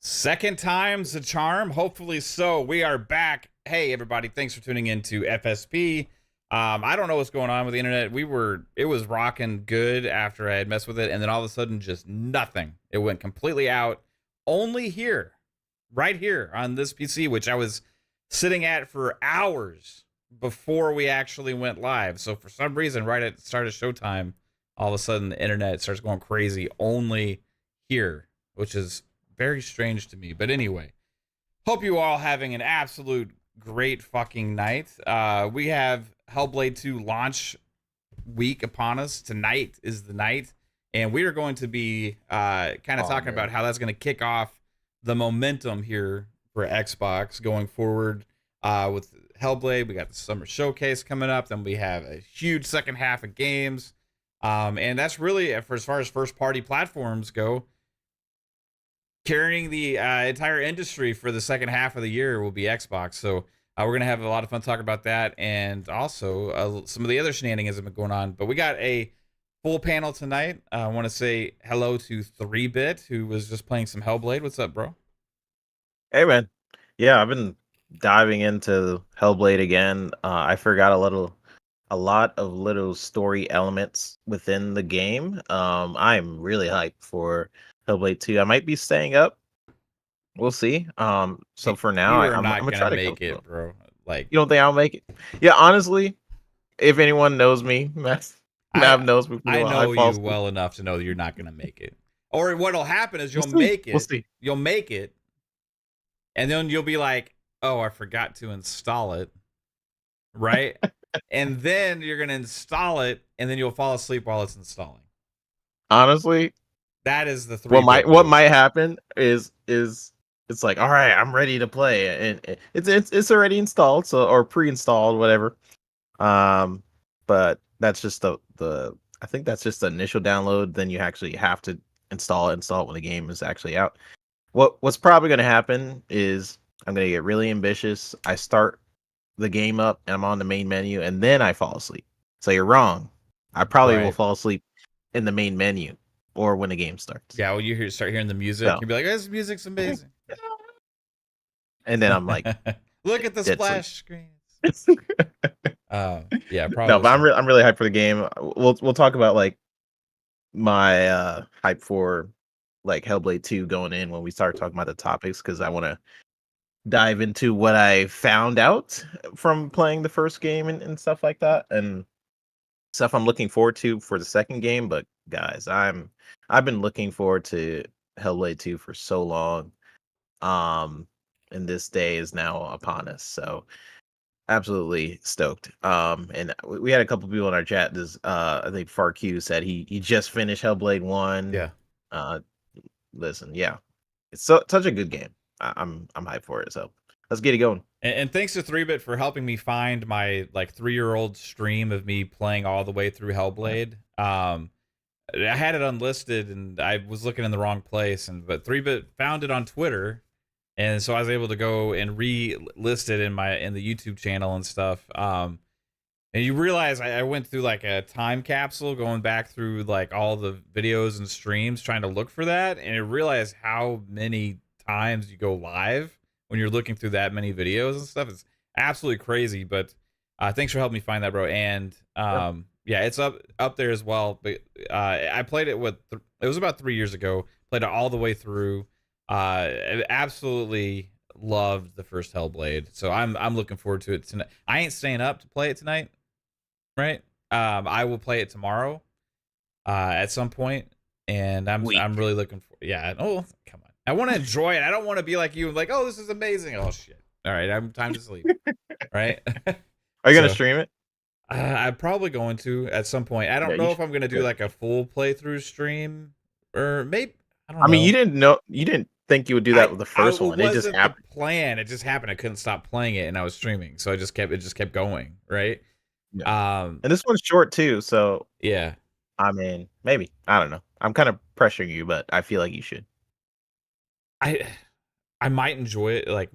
Second time's a charm. Hopefully so. We are back. Hey, everybody. Thanks for tuning in to FSP. I don't know what's going on with the internet. It was rocking good after I had messed with it. And then all of a sudden, just nothing. It went completely out. Only here, right here on this PC, which I was sitting at for hours before we actually went live. So for some reason, right at the start of showtime, all of a sudden the internet starts going crazy only here, which is very strange to me. But anyway, hope you all having an absolute great fucking night. We have Hellblade 2 launch week upon us. Tonight is the night, and we are going to be kind of talking about how that's going to kick off the momentum here for Xbox going forward with Hellblade. We got the summer showcase coming up, then we have a huge second half of games, and that's really, for as far as first party platforms go, carrying the entire industry for the second half of the year will be Xbox. So we're going to have a lot of fun talking about that, and also some of the other shenanigans that have been going on. But we got a full panel tonight. I want to say hello to 3-Bit, who was just playing some Hellblade. What's up, bro? Hey, man. Yeah, I've been diving into Hellblade again. I forgot a lot of little story elements within the game. I'm really hyped for Hellblade 2. I might be staying up. We'll see. So for now, You are I'm not gonna gonna try to make go. it, bro. Like, You don't think I'll make it? Yeah, honestly, if anyone knows me, Mav I knows me pretty I well. I know fall you asleep. well enough to know that you're not gonna make it. Or what'll happen is We'll you'll see. make We'll it. see. You'll make it, and then you'll be like, "Oh, I forgot to install it." Right? And then you're gonna install it, and then you'll fall asleep while it's installing. Honestly, That is the what 3-Bit might what move. might happen is it's like, all right, I'm ready to play, and it's already installed, so, or pre-installed, whatever. But that's just the I think that's just the initial download. Then you actually have to install it when the game is actually out. What's probably going to happen is I'm going to get really ambitious. I start the game up and I'm on the main menu, and then I fall asleep. So you're wrong. I probably will Right. fall asleep in the main menu or when the game starts. Yeah, well, start hearing the music, So you'll be like, "This music's amazing." and then I'm like Look at the dead sleep. splash screens. Yeah, No, probably but so. I'm really hyped for the game. We'll talk about like my hype for like Hellblade 2 going in when we start talking about the topics, because I want to dive into what I found out from playing the first game and stuff like that, and stuff I'm looking forward to for the second game. But guys, I've been looking forward to Hellblade 2 for so long. Um and this day is now upon us. So absolutely stoked. And we had a couple people in our chat. This I think FarQ said he just finished Hellblade 1. Yeah. Uh listen, yeah. It's such a good game. I'm hyped for it. So let's get it going. And thanks to 3-Bit for helping me find my like 3-year-old stream of me playing all the way through Hellblade. I had it unlisted and I was looking in the wrong place, but 3-Bit found it on Twitter, and so I was able to go and re-list it in the YouTube channel and stuff. And you realize I went through like a time capsule going back through like all the videos and streams trying to look for that, and I realized how many times you go live when you're looking through that many videos and stuff. It's absolutely crazy. But thanks for helping me find that, bro. And Yeah. yeah, it's up there as well. But I played it it was about 3 years ago. Played it all the way through. I absolutely loved the first Hellblade, so I'm looking forward to it tonight. I ain't staying up to play it tonight, right? I will play it tomorrow at some point, and I'm really looking for. Yeah. Oh, come on. I want to enjoy it. I don't want to be like you, like, oh, this is amazing. Oh shit. All right, I'm time to sleep. Right. Are you gonna So stream it? I'm probably going to at some point. I Yeah, don't you know if should. I'm gonna do Good. like a full playthrough stream, or maybe I don't I mean, know. you didn't think you would do that with the first It one. It just wasn't the happened. plan. It just happened. I couldn't stop playing it, and I was streaming, so it just kept going. Right. Yeah. Um. And this one's short too, so Yeah. I mean, maybe. I don't know. I'm kind of pressuring you, but I feel like you should. I I might enjoy it. Like,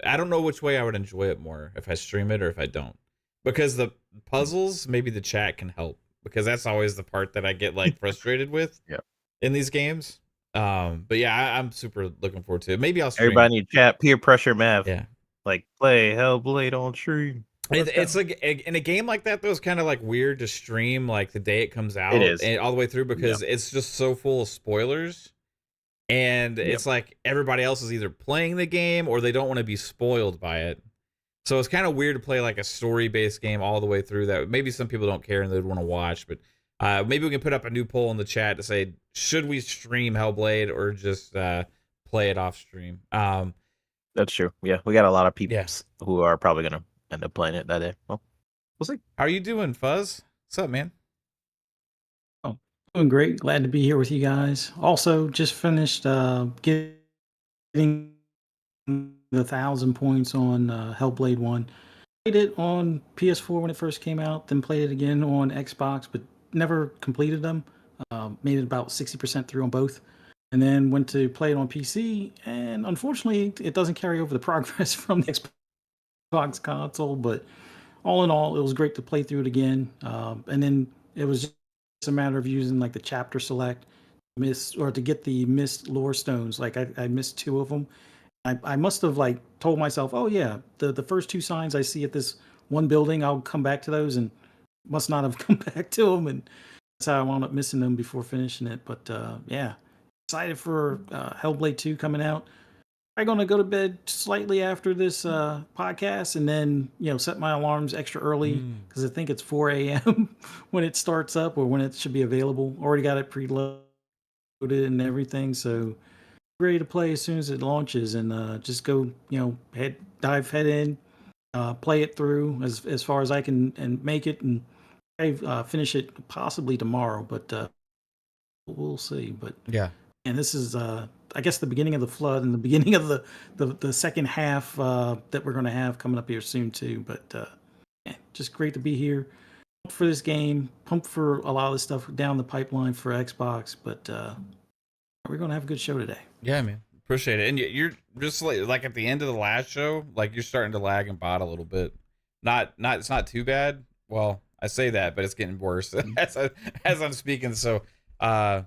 I don't know which way I would enjoy it more, if I stream it or if I don't, because the puzzles, maybe the chat can help, because that's always the part that I get like frustrated with Yeah. in these games. But yeah, I'm super looking forward to it. Maybe I'll stream. Everybody in chat, peer pressure math. Yeah. Like, play Hellblade on stream. It's like in a game like that, though, it's kind of like weird to stream like the day it comes out is. and all the way through because it's just so full of spoilers. And it's like everybody else is either playing the game or they don't want to be spoiled by it. So it's kind of weird to play like a story-based game all the way through that. Maybe some people don't care and they'd want to watch, but maybe we can put up a new poll in the chat to say, should we stream Hellblade or just play it off stream? That's true. Yeah, we got a lot of people who are probably going to end up playing it that day. Well, we'll see. How are you doing, Fuzz? What's up, man? Oh, doing great. Glad to be here with you guys. Also, just finished getting the 1,000 points on Hellblade 1. Played it on PS4 when it first came out, then played it again on Xbox, but never completed them. Made it about 60% through on both. And then went to play it on PC, and unfortunately, it doesn't carry over the progress from the Xbox console, but all in all, it was great to play through it again. And then it was just a matter of using like the chapter select to get the missed lore stones. Like I missed 2 of them. I must have like told myself, oh yeah, the first 2 signs I see at this one building, I'll come back to those, and must not have come back to them, and that's how I wound up missing them before finishing it. But yeah, excited for Hellblade 2 coming out. I'm gonna go to bed slightly after this podcast, and then set my alarms extra early because I think it's 4 a.m. when it starts up or when it should be available. Already got it preloaded and everything, so ready to play as soon as it launches, and just go dive head in, play it through as far as I can and make it, and finish it possibly tomorrow, but we'll see. But yeah. And this is, I guess, the beginning of the flood and the beginning of the second half that we're going to have coming up here soon too. But just great to be here. Pumped for this game. Pumped for a lot of this stuff down the pipeline for Xbox. But we're going to have a good show today. Yeah, man. Appreciate it. And you're just like at the end of the last show, like you're starting to lag and bot a little bit. It's not too bad. Well, I say that, but it's getting worse as I'm speaking. So, I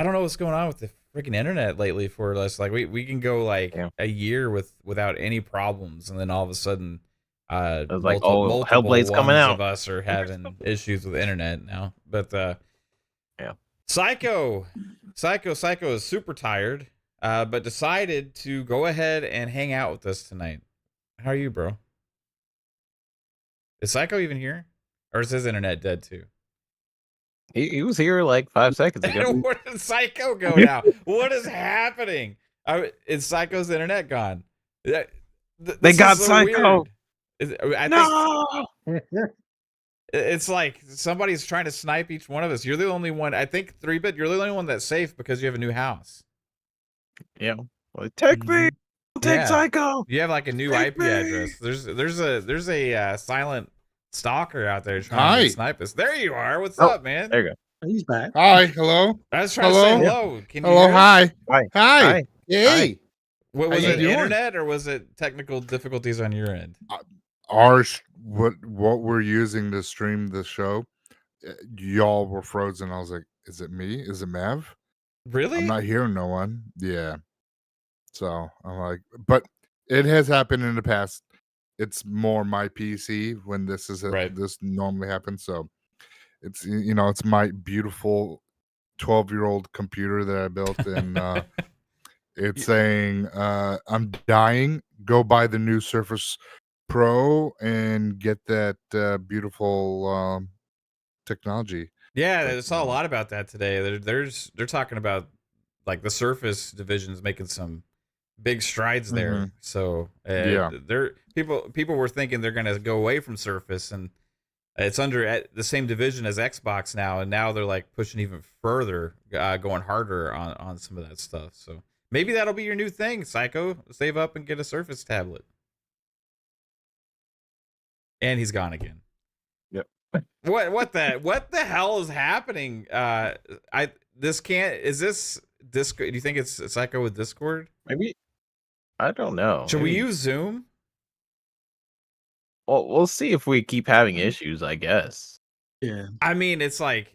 don't know what's going on with the freaking internet lately for us. Like we can go like a year without any problems, and then all of a sudden, multiple Hellblade's coming out. Of us are having issues with internet now. But Psycho is super tired, but decided to go ahead and hang out with us tonight. How are you, bro? Is Psycho even here, or is his internet dead too? He was here like 5 seconds ago. Where did Psycho go now? What is happening? Is Psycho's internet gone? They got so Psycho. No! It's like somebody's trying to snipe each one of us. You're the only one. I think 3-bit. You're the only one that's safe because you have a new house. Yeah. Well, take me. Take Psycho. You have like a new IP address. There's a silent stalker out there trying to snipe us. There you are. What's up, man? There you go. He's back. Hi. Hello. I was trying to say hello. Can you hello. Hear Hi. Hi. Hi. Hey. Hi. What was it? Internet or was it technical difficulties on your end? What we're using to stream the show, y'all were frozen. I was like, is it me? Is it Mav? Really? I'm not hearing no one. Yeah. So I'm like, but it has happened in the past. It's more my PC when this normally happens. So it's it's my beautiful 12-year-old computer that I built, and it's saying I'm dying. Go buy the new Surface Pro and get that beautiful technology. Yeah, I saw a lot about that today. They're talking about like the Surface division's making some big strides there. Mm-hmm. So people were thinking they're going to go away from Surface, and it's under the same division as Xbox now, and now they're like pushing even further, going harder on some of that stuff. So maybe that'll be your new thing, Psycho. Save up and get a Surface tablet. And he's gone again. Yep. What the hell is happening? Is this Discord? Do you think it's Psycho with Discord? Maybe. I don't know. Should we use Zoom? Well, we'll see if we keep having issues, I guess. Yeah. I mean, it's like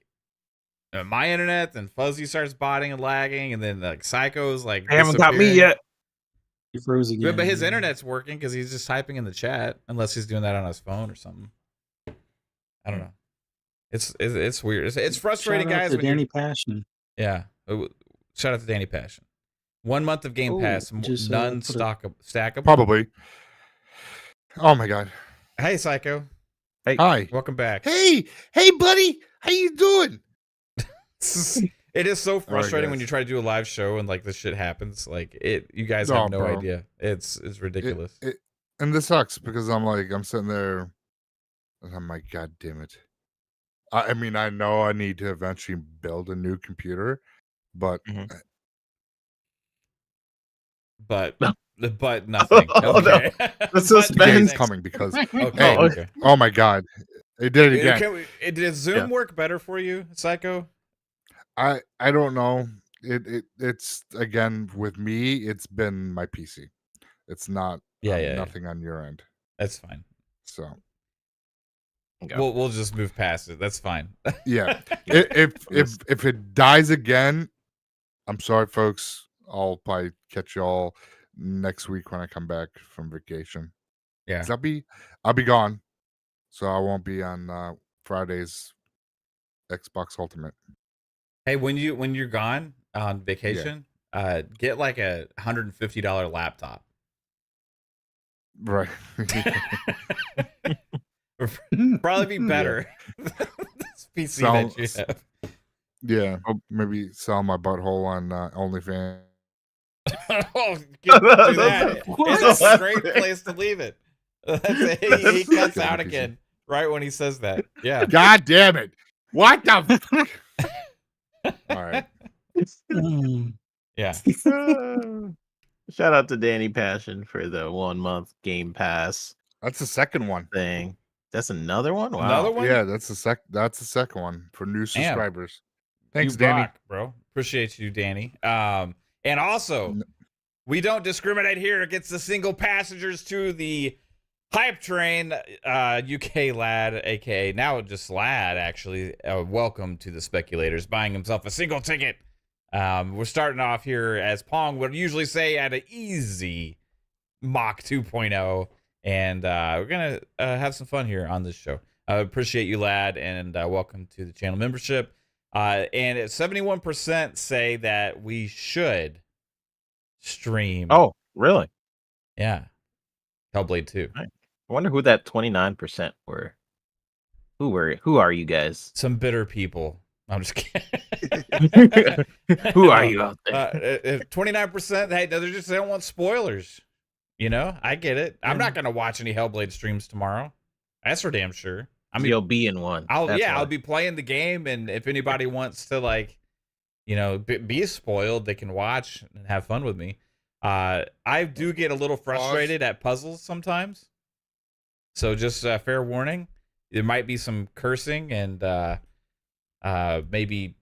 my internet, then Fuzzy starts botting and lagging, and then like Psycho's like They haven't got me disappearing. yet. He froze again. But his internet's working because he's just typing in the chat, unless he's doing that on his phone or something. I don't know. It's weird. It's frustrating, Shout out guys. to When Danny Passion. yeah, shout out to Danny Passion. 1 month of Game Pass, just, none put a- stackable. Probably. Oh my god. Hey, Psycho. Hey, Hi. Welcome back. Hey, buddy. How you doing? It is so frustrating when guys. you try to do a live show and like this shit happens. Like you guys Oh, have no bro. idea. It's ridiculous. And this sucks because I'm sitting there and I'm like, God damn it. I mean, I know I need to eventually build a new computer, but but No. nothing. Oh, no. Okay. The But suspense. it's coming because Okay. Oh, Okay. oh my god, it did it again. Did Zoom work better for you, Psycho? I don't know. It's again with me. It's been my PC. It's not nothing on your end. That's fine. So we'll just move past it. That's fine. yeah, if it dies again, I'm sorry, folks. I'll probably catch y'all next week when I come back from vacation. Yeah, 'cause I'll be gone, so I won't be on Friday's Xbox Ultimate. Hey, when you're gone on vacation, get like a $150 laptop. Right. Probably be better. This PC that you have. Yeah, maybe sell my butthole on OnlyFans. Oh, do that. It's a great place to leave it. He cuts out again right when he says that. Yeah. God damn it! What the? All right. Yeah. Shout out to Danny Passion for the 1 month Game Pass That's the second one. thing. That's another one. Wow. Another one. Yeah, that's the second one for new subscribers. Thanks, you Danny. rock, bro. Appreciate you, Danny. And also, we don't discriminate here against the single passengers to the hype train. UK lad, aka now just lad, actually. Welcome to the speculators, buying himself a single ticket. We're starting off here, as Pong would usually say, at an easy Mach 2.0, and we're gonna have some fun here on this show. I appreciate you, lad, and welcome to the channel membership. And 71% say that we should stream. Oh, really? Yeah, Hellblade 2. I wonder who that 29% were. Who are you guys? Some bitter people. I'm just kidding. Who are you out there? 29%. Hey, they don't want spoilers. You know, I get it. I'm not gonna watch any Hellblade streams tomorrow. That's for damn sure. I mean, You'll be in one. I'll be playing the game, and if anybody wants to, like, you know, be spoiled, they can watch and have fun with me. I do get a little frustrated at puzzles sometimes, so just fair warning. There might be some cursing and maybe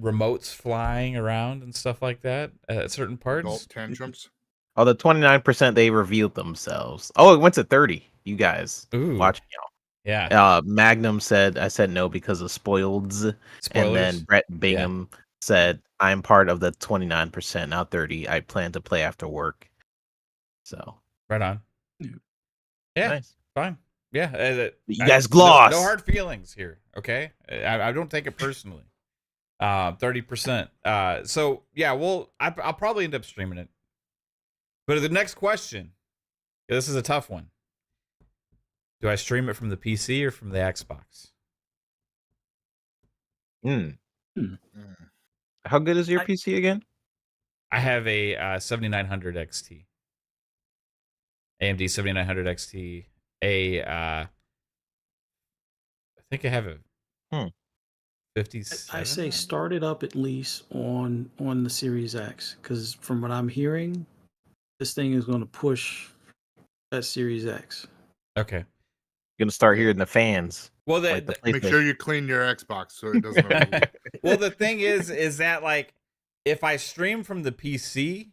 remotes flying around and stuff like that at certain parts. Adult tantrums. Oh, the 29% they revealed themselves. Oh, it went to 30. You guys watching y'all. Yeah. Magnum said, I said no because of spoileds. And then Brett Bingham said, I'm part of the 29%, not 30. I plan to play after work. So right on. Yeah, nice. Fine. Yeah, you guys gloss. No hard feelings here. Okay, I don't take it personally. 30%. So yeah, I'll probably end up streaming it. But the next question, this is a tough one. Do I stream it from the PC or from the Xbox? How good is your PC again? I have a 7900 XT. AMD 7900 XT. I think I have a 57. I say start it up at least on the Series X, because from what I'm hearing, this thing is going to push that Series X. Okay. Gonna start hearing the fans. Well, make sure you clean your Xbox so it doesn't. Well, the thing is that, like, if I stream from the PC,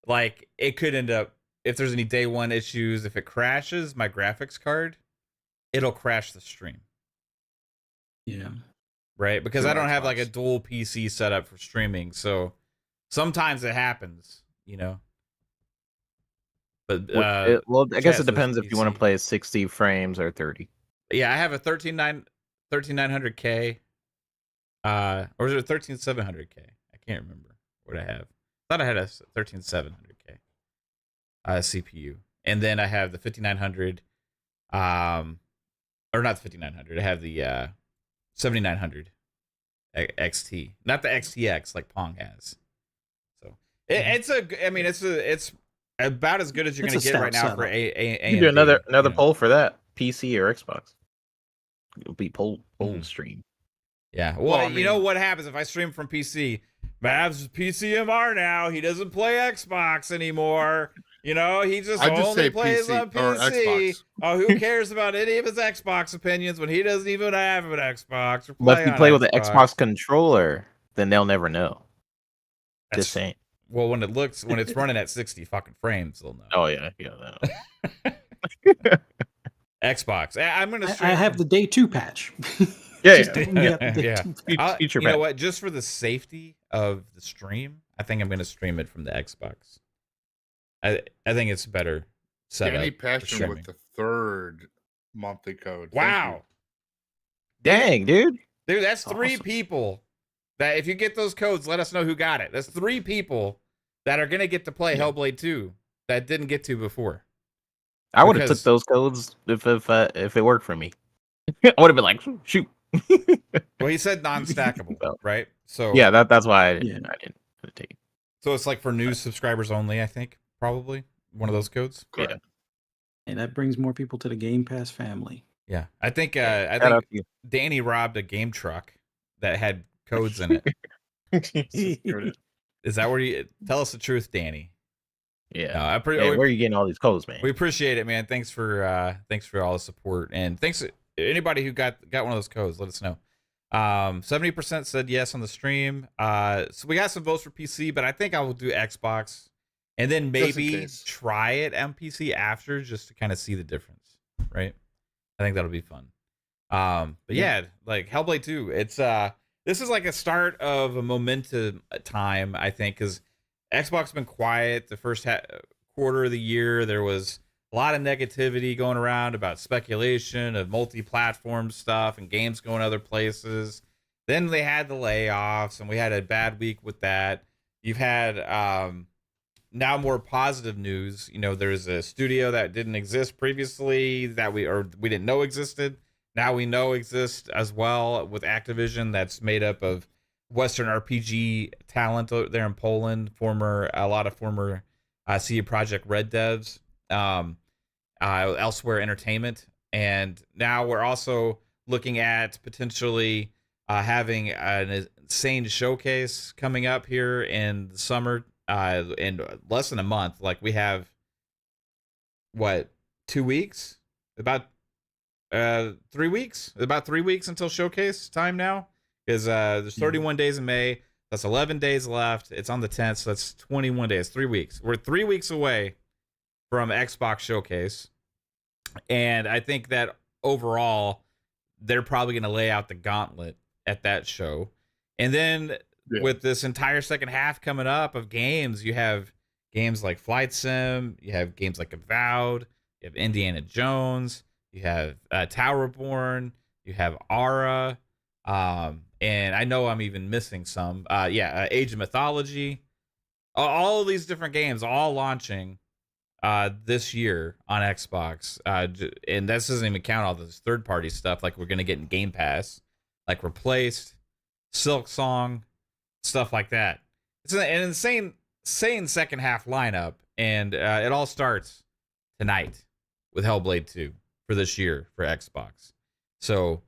like, it could end up, if there's any day one issues, if it crashes my graphics card, it'll crash the stream. Yeah. right? Because Through I don't have like a Xbox. dual PC setup for streaming, so sometimes it happens, But Well, I guess chat it says depends if you want to PC. play 60 frames or 30. Yeah, I have a 13900K, or is it 13700K? I can't remember what I have. I thought I had a 13700K CPU, and then I have the 5900, or not the 5900. I have the 7900 XT, not the XTX like Pong has. So it's about as good as you're It's going a to get right stout now for setup. AMD. You do another poll for that, PC or Xbox. It'll be poll stream. Yeah. Well, I you know mean- what happens if I stream from PC? Mavs PCMR now. He doesn't play Xbox anymore. He just I just only say plays PC on or PC. Xbox. Oh, who cares about any of his Xbox opinions when he doesn't even have an Xbox or play But if you on play with an Xbox? Xbox controller, then they'll never know. That's- Just saying. Well, when it's running at 60 fucking frames, they'll know. Oh yeah. Xbox. I'm gonna stream. I have the day 2 patch. Yeah, Just don't get the day Yeah. 2 patch. Future You know patch. what? Just for the safety of the stream, I think I'm gonna stream it from the Xbox. I think it's better set Danny up for Passion streaming. with the 3rd monthly code. Thank you. Wow. Dang, dude. Dude, that's 3 Awesome. people that if you get those codes, let us know who got it. That's 3 people that are going to get to play Hellblade 2 that didn't get to before. I would have Because- took those codes if it worked for me. I would have been like, shoot. Well, he said non-stackable, Well, right? So Yeah, that's why I Yeah. didn't take it. So it's like for new subscribers only, I think, probably one of those codes. Correct. And that brings more people to the Game Pass family. Yeah. I think Shout I out think to you. Danny robbed a game truck that had codes in it. Is that where you tell us the truth, Danny? Yeah. No, Hey, where are you getting all these codes, man? we appreciate it, man. Thanks for all the support, and thanks to anybody who got one of those codes. Let us know. 70% said yes on the stream. So we got some votes for PC, but I think I will do Xbox, and then Just in maybe case. try it on PC after, just to kind of see the difference. Right? I think that'll be fun. But yeah, like Hellblade 2, it's this is like a start of a momentum time, I think, because Xbox been quiet the first quarter of the year. There was a lot of negativity going around about speculation of multi-platform stuff and games going other places. Then they had the layoffs, and we had a bad week with that. You've had now more positive news. There's a studio that didn't exist previously that we didn't know existed. Now we know exists as well with Activision, that's made up of Western RPG talent there in Poland, a lot of former CD Projekt Red devs, Elsewhere Entertainment, and now we're also looking at potentially having an insane showcase coming up here in the summer, in less than a month. Like we have 2 weeks, about 3 weeks, until showcase time now. Because there's 31 days in May. That's 11 days left. It's on the 10th, so that's 21 days, 3 weeks. We're 3 weeks away from Xbox Showcase. And I think that overall, they're probably going to lay out the gauntlet at that show. And then with this entire second half coming up of games, you have games like Flight Sim, you have games like Avowed, you have Indiana Jones, you have Towerborn, you have Aura, and I know I'm even missing some. Age of Mythology. All of these different games, all launching this year on Xbox. And this doesn't even count all this third-party stuff like we're going to get in Game Pass, like Replaced, Silk Song, stuff like that. It's an insane second half lineup, and it all starts tonight with Hellblade 2 for this year for Xbox. So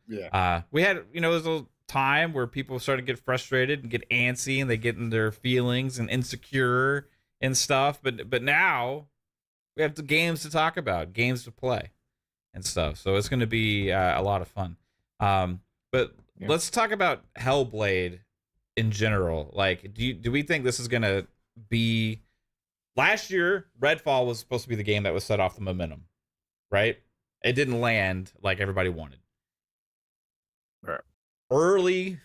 we had, there's a time where people started to get frustrated and get antsy, and they get in their feelings and insecure and stuff. But now we have the games to talk about, games to play, and stuff. So it's going to be a lot of fun. But let's talk about Hellblade in general. Like, do we think this is going to be? Last year, Redfall was supposed to be the game that was set off the momentum, right? It didn't land like everybody wanted. Right. early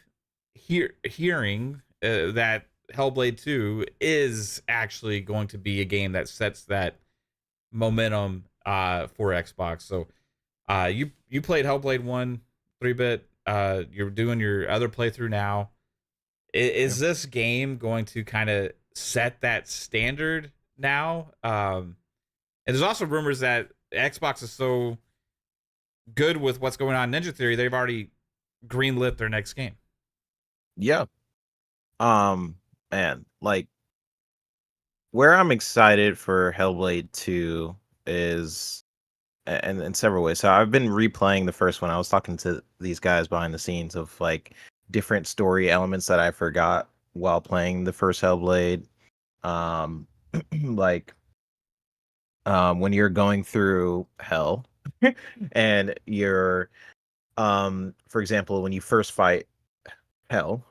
hearing that Hellblade 2 is actually going to be a game that sets that momentum for Xbox. So you played Hellblade 1 3-bit. You're doing your other playthrough now. Is this game going to kind of set that standard now? And there's also rumors that Xbox is so good with what's going on in Ninja Theory, they've already greenlit their next game. Yeah. Man, like where I'm excited for Hellblade 2 is and in several ways. So I've been replaying the first one. I was talking to these guys behind the scenes of like different story elements that I forgot while playing the first Hellblade. Um like when you're going through hell and you're for example, when you first fight hell,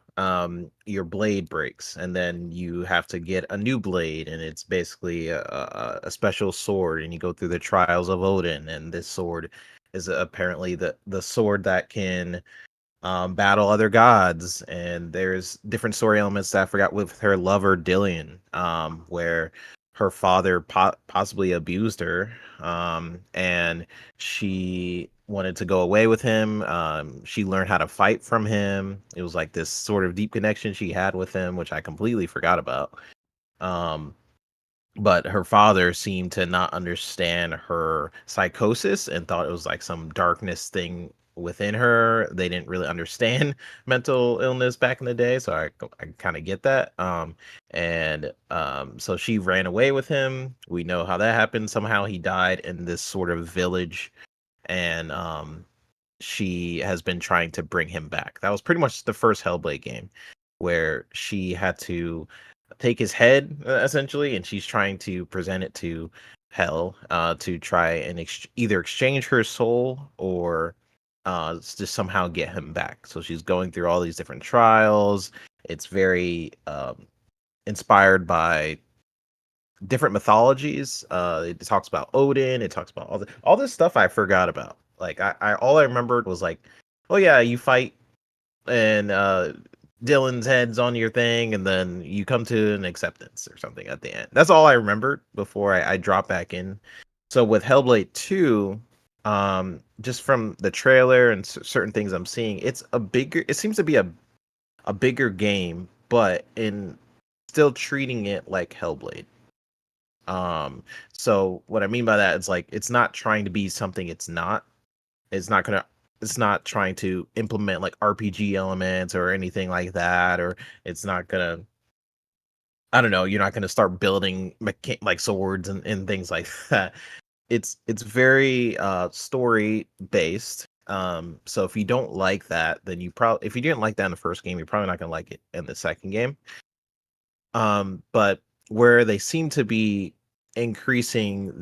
your blade breaks and then you have to get a new blade, and it's basically a special sword, and you go through the trials of Odin, and this sword is apparently the sword that can battle other gods. And there's different story elements that I forgot with her lover Dillian, where her father possibly abused her, and she wanted to go away with him. She learned how to fight from him. It was like this sort of deep connection she had with him, which I completely forgot about. Um, but her father seemed to not understand her psychosis and thought it was like some darkness thing within her. They didn't really understand mental illness back in the day, so I kind of get that. So she ran away with him. We know how that happened. Somehow he died in this sort of village, and she has been trying to bring him back. That was pretty much the first Hellblade game, where she had to take his head essentially, and she's trying to present it to Hell to try and either exchange her soul or to somehow get him back. So she's going through all these different trials. It's very inspired by different mythologies. It talks about Odin. It talks about all this stuff I forgot about. Like I all I remembered was like, oh yeah, you fight and Dylan's head's on your thing, and then you come to an acceptance or something at the end. That's all I remembered before I drop back in. So with Hellblade 2, just from the trailer and certain things I'm seeing, it seems to be a bigger game, but in still treating it like Hellblade. So what I mean by that is like it's not trying to be something it's not. It's not trying to implement like RPG elements or anything like that, or it's not gonna, I don't know, you're not gonna start building like swords and things like that. It's very story based. So if you don't like that, then if you didn't like that in the first game, you're probably not gonna like it in the second game. But where they seem to be increasing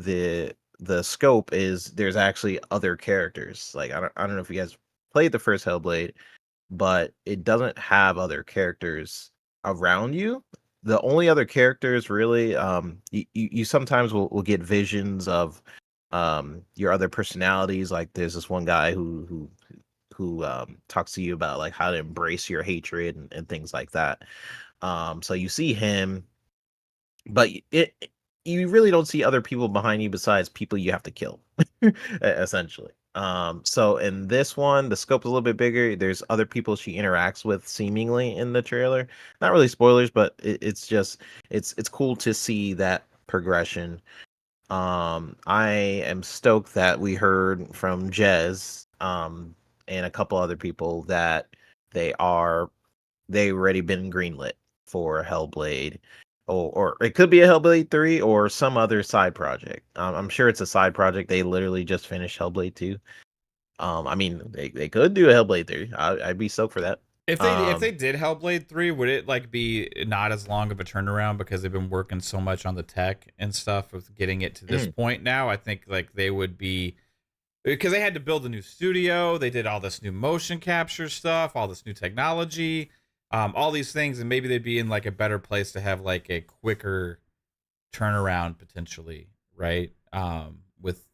the scope is there's actually other characters. Like I don't know if you guys played the first Hellblade, but it doesn't have other characters around you. The only other characters really, you sometimes will get visions of your other personalities. Like there's this one guy who talks to you about like how to embrace your hatred and things like that. So you see him, but you really don't see other people behind you besides people you have to kill, essentially. So in this one, the scope is a little bit bigger. There's other people she interacts with seemingly in the trailer. Not really spoilers, but it's just it's cool to see that progression. I am stoked that we heard from Jez and a couple other people that they already been greenlit for Hellblade, or it could be a Hellblade 3 or some other side project. I'm sure it's a side project. They literally just finished Hellblade 2. I mean, they could do a Hellblade 3. I'd be stoked for that. If they did Hellblade 3, would it like be not as long of a turnaround because they've been working so much on the tech and stuff of getting it to this point now? I think like they would be, because they had to build a new studio, they did all this new motion capture stuff, all this new technology, all these things, and maybe they'd be in like a better place to have like a quicker turnaround potentially, right? With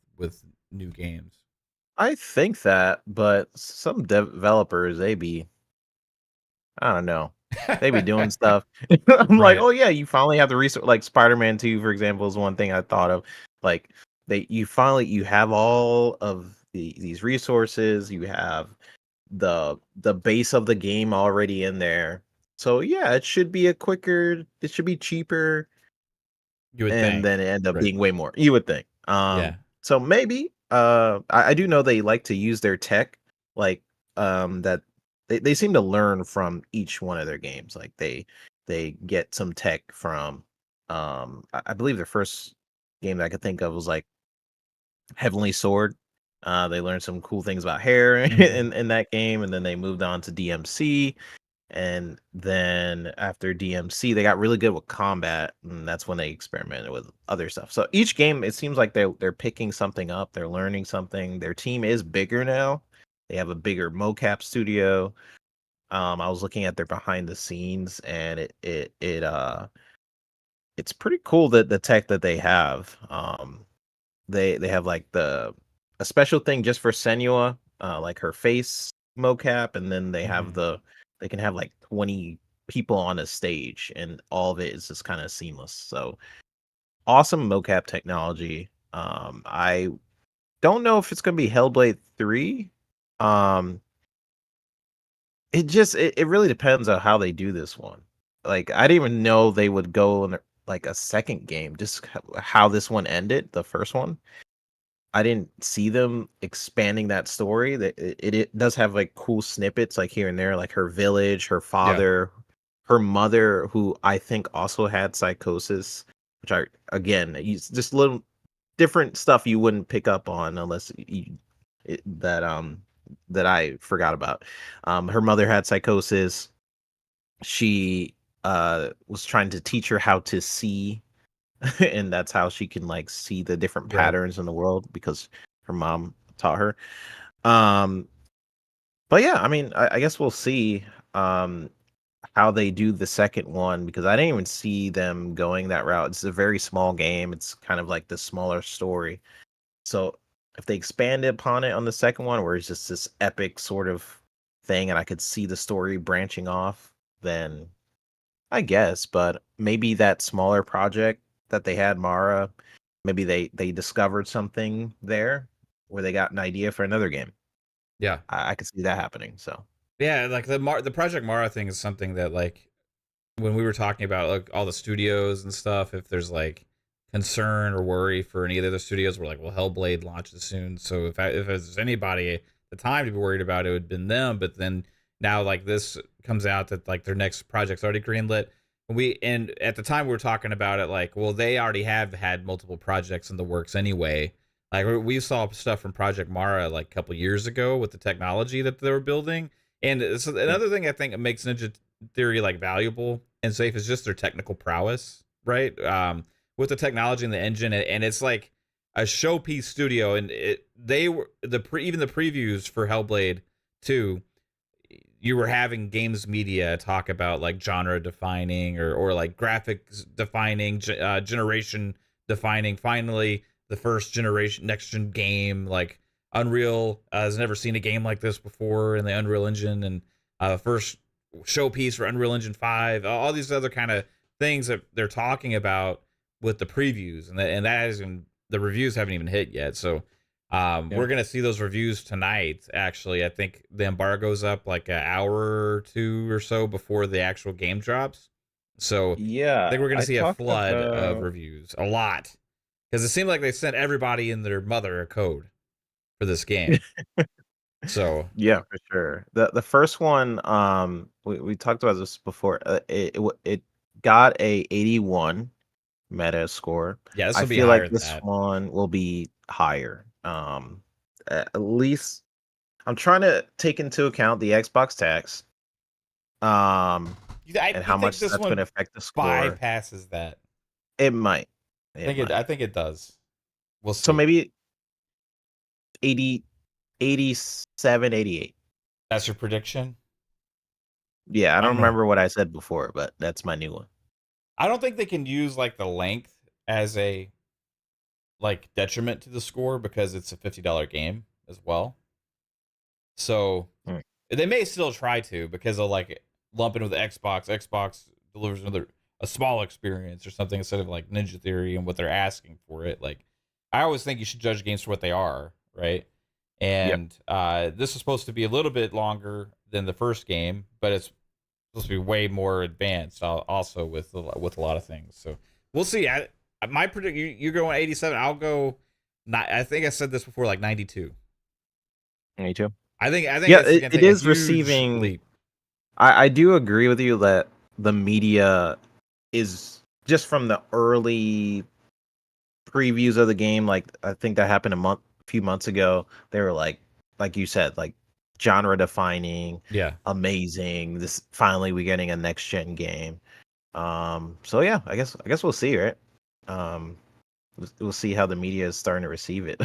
new games. I think that, but some developers they be I don't know. They be doing stuff. I'm like, Right. oh yeah, you finally have the resource. Like Spider-Man 2, for example, is one thing I thought of. Like you have all of these resources. You have the base of the game already in there. So yeah, it should be it should be cheaper, You would and think. then it end up Right. being way more. You would think. Yeah. So maybe I do know they like to use their tech, like that they seem to learn from each one of their games. Like they get some tech from I believe their first game that I could think of was like Heavenly Sword. They learned some cool things about hair Mhm. in that game, and then they moved on to DMC. And then after DMC, they got really good with combat, and that's when they experimented with other stuff. So each game, it seems like they're picking something up, they're learning something. Their team is bigger now. They have a bigger mocap studio. I was looking at their behind the scenes, and it's pretty cool that the tech that they have. They have like a special thing just for Senua, like her face mocap, and then they have Mhm. they can have like 20 people on a stage, and all of it is just kind of seamless. So awesome mocap technology. I don't know if it's gonna be Hellblade 3. Um, it really depends on how they do this one. Like I didn't even know they would go in like a second game, just how this one ended, the first one. I didn't see them expanding that story. That it does have like cool snippets like here and there, like her village, her Yeah. father, her mother, who I think also had psychosis, which I again, just little different stuff you wouldn't pick up on unless that that I forgot about. Her mother had psychosis. She was trying to teach her how to see and that's how she can like see the different Right. patterns in the world because her mom taught her. Um, but yeah, I mean, I guess we'll see um how they do the second one because I didn't even see them going that route. It's a very small game. It's kind of like the smaller story. So if they expanded upon it on the second one, where it's just this epic sort of thing, and I could see the story branching off, then I guess, but maybe that smaller project that they had, Mara, maybe they discovered something there where they got an idea for another game. Yeah. I could see that happening. So Yeah, like the Project Mara thing is something that like when we were talking about like all the studios and stuff, if there's like concern or worry for any of the other studios, we're like, well, Hellblade launches soon, so if there's anybody at the time to be worried about, it would have been them. But then now like this comes out that like their next project's already greenlit, and at the time we were talking about it like, well, they already have had multiple projects in the works anyway. Like we saw stuff from Project Mara like a couple years ago with the technology that they were building, and so yeah, another thing I think makes Ninja Theory like valuable and safe is just their technical prowess, right? With the technology and the engine, and it's like a showpiece studio, and they were even the previews for Hellblade 2. You were having games media talk about like genre defining or like graphics defining, generation defining. Finally, the first generation next gen game, like Unreal has never seen a game like this before in the Unreal Engine, and first showpiece for Unreal Engine 5. All these other kind of things that they're talking about with the previews, and that isn't, the reviews haven't even hit yet. So yeah, we're gonna see those reviews tonight. Actually, I think the embargo's up like an hour or two or so before the actual game drops. So I yeah. think we're gonna I see a talked flood of about reviews, a lot, because it seemed like they sent everybody and their mother a code for this game. So yeah, for sure. The first one, we talked about this before. It got a 81 meta score. yeah, this I will be feel like higher than this that. one will be higher. At least I'm trying to take into account the Xbox tax, um, and You how think much this that's going to one affect the score. bypasses that? It might, it I might. think it does. We'll So see. maybe 80, 87, 88. That's your prediction? Yeah, I I don't don't know. remember what I said before, but that's my new one. I don't think they can use like the length as a like detriment to the score because it's a $50 game as well. So Mm. they may still try to because of like lump in with Xbox. Xbox delivers a small experience or something instead of like Ninja Theory and what they're asking for it. Like, I always think you should judge games for what they are, right? And this is supposed to be a little bit longer than the first game, but it's supposed to be way more advanced. Also with a lot of things. So we'll see. My predict you're going 87. I'll go. I think I said this before, like 92. 92. I think yeah, it is receiving. Leap. I do agree with you that the media is just from the early previews of the game. Like I think that happened a few months ago. They were like you said, like genre defining. Yeah, amazing. This finally we're getting a next gen game. So yeah, I guess we'll see, right? We'll see how the media is starting to receive it.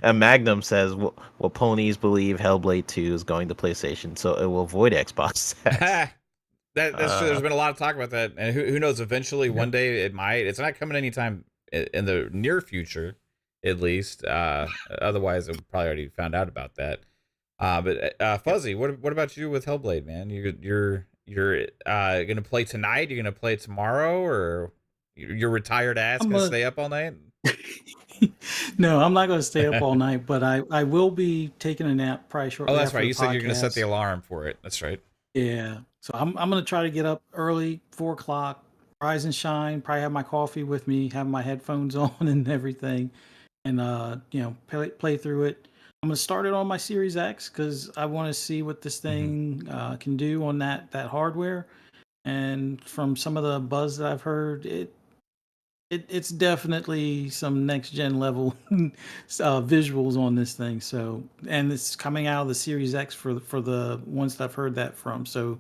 And Magnum says, well, ponies believe Hellblade 2 is going to PlayStation, so it will avoid Xbox. That's true. There's been a lot of talk about that, and who knows? Eventually, one day it might. It's not coming anytime in the near future, at least. Otherwise, I probably already found out about that. But Fuzzy, what about you with Hellblade, man? You're gonna play tonight? You're gonna play tomorrow, or your retired ass gonna stay up all night? No, I'm not going to stay up all night, but I will be taking a nap probably shortly. Oh, that's after right. the You said you're going to set the podcast. alarm for it. That's right. Yeah. So I'm going to try to get up early, 4:00, rise and shine, probably have my coffee with me, have my headphones on and everything, and play through it. I'm going to start it on my Series X because I want to see what this thing can do on that hardware. And from some of the buzz that I've heard, it's definitely some next gen level visuals on this thing. So, and it's coming out of the Series X for the ones that I've heard that from. So,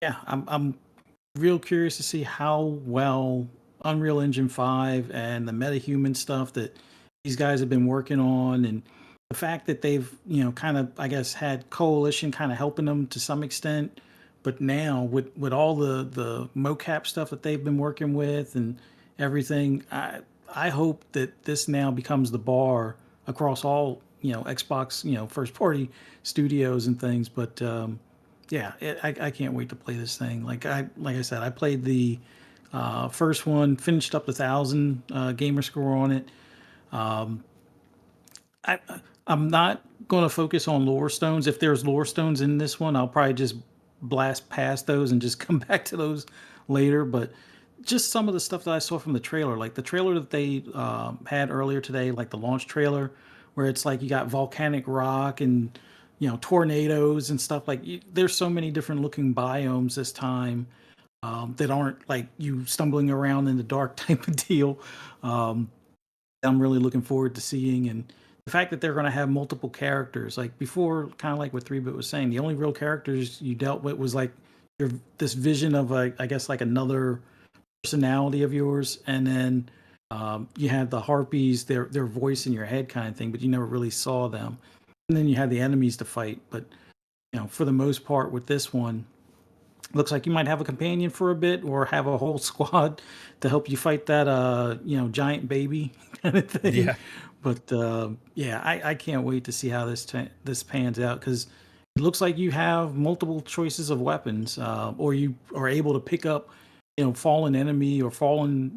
yeah, I'm real curious to see how well Unreal Engine 5 and the metahuman stuff that these guys have been working on, and the fact that they've kind of, I guess, had Coalition kind of helping them to some extent, but now with all the mocap stuff that they've been working with and everything, I hope that this now becomes the bar across all Xbox first party studios and things. But I can't wait to play this thing. Like I said, I played the first one, finished up the 1,000 gamer score on it. I'm not going to focus on lore stones. If there's lore stones in this one, I'll probably just blast past those and just come back to those later. But just some of the stuff that I saw from the trailer, like the trailer that they had earlier today, like the launch trailer, where it's like you got volcanic rock and tornadoes and stuff. Like there's so many different looking biomes this time that aren't like you stumbling around in the dark type of deal. I'm really looking forward to seeing, and the fact that they're going to have multiple characters. Like before, kind of like what 3-Bit was saying, the only real characters you dealt with was like this vision of I guess like another personality of yours, and then you had the harpies, their voice in your head kind of thing, but you never really saw them. And then you had the enemies to fight. But for the most part with this one, looks like you might have a companion for a bit, or have a whole squad to help you fight that giant baby kind of thing. Yeah. But I can't wait to see how this pans out, because it looks like you have multiple choices of weapons, or you are able to pick up fallen enemy or fallen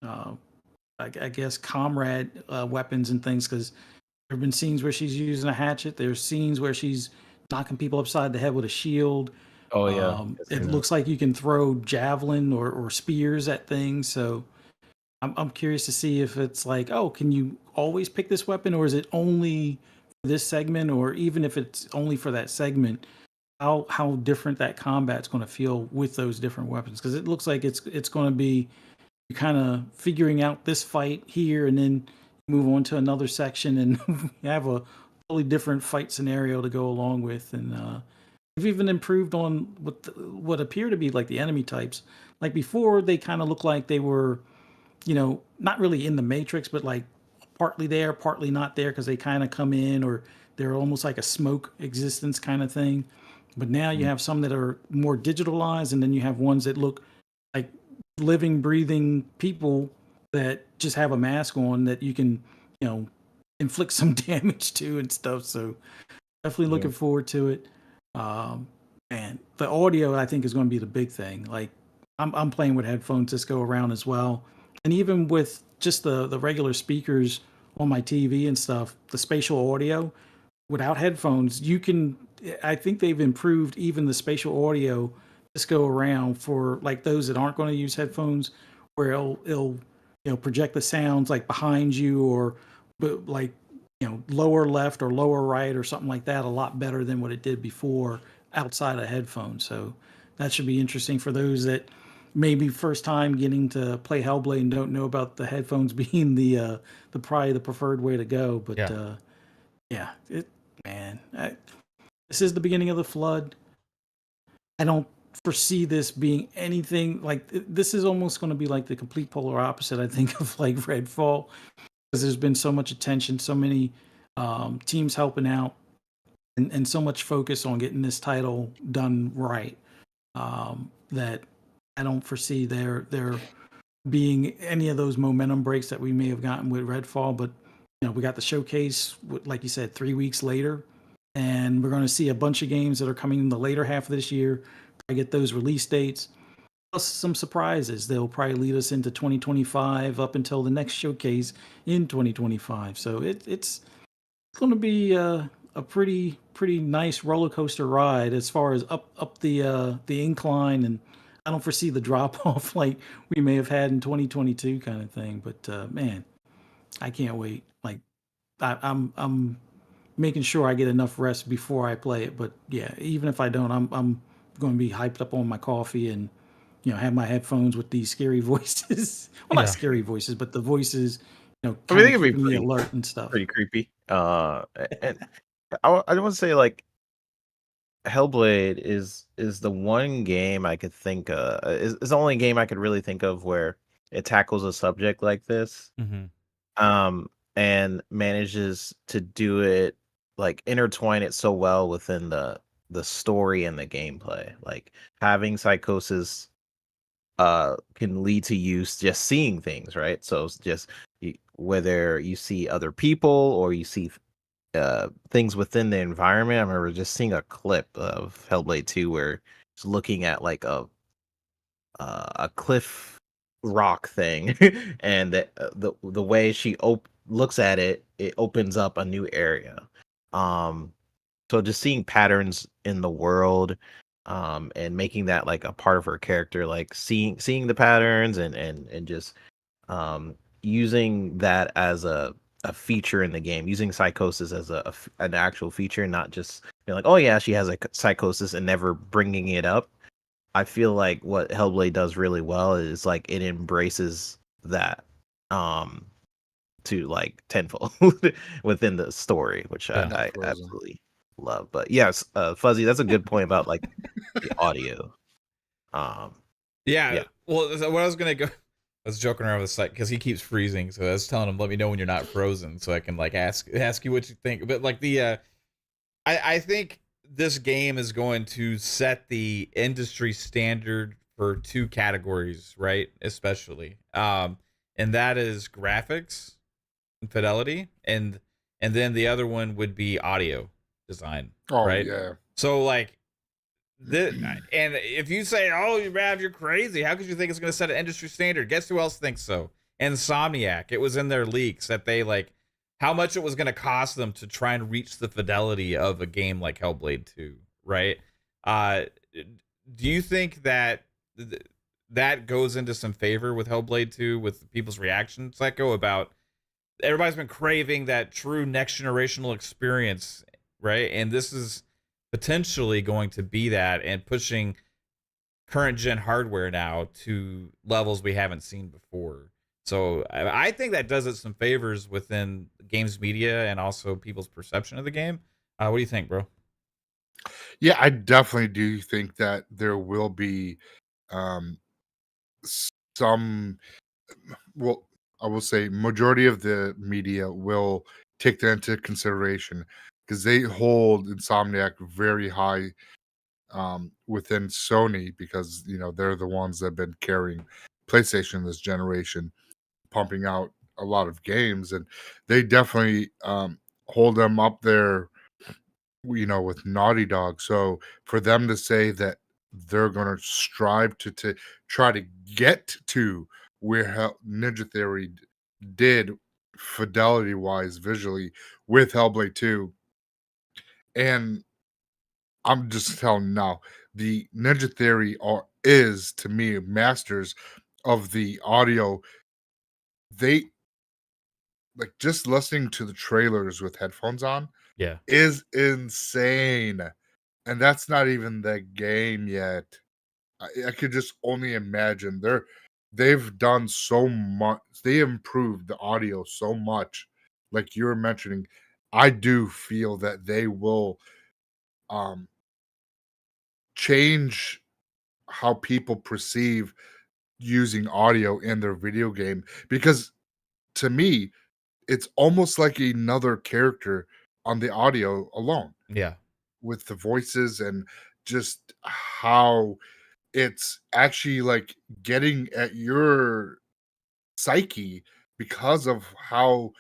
I guess comrade weapons and things, because there have been scenes where she's using a hatchet. There's scenes where she's knocking people upside the head with a shield. Oh yeah. It looks like you can throw javelin or spears at things. So I'm curious to see if it's like, oh, can you always pick this weapon, or is it only for this segment, or even if it's only for that segment, how different that combat's going to feel with those different weapons? Because it looks like it's going to be kind of figuring out this fight here, and then move on to another section and have a totally different fight scenario to go along with. And we've even improved on what appear to be like the enemy types. Like before, they kind of looked like they were, not really in the Matrix, but like partly there, partly not there, because they kind of come in, or they're almost like a smoke existence kind of thing. But now you have some that are more digitalized, and then you have ones that look like living, breathing people that just have a mask on that you can, inflict some damage to and stuff. So definitely looking forward to it. And the audio, I think, is going to be the big thing. Like, I'm playing with headphones this go around as well, and even with just the regular speakers on my TV and stuff, the spatial audio without headphones, you can. I think they've improved even the spatial audio this go around for like those that aren't going to use headphones, where it'll project the sounds like behind you or but like lower left or lower right or something like that a lot better than what it did before outside of headphones. So that should be interesting for those that maybe first time getting to play Hellblade and don't know about the headphones being the probably the preferred way to go. But yeah, this is the beginning of the flood. I don't foresee this being anything like this. Is almost going to be like the complete polar opposite, I think, of like Redfall, because there's been so much attention, so many teams helping out, and so much focus on getting this title done right, that I don't foresee there being any of those momentum breaks that we may have gotten with Redfall. But we got the showcase, like you said, 3 weeks later, and we're going to see a bunch of games that are coming in the later half of this year. I get those release dates, plus some surprises. They'll probably lead us into 2025 up until the next showcase in 2025. So it's going to be a pretty nice roller coaster ride as far as up the incline, and I don't foresee the drop off like we may have had in 2022 kind of thing. But man, I can't wait. Like I'm making sure I get enough rest before I play it. But yeah, even if I don't, I'm going to be hyped up on my coffee and have my headphones with these scary voices. Well, not scary voices, but the voices, I mean, they can be keeping me alert and stuff. Pretty creepy. And I don't want to say like Hellblade is the one game I could think is the only game I could really think of where it tackles a subject like this, and manages to do it, like intertwine it so well within the story and the gameplay. Like having psychosis can lead to you just seeing things, right? So it's just whether you see other people or you see things within the environment. I remember just seeing a clip of Hellblade 2 where it's looking at like a cliff rock thing, and the way she looks at it, it opens up a new area. So just seeing patterns in the world, and making that like a part of her character, like seeing the patterns and just using that as a feature in the game, using psychosis as an actual feature, not just being like, oh yeah, she has a psychosis and never bringing it up. I feel like what Hellblade does really well is like it embraces that to like tenfold within the story, which I absolutely love. But yes, Fuzzy, that's a good point about like the audio. Yeah. Well, what I was gonna go, I was joking around with the site because he keeps freezing, so I was telling him, let me know when you're not frozen, so I can like ask you what you think. But like I think this game is going to set the industry standard for two categories, right? Especially, and that is graphics and fidelity, and then the other one would be audio design. Oh, right? Yeah. So like and if you say, oh, Rav, you're crazy, how could you think it's going to set an industry standard? Guess who else thinks so? Insomniac. It was in their leaks that they like how much it was going to cost them to try and reach the fidelity of a game like Hellblade 2, right? Do you think that that goes into some favor with Hellblade 2 with people's reactions, Psycho, about everybody's been craving that true next generational experience, right? And this is potentially going to be that, and pushing current gen hardware now to levels we haven't seen before. So I think that does it some favors within games media and also people's perception of the game. What do you think, bro? Yeah, I definitely do think that there will be some, well, I will say majority of the media will take that into consideration because they hold Insomniac very high within Sony, because they're the ones that have been carrying PlayStation this generation, pumping out a lot of games, and they definitely hold them up there with Naughty Dog. So for them to say that they're going to strive to try to get to where Ninja Theory did fidelity wise visually with Hellblade 2, and I'm just telling now, the Ninja Theory is to me masters of the audio. They like just listening to the trailers with headphones on Yeah. is insane. And that's not even the game yet. I could just only imagine they've done so much. They improved the audio so much. Like you were mentioning, I do feel that they will change how people perceive using audio in their video game, because to me it's almost like another character on the audio alone Yeah. with the voices and just how it's actually like getting at your psyche because of how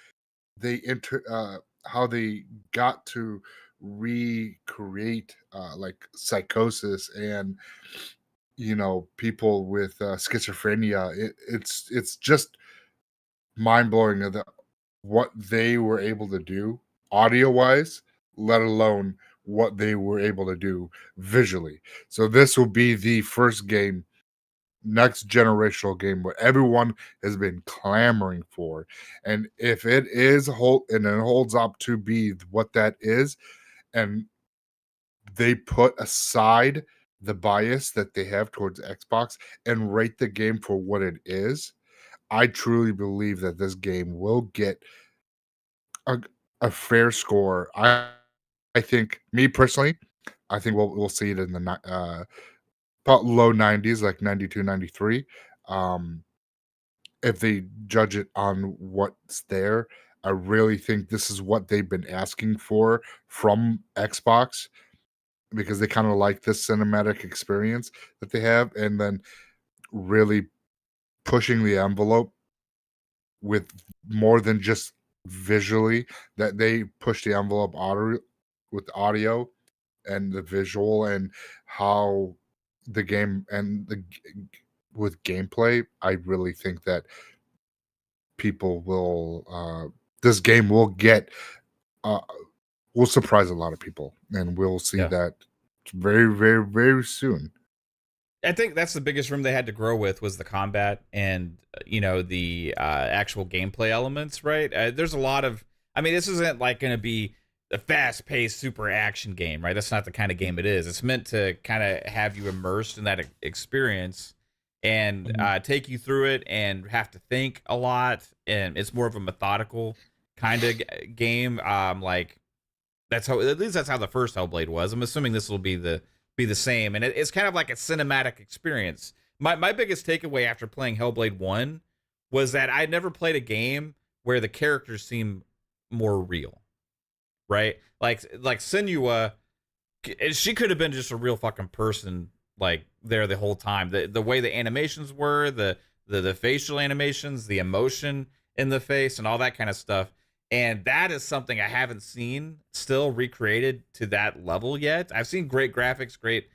how they got to recreate like psychosis and people with schizophrenia. It's just mind-blowing of what they were able to do audio wise, let alone what they were able to do visually. So this will be the first game, next generational game, what everyone has been clamoring for. And if it is and it holds up to be what that is, and they put aside the bias that they have towards Xbox and rate the game for what it is, I truly believe that this game will get a fair score. I think, me personally, I think we'll see it in the about low 90s, like 92, 93. If they judge it on what's there, I really think this is what they've been asking for from Xbox, because they kind of like this cinematic experience that they have, and then really pushing the envelope with more than just visually, that they push the envelope with audio and the visual and how the game and with gameplay. I really think that people will this game will get will surprise a lot of people, and we'll see that very, very, very soon. I think that's the biggest room they had to grow with was the combat and the actual gameplay elements, right? There's a lot of, I mean, this isn't like going to be a fast-paced super action game, right? That's not the kind of game it is. It's meant to kind of have you immersed in that experience and take you through it and have to think a lot, and it's more of a methodical kind of game. Like that's how, at least that's how the first Hellblade was. I'm assuming this will be the same, and it's kind of like a cinematic experience. My biggest takeaway after playing Hellblade 1 was that I'd never played a game where the characters seem more real, right? Like Senua, she could have been just a real fucking person, like there the whole time. The way the animations were, the facial animations, the emotion in the face, and all that kind of stuff. And that is something I haven't seen still recreated to that level yet. I've seen great graphics, great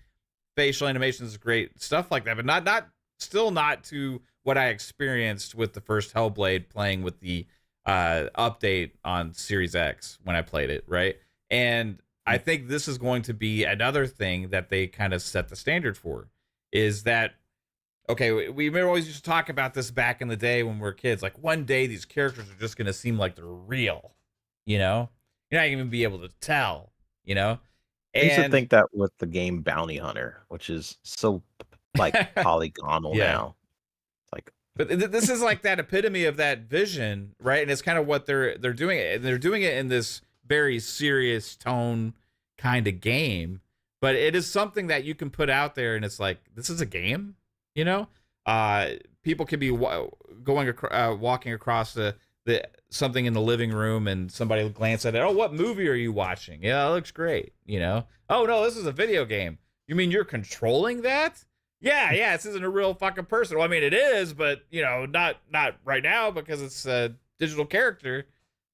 facial animations, great stuff like that, but not to what I experienced with the first Hellblade playing with the update on Series X when I played it, right? And I think this is going to be another thing that they kind of set the standard for, is that, okay, we always used to talk about this back in the day when we were kids. Like, one day these characters are just going to seem like they're real, You're not even be able to tell, I used to think that with the game Bounty Hunter, which is so like polygonal now. Like, but this is like that epitome of that vision, right? And it's kind of what they're doing it. And they're doing it in this very serious tone kind of game, but it is something that you can put out there, and it's like, this is a game. People could be walking across the something in the living room, and somebody will glance at it. Oh, what movie are you watching? Yeah, it looks great. Oh no, this is a video game. You mean you're controlling that? Yeah, this isn't a real fucking person. Well, I mean, it is, but not right now because it's a digital character.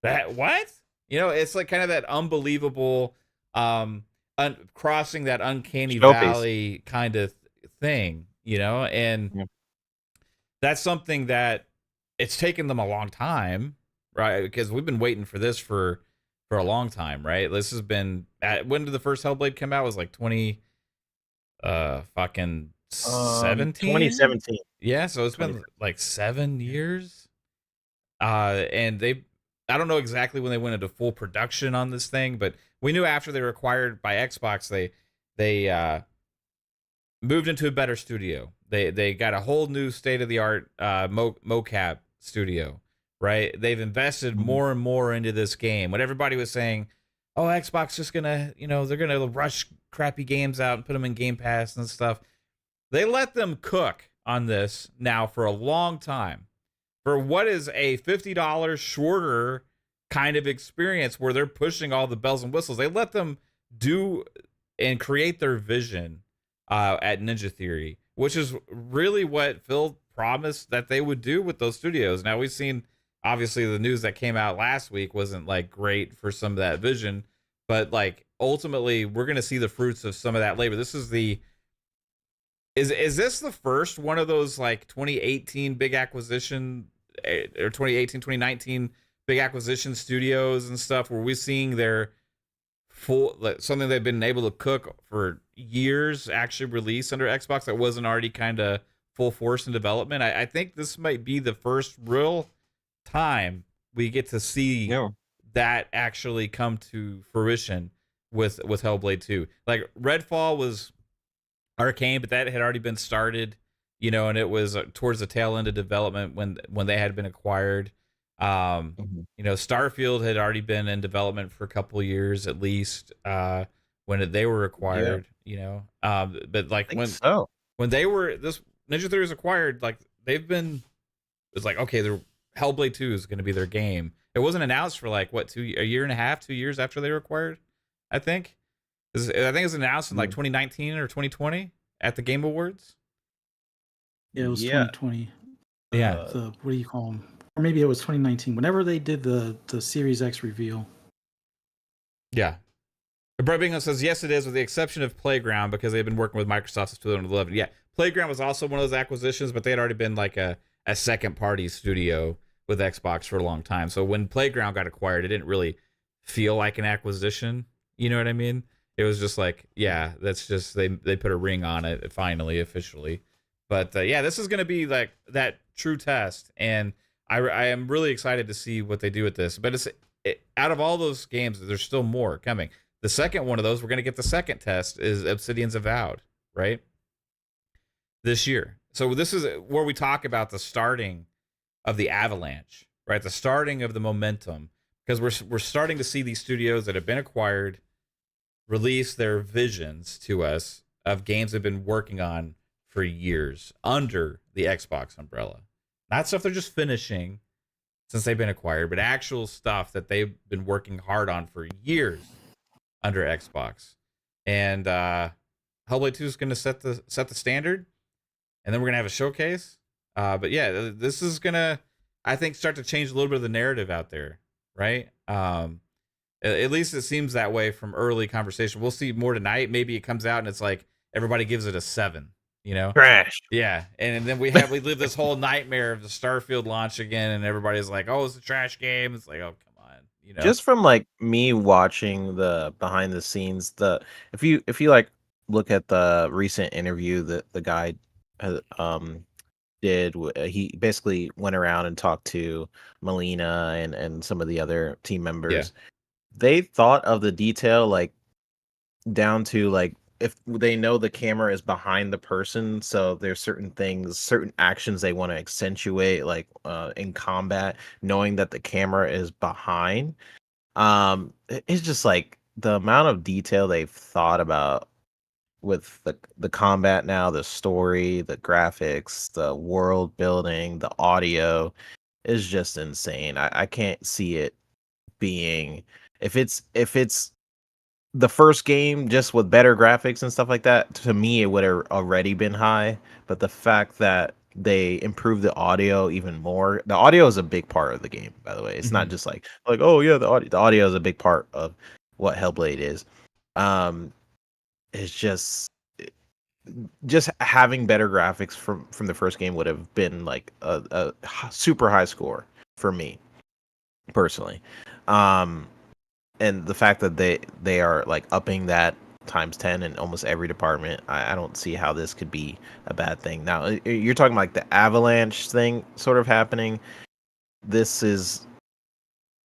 That what? It's like kind of that unbelievable crossing that uncanny Showpiece. valley kind of thing, and Yeah. that's something that it's taken them a long time, right? Because we've been waiting for this for a long time, right? This has been when did the first Hellblade come out? It was like 2017. 2017. Yeah, so it's been like 7 years. And I don't know exactly when they went into full production on this thing, but we knew after they were acquired by Xbox, they moved into a better studio. They got a whole new state of the art mocap studio, right? They've invested more and more into this game. When everybody was saying, "Oh, Xbox just gonna, they're gonna rush crappy games out and put them in Game Pass and stuff," they let them cook on this now for a long time. For what is a $50 shorter kind of experience where they're pushing all the bells and whistles, they let them do and create their vision at Ninja Theory, which is really what Phil promised that they would do with those studios. Now, we've seen, obviously, the news that came out last week wasn't like great for some of that vision, but like ultimately, we're going to see the fruits of some of that labor. This is is this the first one of those like 2018 big acquisition or 2018, 2019 big acquisition studios and stuff where we're seeing their full, like, something they've been able to cook for years actually release under Xbox that wasn't already kind of full force in development? I think this might be the first real time we get to see that actually come to fruition with Hellblade 2. Like Redfall was Arcane, but that had already been started, and it was towards the tail end of development when they had been acquired. Starfield had already been in development for a couple of years at least when they were acquired. But like when they were this Ninja Theory was acquired, like it's like, okay, the Hellblade 2 is going to be their game. It wasn't announced for like a year and a half, 2 years after they were acquired, I think. I think it was announced in like 2019 or 2020 at the Game Awards. Yeah, it was 2020. Yeah. What do you call them? Or maybe it was 2019. Whenever they did the Series X reveal. Yeah. Brett Bingham says, yes, it is, with the exception of Playground, because they've been working with Microsoft since 2011. Yeah, Playground was also one of those acquisitions, but they had already been like a second-party studio with Xbox for a long time. So when Playground got acquired, it didn't really feel like an acquisition. You know what I mean? It was just like, yeah, that's just, they put a ring on it finally, officially. But yeah, this is going to be like that true test, and I am really excited to see what they do with this. But out of all those games, there's still more coming. The second one of those, we're going to get the second test, is Obsidian's Avowed, right? This year. So this is where we talk about the starting of the avalanche, right? The starting of the momentum, because we're starting to see these studios that have been acquired release their visions to us of games they've been working on for years under the Xbox umbrella. Not stuff they're just finishing since they've been acquired, but actual stuff that they've been working hard on for years under Xbox. And Hellblade 2 is going to set the standard, and then we're going to have a showcase. But yeah, this is going to, I think, start to change a little bit of the narrative out there, right? At least it seems that way from early conversation. We'll see more tonight. Maybe it comes out and it's like everybody gives it a 7. Trash. Yeah, and then we live this whole nightmare of the Starfield launch again, and everybody's like, "Oh, it's a trash game." It's like, "Oh, come on," Just from like me watching the behind the scenes, if you like look at the recent interview that the guy did, he basically went around and talked to Melina and some of the other team members. Yeah. They thought of the detail like down to like, if they know the camera is behind the person, so there's certain things, certain actions they want to accentuate, like in combat, knowing that the camera is behind. It's just like the amount of detail they've thought about with the combat now, the story, the graphics, the world building, the audio is just insane. I can't see it being, if it's the first game just with better graphics and stuff like that, to me it would have already been high. But the fact that they improved the audio even more, the audio is a big part of the game, by the way. It's not just like oh yeah, the audio is a big part of what Hellblade is. um, is just having better graphics from the first game would have been like a super high score for me personally. And the fact that they are like upping that times 10 in almost every department, I don't see how this could be a bad thing. Now you're talking like the Avalanche thing sort of happening. This is,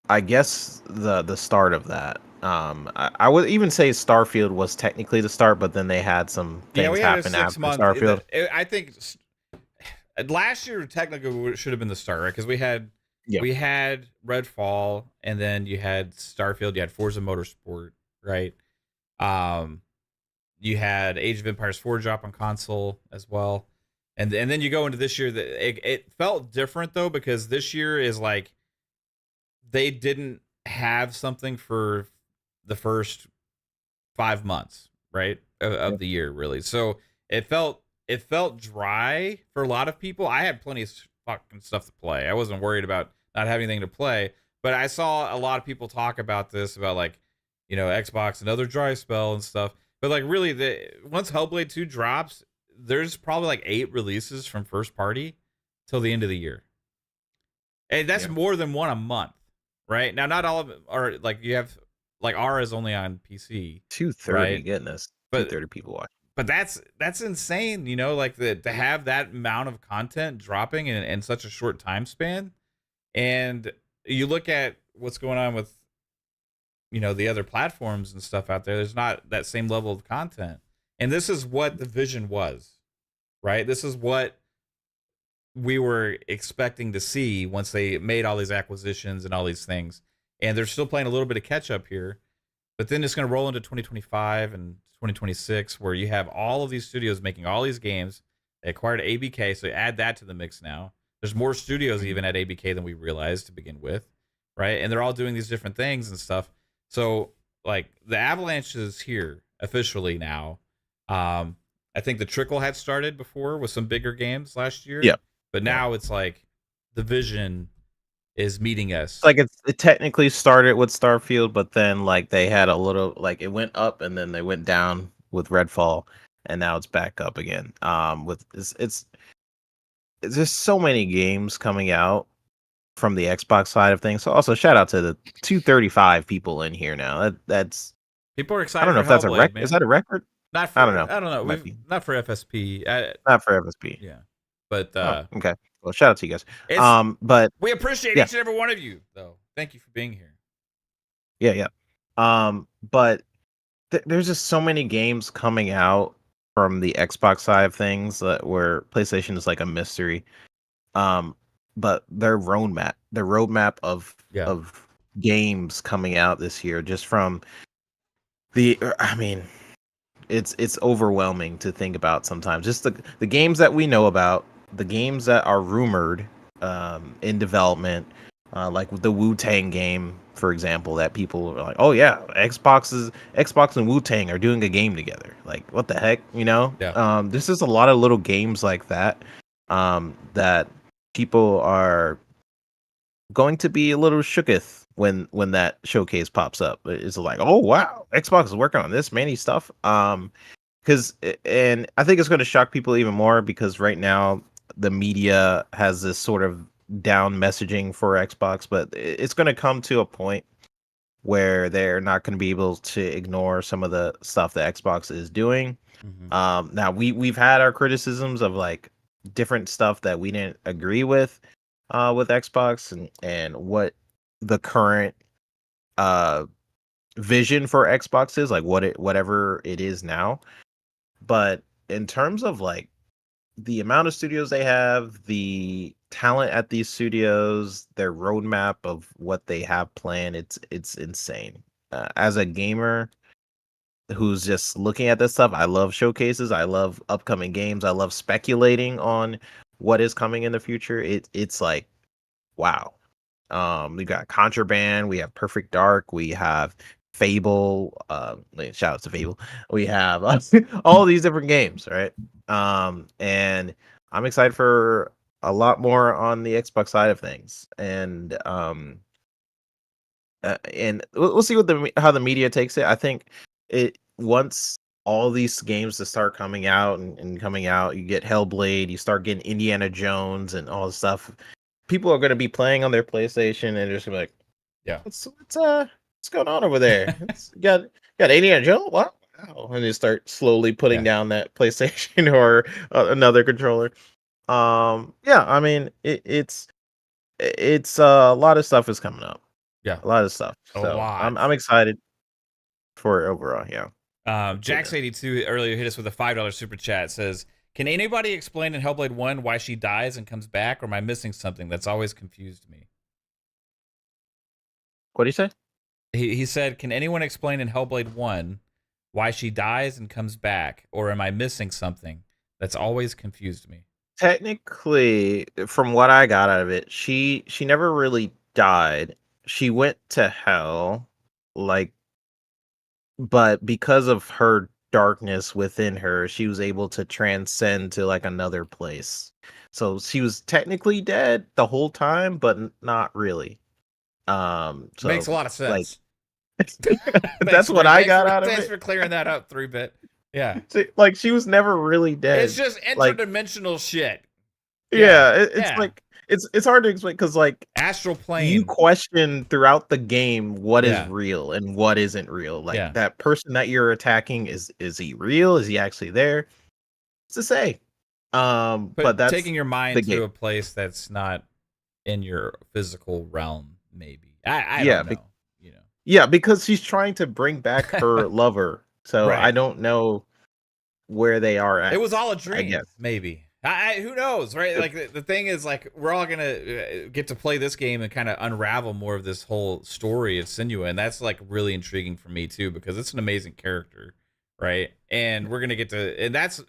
I guess, the start of that. I would even say Starfield was technically the start, but then they had some things we had a happen after 6-month. Starfield. I think last year technically should have been the start, right? Because we had Redfall, and then you had Starfield, you had Forza Motorsport, right? You had Age of Empires 4 drop on console as well, and then you go into this year. It felt different though, because this year is like they didn't have something for the first 5 months, right, of the year, really. So it felt dry for a lot of people. I had plenty of fucking stuff to play. I wasn't worried about not having anything to play, but I saw a lot of people talk about this, about like, Xbox, another dry spell and stuff. But like really, once Hellblade 2 drops, there's probably like 8 releases from first party till the end of the year. And that's more than one a month, right? Now, not all of them are like, you have like R is only on PC. 230, right? goodness. But 230 people watch. But that's insane, like to have that amount of content dropping in such a short time span. And you look at what's going on with, the other platforms and stuff out there, there's not that same level of content. And this is what the vision was, right? This is what we were expecting to see once they made all these acquisitions and all these things. And they're still playing a little bit of catch up here. But then it's going to roll into 2025 and 2026, where you have all of these studios making all these games. They acquired ABK, so add that to the mix now. There's more studios even at ABK than we realized to begin with, right? And they're all doing these different things and stuff. So, like, the Avalanche is here officially now. I think the trickle had started before with some bigger games last year. Yeah. But now it's like the vision is meeting us. Like it technically started with Starfield, but then like they had a little, like it went up and then they went down with Redfall, and now it's back up again. With it's there's so many games coming out from the Xbox side of things. So also shout out to the 235 people in here now. That's people are excited. I don't know if that's a record. Is that a record? Not for, I don't know. Not for FSP. Not for FSP. Yeah. But okay. Well, shout out to you guys. But we appreciate each and every one of you, though. Thank you for being here. Yeah. But there's just so many games coming out from the Xbox side of things where PlayStation is like a mystery. But their roadmap of games coming out this year, just from it's overwhelming to think about sometimes. Just the games that we know about, the games that are rumored in development, like the Wu-Tang game, for example, that people are like, oh yeah, Xbox and Wu-Tang are doing a game together. Like, what the heck, Yeah. This is a lot of little games like that that people are going to be a little shooketh when that showcase pops up. It's like, oh wow, Xbox is working on this many stuff. And I think it's going to shock people even more, because right now the media has this sort of down messaging for Xbox, but it's going to come to a point where they're not going to be able to ignore some of the stuff that Xbox is doing. Mm-hmm. Now we've had our criticisms of like different stuff that we didn't agree with Xbox and what the current vision for Xbox is, like whatever it is now. But in terms of like the amount of studios they have, the talent at these studios, their roadmap of what they have planned, it's insane. As a gamer who's just looking at this stuff, I love showcases, I love upcoming games, I love speculating on what is coming in the future. It's like, wow. We got Contraband, we have Perfect Dark, we have Fable, shout out to Fable. We have all these different games, right? And I'm excited for a lot more on the Xbox side of things. And we'll see how the media takes it. I think once all these games that start coming out and coming out, you get Hellblade, you start getting Indiana Jones and all this stuff. People are going to be playing on their PlayStation and they're just gonna be like, Yeah. What's going on over there? You got Indiana Jones? Wow. And they start slowly putting down that PlayStation or another controller. Yeah, I mean it's a lot of stuff is coming up. Yeah. A lot of stuff. A So lot. I'm excited for it overall, yeah. Jax82 earlier hit us with a $5 super chat. Says, can anybody explain in Hellblade 1 why she dies and comes back, or am I missing something? That's always confused me. What do you say? He said, can anyone explain in Hellblade 1 why she dies and comes back, or am I missing something? That's always confused me. Technically, from what I got out of it, she never really died. She went to hell, but because of her darkness within her, she was able to transcend to another place. So she was technically dead the whole time, but not really. So makes a lot of sense. That's what I got out of it. Thanks for clearing that up, 3-bit. Yeah. She was never really dead. It's just interdimensional shit. Yeah, it's hard to explain because astral plane. You question throughout the game what is real and what isn't real. That person that you're attacking, is he real? Is he actually there? It's to say. But that's taking your mind to a place that's not in your physical realm, maybe. I don't know. Yeah, because she's trying to bring back her lover. So I don't know where they are at. It was all a dream, maybe. Who knows, right? The thing is, we're all gonna get to play this game and kind of unravel more of this whole story of Senua, and that's really intriguing for me too, because it's an amazing character, right? And we're gonna get to, and that's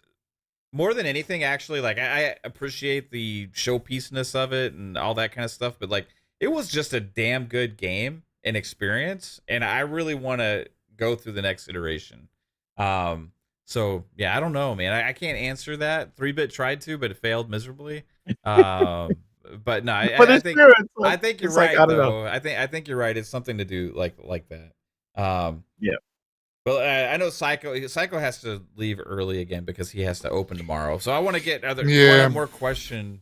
more than anything, actually. I appreciate the showpiece-ness of it and all that kind of stuff, but it was just a damn good game and experience, and I really want to go through the next iteration. So yeah, I don't know, man. I can't answer that. 3-bit tried to, but it failed miserably. But no, I think I think you're right though. I think you're right. It's something to do like that. Yeah. Well, I know Psycho has to leave early again because he has to open tomorrow. So I want to get one more question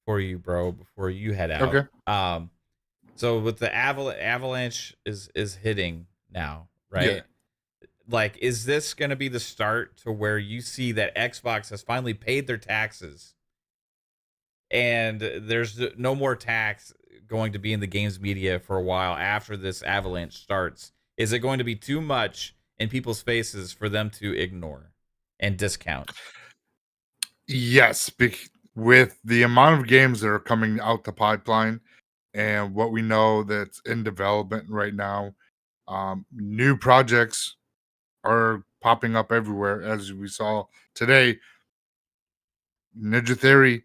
for you, bro, before you head out. Okay. So with the avalanche is hitting now, right? Yeah. Is this going to be the start to where you see that Xbox has finally paid their taxes and there's no more tax going to be in the games media for a while after this avalanche starts? Is it going to be too much in people's faces for them to ignore and discount? Yes, with the amount of games that are coming out the pipeline and what we know that's in development right now, new projects are popping up everywhere. As we saw today, Ninja Theory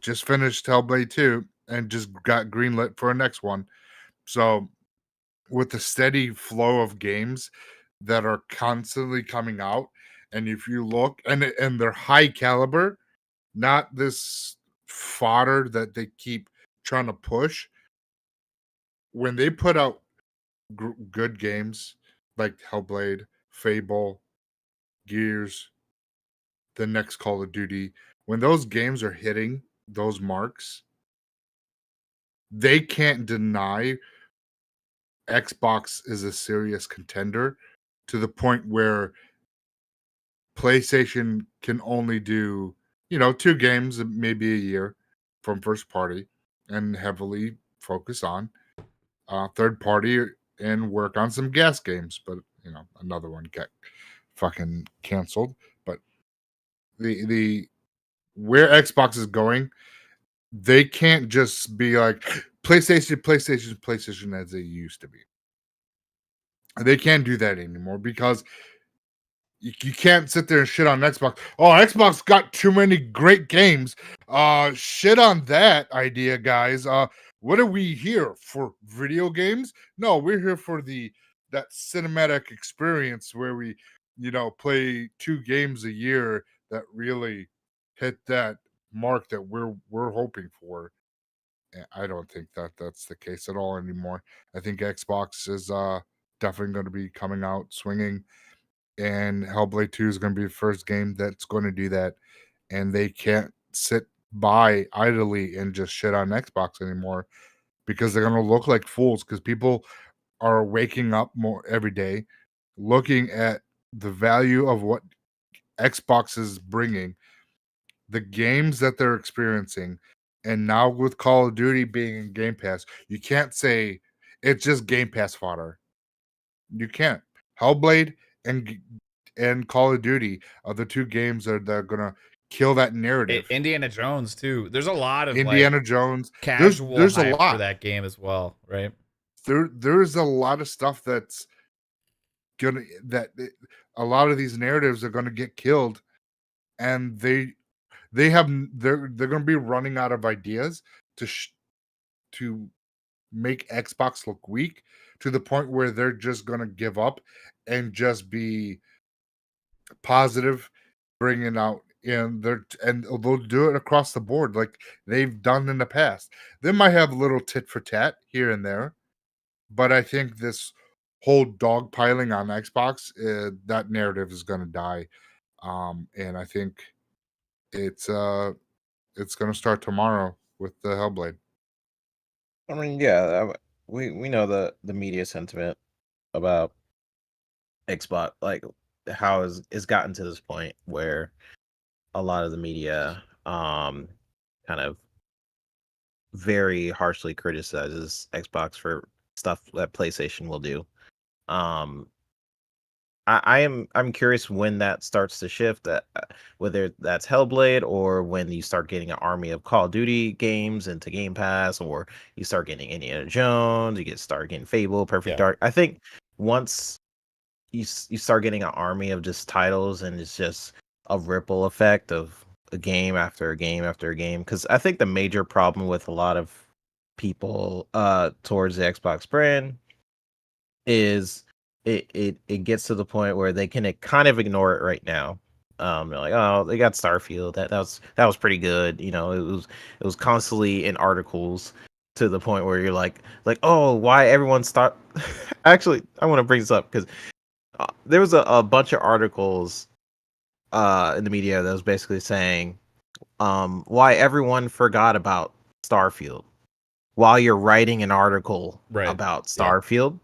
just finished Hellblade 2 and just got greenlit for a next one. So with the steady flow of games that are constantly coming out, and if you look, and they're high caliber, not this fodder that they keep trying to push. When they put out good games like Hellblade, Fable, Gears, the next Call of Duty, when those games are hitting those marks, they can't deny Xbox is a serious contender, to the point where PlayStation can only do, 2 games maybe a year from first party and heavily focus on third party and work on some gas games. But, another one got fucking canceled. But the where Xbox is going, they can't just be like PlayStation as they used to be. They can't do that anymore because you can't sit there and shit on Xbox. Oh, Xbox got too many great games. Shit on that idea, guys. What are we here for? Video games? No, we're here for that cinematic experience where we, play 2 games a year that really hit that mark that we're hoping for. And I don't think that's the case at all anymore. I think Xbox is definitely going to be coming out swinging and Hellblade 2 is going to be the first game that's going to do that, and they can't sit by idly and just shit on Xbox anymore because they're going to look like fools because people are waking up more every day looking at the value of what Xbox is bringing, the games that they're experiencing, and now with Call of Duty being in Game Pass, you can't say it's just Game Pass fodder. You can't. Hellblade and Call of Duty are the two games that are gonna kill that narrative. Indiana Jones too. There's a lot of Indiana Jones. casual There's a hype lot for that game as well, right? There's a lot of stuff that's a lot of these narratives are gonna get killed, and they're gonna be running out of ideas to make Xbox look weak to the point where they're just gonna give up and just be positive, bringing out and they'll do it across the board like they've done in the past. They might have a little tit for tat here and there, but I think this whole dogpiling on Xbox, that narrative is going to die, and I think it's going to start tomorrow with the Hellblade. I mean, yeah, we know the media sentiment about Xbox, like how it's gotten to this point where a lot of the media kind of very harshly criticizes Xbox for stuff that PlayStation will do. I'm curious when that starts to shift, whether that's Hellblade or when you start getting an army of Call of Duty games into Game Pass, or you start getting Indiana Jones, start getting Fable, Perfect Dark. I think once you start getting an army of just titles, and it's just a ripple effect of a game after a game after a game. Because I think the major problem with a lot of people towards the Xbox brand is it gets to the point where they can kind of ignore it right now. They're like, oh, they got Starfield. That was pretty good. You know, it was constantly in articles to the point where you're like, oh, why everyone start? Actually, I want to bring this up because there was a bunch of articles in the media that was basically saying why everyone forgot about Starfield while you're writing an article about Starfield. Yeah.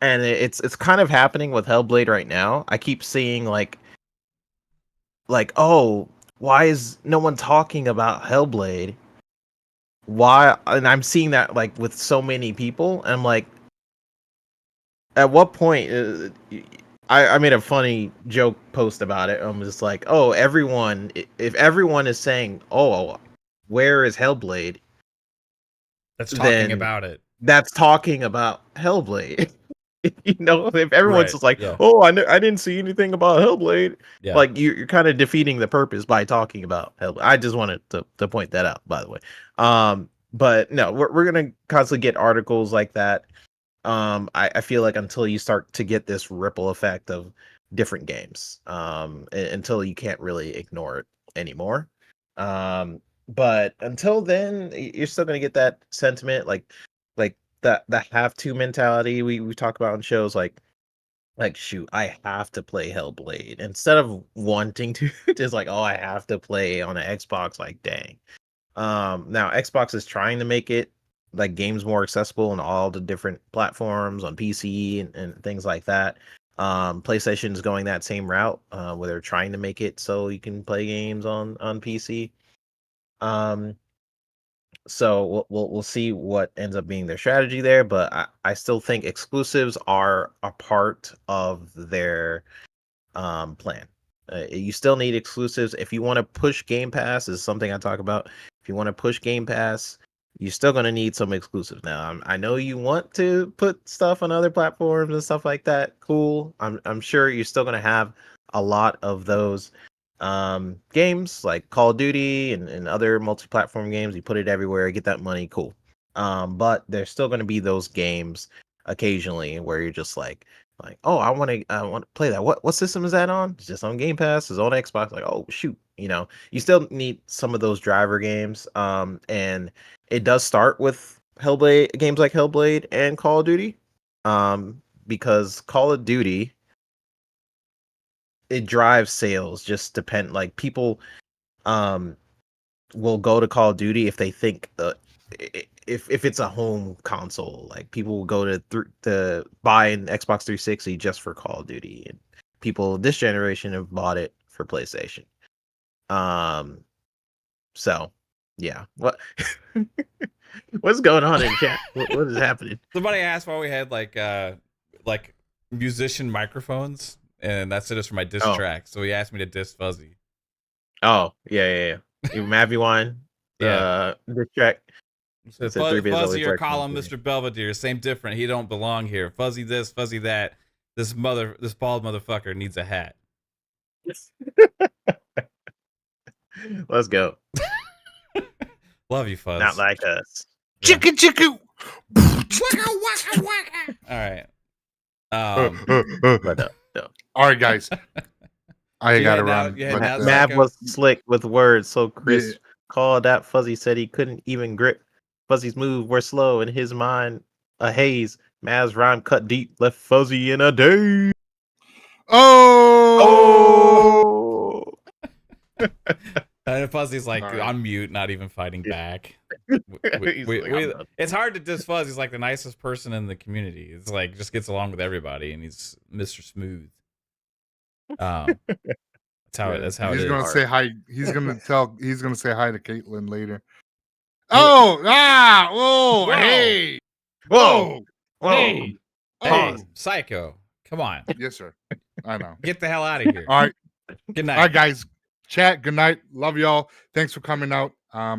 And it's kind of happening with Hellblade right now. I keep seeing like, oh, why is no one talking about Hellblade? Why? And I'm seeing that like with so many people. And I'm like, at what point? I made a funny joke post about it. I'm just like, oh, if everyone is saying, oh, where is Hellblade? That's talking about it. That's talking about Hellblade. You know, if everyone's just like, oh, I didn't see anything about Hellblade, like you're kind of defeating the purpose by talking about Hellblade. I just wanted to point that out, by the way. But no, we're gonna constantly get articles like that. I feel like until you start to get this ripple effect of different games, until you can't really ignore it anymore. But until then, you're still gonna get that sentiment, like the have to mentality we talk about on shows like shoot, I have to play Hellblade instead of wanting to. Just like, oh, I have to play on an Xbox. Like, dang. Now Xbox is trying to make it like games more accessible on all the different platforms on PC and things like that. PlayStation is going that same route where they're trying to make it so you can play games on PC. So we'll see what ends up being their strategy there, but I still think exclusives are a part of their plan. You still need exclusives if you want to push Game Pass. Is something I talk about. If you want to push Game Pass, you're still going to need some exclusives. Now, I know you want to put stuff on other platforms and stuff like that. Cool. I'm sure you're still going to have a lot of those games like Call of Duty and other multi-platform games. You put it everywhere, get that money, cool. But there's still going to be those games occasionally where you're just like, oh, I want to play that. What system is that on? It's just on Game Pass. It's on Xbox. Like, oh shoot, you know, you still need some of those driver games. And it does start with Hellblade games like Hellblade and Call of Duty. Because Call of Duty it drives sales. Just like people will go to Call of Duty if they think if it's a home console. Like people will go to buy an Xbox 360 just for Call of Duty, and people this generation have bought it for PlayStation. So yeah, what's going on in chat? What is happening? Somebody asked why we had like musician microphones, and that's just for my diss track. So he asked me to diss Fuzzy. Oh yeah. Mavi Wine. Diss track. So Fuzzy or call him Mr. Belvedere, same different. He don't belong here. Fuzzy this, Fuzzy that. This bald motherfucker needs a hat. Let's go. Love you, Fuzz. Not like us. Yeah. Chicka. Waka waka waka. All right. All right, guys. I gotta run. Mav was slick with words, so Chris called that Fuzzy said he couldn't even grip. Fuzzy's moves were slow in his mind, a haze. Mav's rhyme cut deep, left Fuzzy in a daze. Oh! And Fuzzy's like on mute, not even fighting back. It's hard to diss Fuzz. He's like the nicest person in the community. It's like just gets along with everybody, and he's Mr. Smooth. That's how it is. He's gonna say hi. He's gonna say hi to Caitlin later. Oh, whoa, hey, whoa, hey, Psycho, come on. Yes, sir. I know. Get the hell out of here. All right. Good night. All right, guys. Chat. Good night. Love y'all. Thanks for coming out. I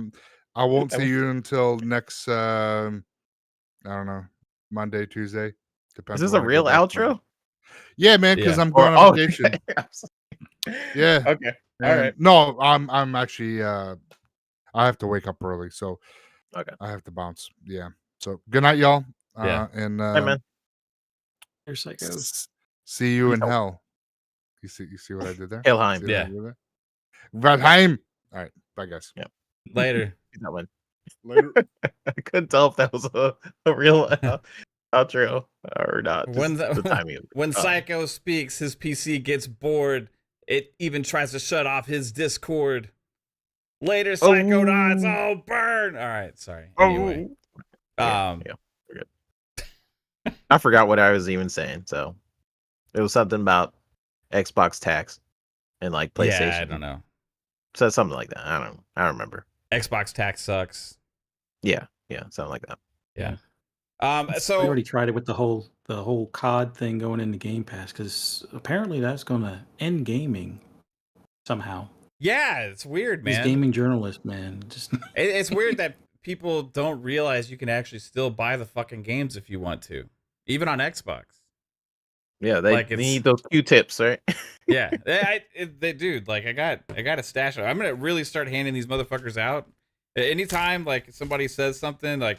won't see you until next. I don't know, Monday, Tuesday. Depends. Is this a real outro? Yeah, man. Because I'm going on vacation. Yeah. Okay. All right. No, I'm actually. I have to wake up early, so okay. I have to bounce. Yeah. So good night, y'all. Yeah. And hey, man. Here's Psychos. See you in hell. You see what I did there? Helheim. Yeah. Valheim. All right. Bye, guys. Yeah. Later. That one. Later. I couldn't tell if that was a real outro or not. When Psycho speaks, his PC gets bored. It even tries to shut off his Discord. Later, Psychonauts. Oh, burn. All right. Sorry. Anyway. Yeah, we're good. I forgot what I was even saying. So it was something about Xbox tax and like PlayStation. Yeah, I don't know. So something like that. I don't remember. Xbox tax sucks. Yeah, something like that. Yeah. So we already tried it with the whole COD thing going into Game Pass because apparently that's going to end gaming somehow. Yeah, it's weird, man. These gaming journalists, man, just it's weird that people don't realize you can actually still buy the fucking games if you want to, even on Xbox. Yeah, they need those Q-tips, right? Yeah, they dude. Like I got a stash of. I'm gonna really start handing these motherfuckers out. Anytime like somebody says something like,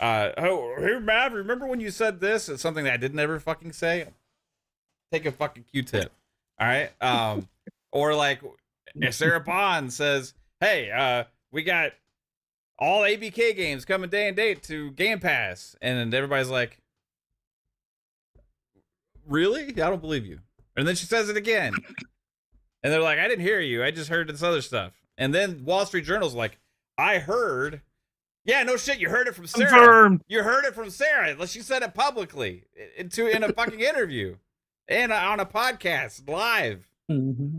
"Oh, hey Mav, remember when you said this?" It's something that I didn't ever fucking say. Take a fucking Q-tip, all right? Or like, if Sarah Bond says, "Hey, we got all ABK games coming day and date to Game Pass," and everybody's like, "Really? I don't believe you." And then she says it again. And they're like, "I didn't hear you. I just heard this other stuff." And then Wall Street Journal's like, "I heard." Yeah, no shit. You heard it from Sarah. Confirmed. You heard it from Sarah. She said it publicly in a fucking interview and on a podcast live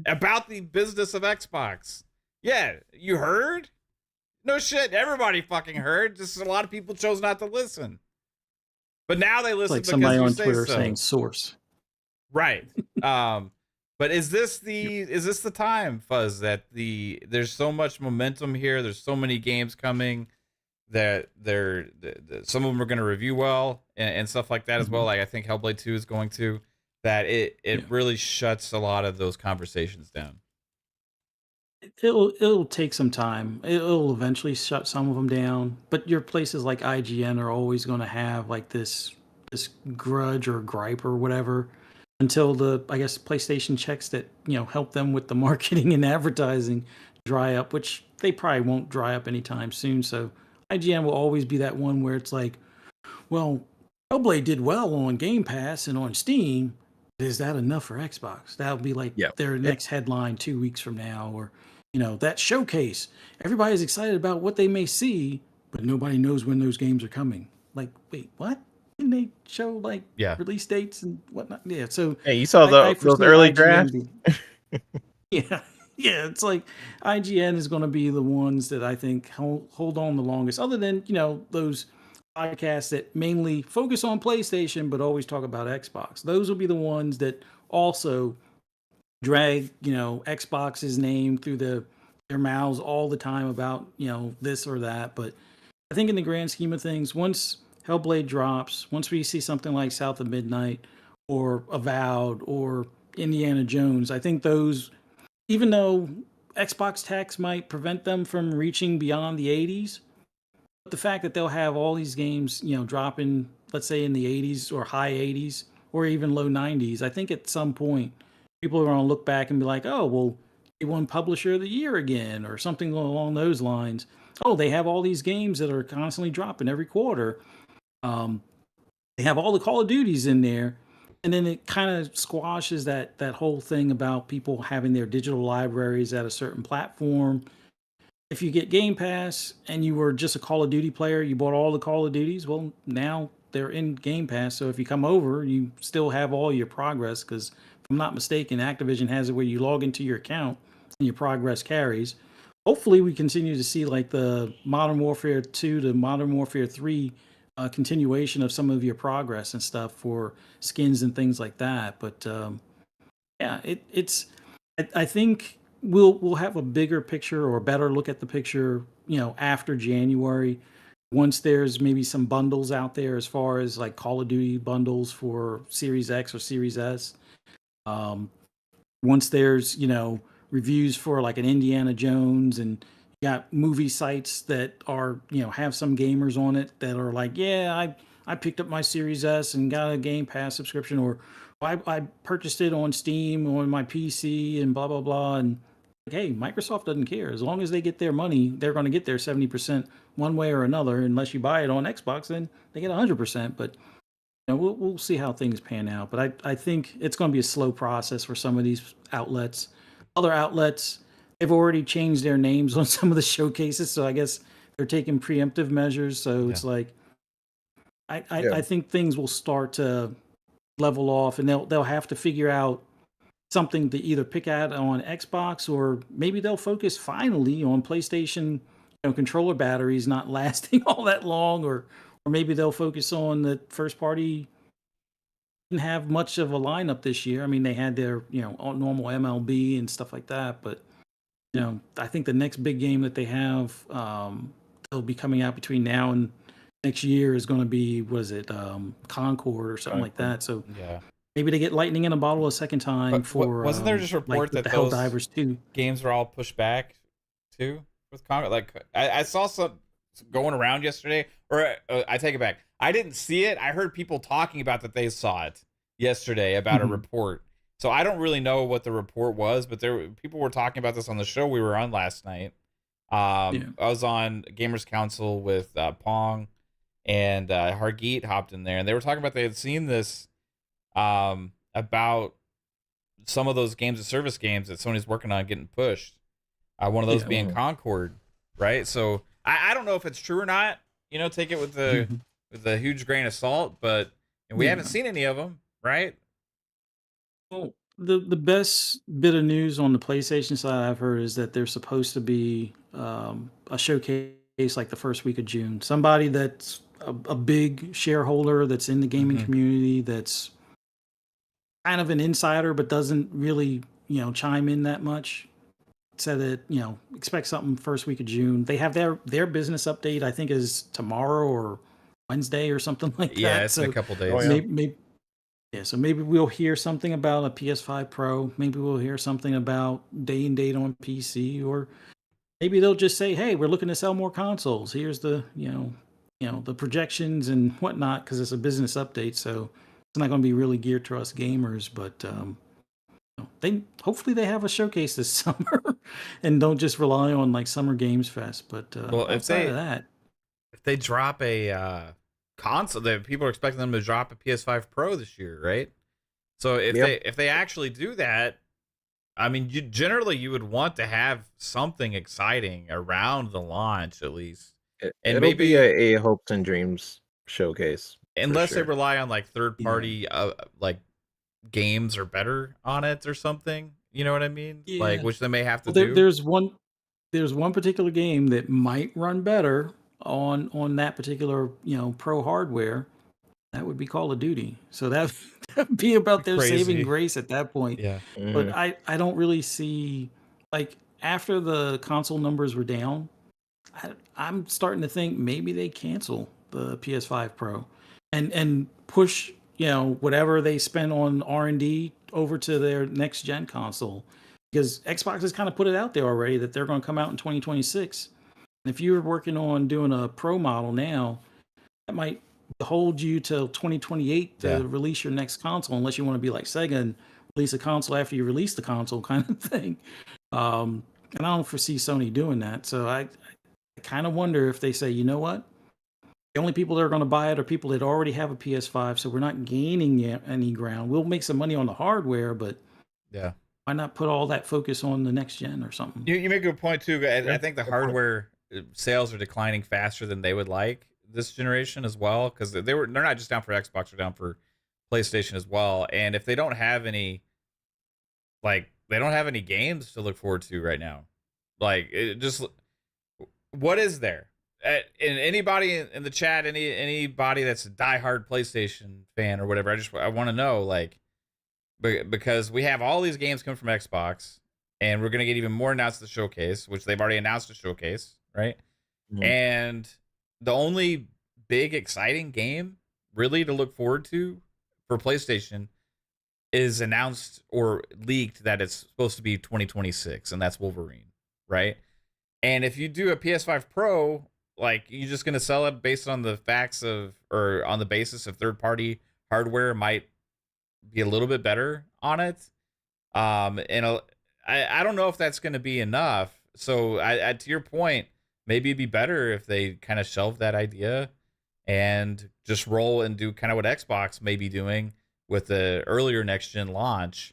about the business of Xbox. Yeah, you heard? No shit. Everybody fucking heard. Just a lot of people chose not to listen. But now they listen like because somebody you on say Twitter so. saying source. Right. But is this the time, Fuzz, that there's so much momentum here, there's so many games coming that some of them are going to review well and stuff like that as well. Like I think Hellblade 2 is going to, that it really shuts a lot of those conversations down. It'll take some time. It'll eventually shut some of them down, but your places like IGN are always going to have like this grudge or gripe or whatever until I guess PlayStation checks that help them with the marketing and advertising dry up, which they probably won't dry up anytime soon. So IGN will always be that one where it's like, well, Hellblade did well on Game Pass and on Steam, is that enough for Xbox? That would be like their next headline 2 weeks from now, or that showcase. Everybody's excited about what they may see, but nobody knows when those games are coming. Like, wait, what? Didn't they show like release dates and whatnot? Yeah. So hey, you saw those early drafts? Yeah. Yeah, it's like IGN is going to be the ones that I think hold on the longest, other than, those podcasts that mainly focus on PlayStation but always talk about Xbox. Those will be the ones that also drag, Xbox's name through their mouths all the time about, this or that. But I think in the grand scheme of things, once Hellblade drops, once we see something like South of Midnight or Avowed or Indiana Jones, I think those, even though Xbox tax might prevent them from reaching beyond the 80s, but the fact that they'll have all these games, dropping, let's say in the 80s or high 80s or even low 90s, I think at some point people are going to look back and be like, oh, well, they won Publisher of the Year again or something along those lines. Oh, they have all these games that are constantly dropping every quarter. They have all the Call of Duties in there. And then it kind of squashes that whole thing about people having their digital libraries at a certain platform. If you get Game Pass and you were just a Call of Duty player, you bought all the Call of Duties, well, now they're in Game Pass. So if you come over, you still have all your progress, because if I'm not mistaken, Activision has it where you log into your account and your progress carries. Hopefully we continue to see like the Modern Warfare 2 to Modern Warfare 3 continuation of some of your progress and stuff for skins and things like that. But I think we'll have a bigger picture or a better look at the picture, after January, once there's maybe some bundles out there as far as like Call of Duty bundles for Series X or Series S. Once there's, reviews for like an Indiana Jones, and you got movie sites that are, have some gamers on it that are like, yeah, I picked up my Series S and got a Game Pass subscription, or I purchased it on Steam or on my PC and blah, blah, blah. And like, hey, Microsoft doesn't care. As long as they get their money, they're going to get their 70% one way or another. Unless you buy it on Xbox, then they get 100%. But we'll see how things pan out. But I think it's going to be a slow process for some of these outlets. Other outlets, they've already changed their names on some of the showcases, so I guess they're taking preemptive measures. So it's like, I think things will start to level off, and they'll have to figure out something to either pick at on Xbox, or maybe they'll focus finally on PlayStation, controller batteries not lasting all that long, or maybe they'll focus on the first party. Didn't have much of a lineup this year. I mean, they had their normal MLB and stuff like that, but I think the next big game that they have, that'll be coming out between now and next year, is going to be, Concord or something like that. So maybe they get lightning in a bottle a second time. But wasn't there just a report that the those Helldivers 2 games were all pushed back too with Concord? Like I saw some going around yesterday, or I take it back. I didn't see it. I heard people talking about that they saw it yesterday about a report. So I don't really know what the report was, but people were talking about this on the show we were on last night. I was on Gamers Council with Pong, and Hargeet hopped in there, and they were talking about they had seen this about some of those games of service games that Sony's working on getting pushed. One of those being Concord, right? So I don't know if it's true or not. Take it with a huge grain of salt, but we haven't seen any of them, right? Well, the best bit of news on the PlayStation side I've heard is that there's supposed to be a showcase like the first week of June. Somebody that's a big shareholder that's in the gaming community, that's kind of an insider but doesn't really chime in that much, said that expect something first week of June. They have their business update, I think, is tomorrow or Wednesday or something like that. Yeah, it's in a couple days. So maybe we'll hear something about a PS5 Pro. Maybe we'll hear something about day and date on PC, or maybe they'll just say, "Hey, we're looking to sell more consoles. Here's the the projections and whatnot," because it's a business update. So it's not going to be really geared to us gamers, but hopefully they have a showcase this summer and don't just rely on like Summer Games Fest. But if they drop a console, that people are expecting them to drop a PS5 Pro this year, right? So if they actually do that, I mean, you would want to have something exciting around the launch at least, and It'll maybe be a hopes and dreams showcase, unless they sure. rely on like third party like games are better on it or something. You know what I mean? Yeah. Like, which they may have to Well, do. there's one particular game that might run better on that particular pro hardware. That would be Call of Duty. So that would be about their saving Crazy. grace at that point. Yeah. But I don't really see, like, after the console numbers were down, I'm starting to think maybe they cancel the PS5 Pro and push whatever they spend on R&D over to their next gen console, because Xbox has kind of put it out there already that they're going to come out in 2026. And if you're working on doing a Pro model now, that might hold you till 2028 to release your next console, unless you want to be like Sega and release a console after you release the console, kind of thing. And I don't foresee Sony doing that. So I kind of wonder if they say, you know what, the only people that are going to buy it are people that already have a PS5, so we're not gaining any ground. We'll make some money on the hardware, but why not put all that focus on the next gen or something? You make a good point too. I think the hardware sales are declining faster than they would like this generation as well, because they're not just down for Xbox, they're down for PlayStation as well. And if they don't have any, like, they don't have any games to look forward to right now, like, what is there? And anybody in the chat, anybody that's a diehard PlayStation fan or whatever, I want to know, like, because we have all these games coming from Xbox, and we're gonna get even more announced at the showcase, which they've already announced a showcase, right? Mm-hmm. And the only big exciting game really to look forward to for PlayStation is announced or leaked that it's supposed to be 2026, and that's Wolverine, right? And if you do a PS5 Pro, like, you're just going to sell it based on the facts of, or on the basis of third-party hardware might be a little bit better on it. And I don't know if that's going to be enough. So to your point, maybe it'd be better if they kind of shelve that idea and just roll and do kind of what Xbox may be doing with the earlier next-gen launch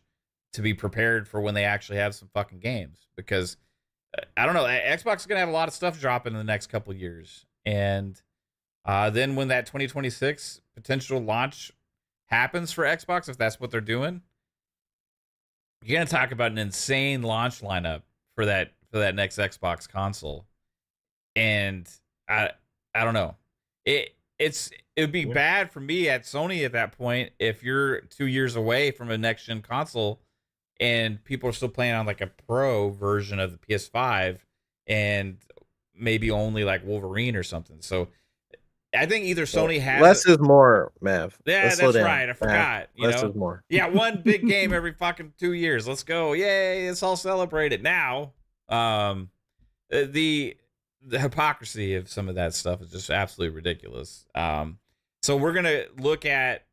to be prepared for when they actually have some fucking games. Because I don't know, Xbox is going to have a lot of stuff dropping in the next couple of years. And then when that 2026 potential launch happens for Xbox, if that's what they're doing, you're going to talk about an insane launch lineup for that next Xbox console. And I don't know. It would be bad for me at Sony at that point if you're 2 years away from a next-gen console and people are still playing on like a pro version of the PS5 and maybe only like Wolverine or something. So I think either Sony has less is more, Mav. Yeah, that's right. I forgot. Less is more. Yeah, one big game every fucking 2 years. Let's go. Yay, let's all celebrate it now. The hypocrisy of some of that stuff is just absolutely ridiculous. So we're going to look at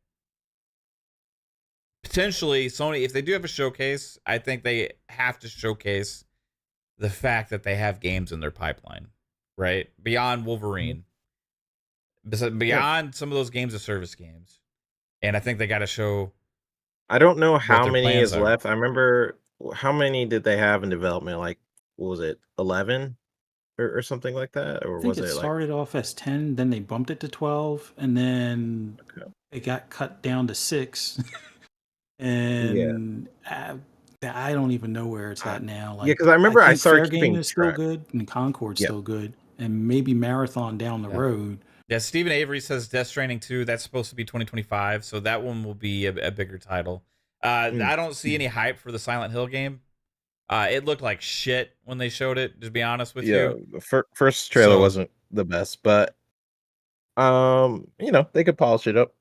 potentially Sony, if they do have a showcase, I think they have to showcase the fact that they have games in their pipeline, right? Beyond Wolverine, beyond some of those games of service games. And I think they got to show. I don't know how many is left. I remember, how many did they have in development? Like, what was it, 11 or something like that? Or I think was it started off as 10, then they bumped it to 12, and then it got cut down to 6. And I don't even know where it's at now. Like, because I remember I started keeping Game is still good, and Concord's still good, and maybe Marathon down the road. Yeah, Stephen Avery says Death Stranding 2, that's supposed to be 2025, so that one will be a bigger title. I don't see any hype for the Silent Hill game. It looked like shit when they showed it, to be honest with you. The first trailer wasn't the best, but they could polish it up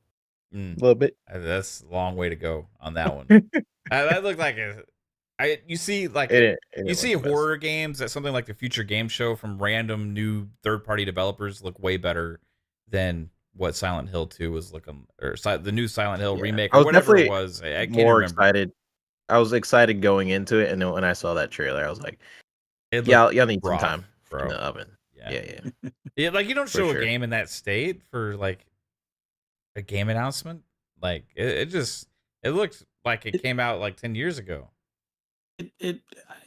a little bit. That's a long way to go on that one. That looked like you see horror games at something like the Future Game Show from random new third-party developers look way better than what Silent Hill 2 was looking, or the new Silent Hill remake, or whatever it was. I can't remember. Excited. I was excited going into it, and then when I saw that trailer, I was like, y'all need some time in the oven. Yeah. Like, you don't show a game in that state for like a game announcement. Like, it It looks like it came out like 10 years ago.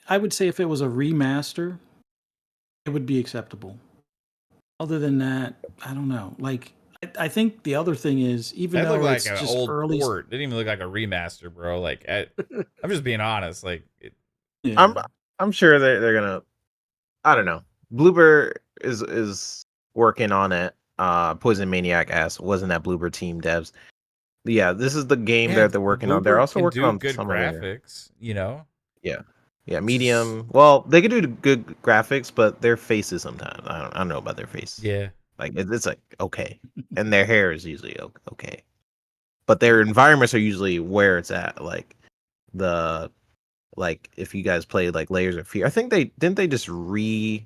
I would say if it was a remaster, it would be acceptable. Other than that, I don't know. Like, I think the other thing is, even That looked though like it's an just old early, port. Didn't even look like a remaster, bro. Like, I'm just being honest. Like, I'm yeah, I'm sure they're gonna. I don't know. Bloober is working on it. Poison Maniac asked, wasn't that Bloober team devs? Yeah, this is the game yeah, that they're working on. They're Bloober also can working do on good some other. graphics, you know? Yeah, yeah, Just, medium. Well, they can do the good graphics, but their faces sometimes. I don't know about their face. yeah. Like it's like okay, and their hair is usually okay, but their environments are usually where it's at. The like if you guys played like Layers of Fear, I think they just remaster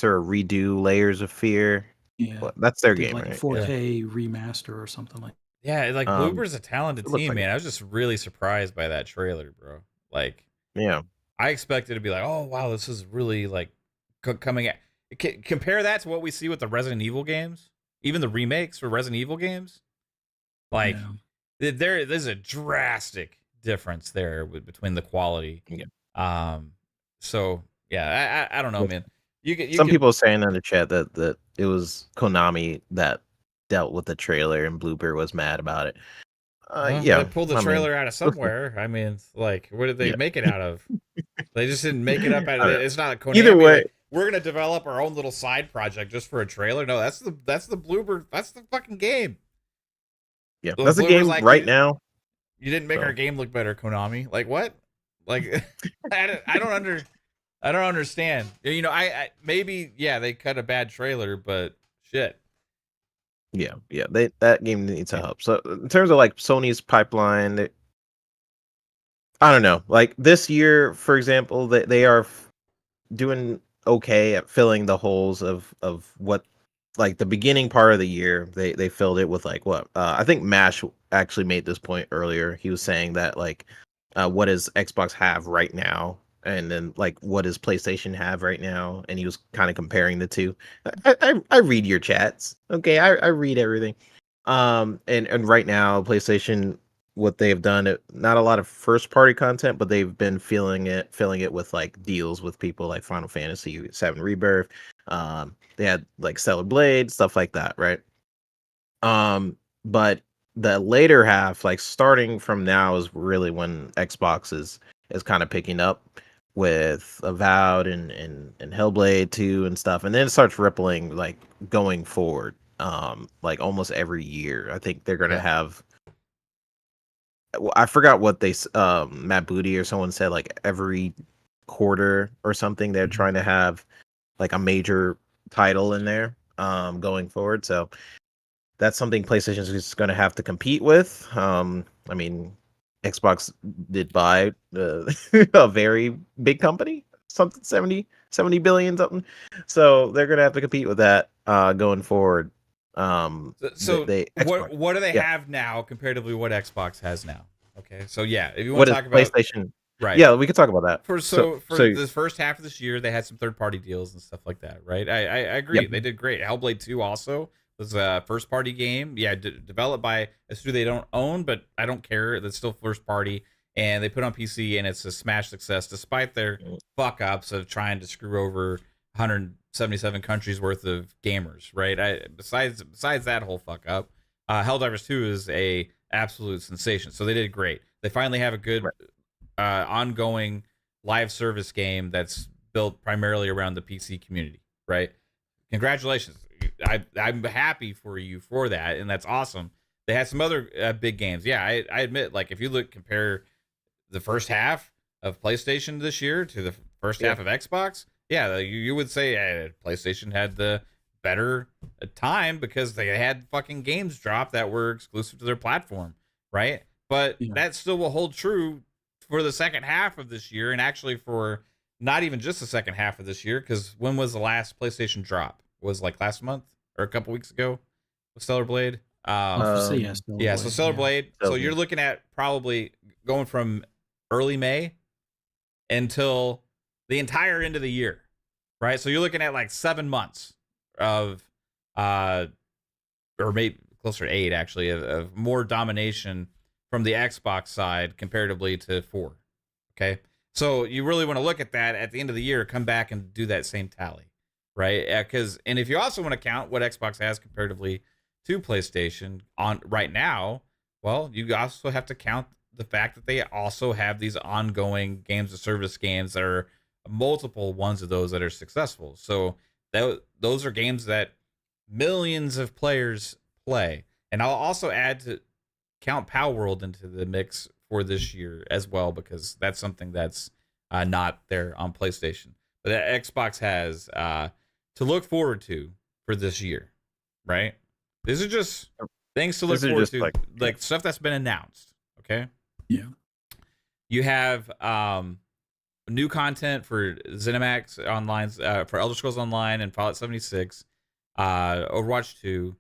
or redo Layers of Fear. yeah. Well, that's their Did game, like a right? Yeah. 4K remaster or something like. Yeah, like Um, Bloober's a talented it looks team, like man. it. I was just really surprised by that trailer, bro. Like, Yeah. I expected to be like, oh wow, this is really like coming at. Compare that to what we see with the Resident Evil games, even the remakes for Resident Evil games. Like, Yeah. there's a drastic difference there between the quality. Yeah. So yeah, I don't know, Yes. man. You Some could people saying in the chat that it was Konami that dealt with the trailer and Bloober was mad about it. well, they Yeah, pulled the I mean, trailer out of somewhere. I mean, it's like, what did they yeah. make it out of? They just didn't make it up out I of don't it. know. It's not a Either Konami way, like we're gonna develop our own little side project just for a trailer. No, that's the Bloober. That's the fucking game. yeah, The that's the Bloober's game like right now. you didn't make So our game look better, Konami. Like what? Like I don't understand. You know, I maybe yeah they cut a bad trailer, but shit. yeah, that game needs help. So in terms of like Sony's pipeline, I don't know. Like this year, for example, they are doing okay at filling the holes of what like the beginning part of the year they filled it with like what I think Mash actually made this point earlier. He was saying that like what does Xbox have right now, and then like what does PlayStation have right now, and he was kind of comparing the two. I read your chats, okay, I read everything. And right now PlayStation, what they've done, not a lot of first party content, but they've been filling it with like deals with people like Final Fantasy VII Rebirth. They had like Stellar Blade, stuff like that, right? But the later half, like starting from now, is really when Xbox is kind of picking up with Avowed and Hellblade 2 and stuff, and then it starts rippling like going forward. Like almost every year, I think they're gonna have. I forgot what Matt Booty or someone said, like every quarter or something they're trying to have like a major title in there going forward. So that's something PlayStation is just going to have to compete with. I mean, Xbox did buy a very big company, something 70 billion something. So they're going to have to compete with that going forward. So Xbox, what do they yeah. have now comparatively what Xbox has now? Okay, so yeah, if you want What to is talk about PlayStation? right, Yeah, we could talk about that. for So the first half of this year, they had some third party deals and stuff like that, right? I agree, Yep. they did great. Hellblade 2 also was a first party game, yeah, developed by a studio they don't own, but I don't care. That's still first party, and they put it on PC, and it's a smash success despite their fuck ups of trying to screw over 177 countries worth of gamers, right? Besides that whole fuck up, Helldivers 2 is a absolute sensation. So they did great. They finally have a good ongoing live service game that's built primarily around the PC community, right? Congratulations. I'm happy for you for that, and that's awesome. They had some other big games. Yeah, I admit, like if you compare the first half of PlayStation this year to the first half of Xbox, yeah, you would say PlayStation had the better time because they had fucking games drop that were exclusive to their platform, right? But that still will hold true for the second half of this year, and actually for not even just the second half of this year, because when was the last PlayStation drop? Was like last month or a couple weeks ago with Stellar Blade? Stellar Yeah, so Stellar Blade. So Stellar you're looking at probably going from early May until the entire end of the year, right? So you're looking at like 7 months of, or maybe closer to 8 actually, of more domination from the Xbox side comparatively to 4. Okay. So you really want to look at that at the end of the year, come back and do that same tally, right? And if you also want to count what Xbox has comparatively to PlayStation on right now, well, you also have to count the fact that they also have these ongoing games of service games that are multiple ones of those that are successful. So those are games that millions of players play. And I'll also add to count Power World into the mix for this year as well, because that's something that's not there on PlayStation. But Xbox has to look forward to for this year, right? These are just things to look forward to, like stuff that's been announced. Okay. Yeah. You have new content for ZeniMax Online, for Elder Scrolls Online and Fallout 76, Overwatch 2,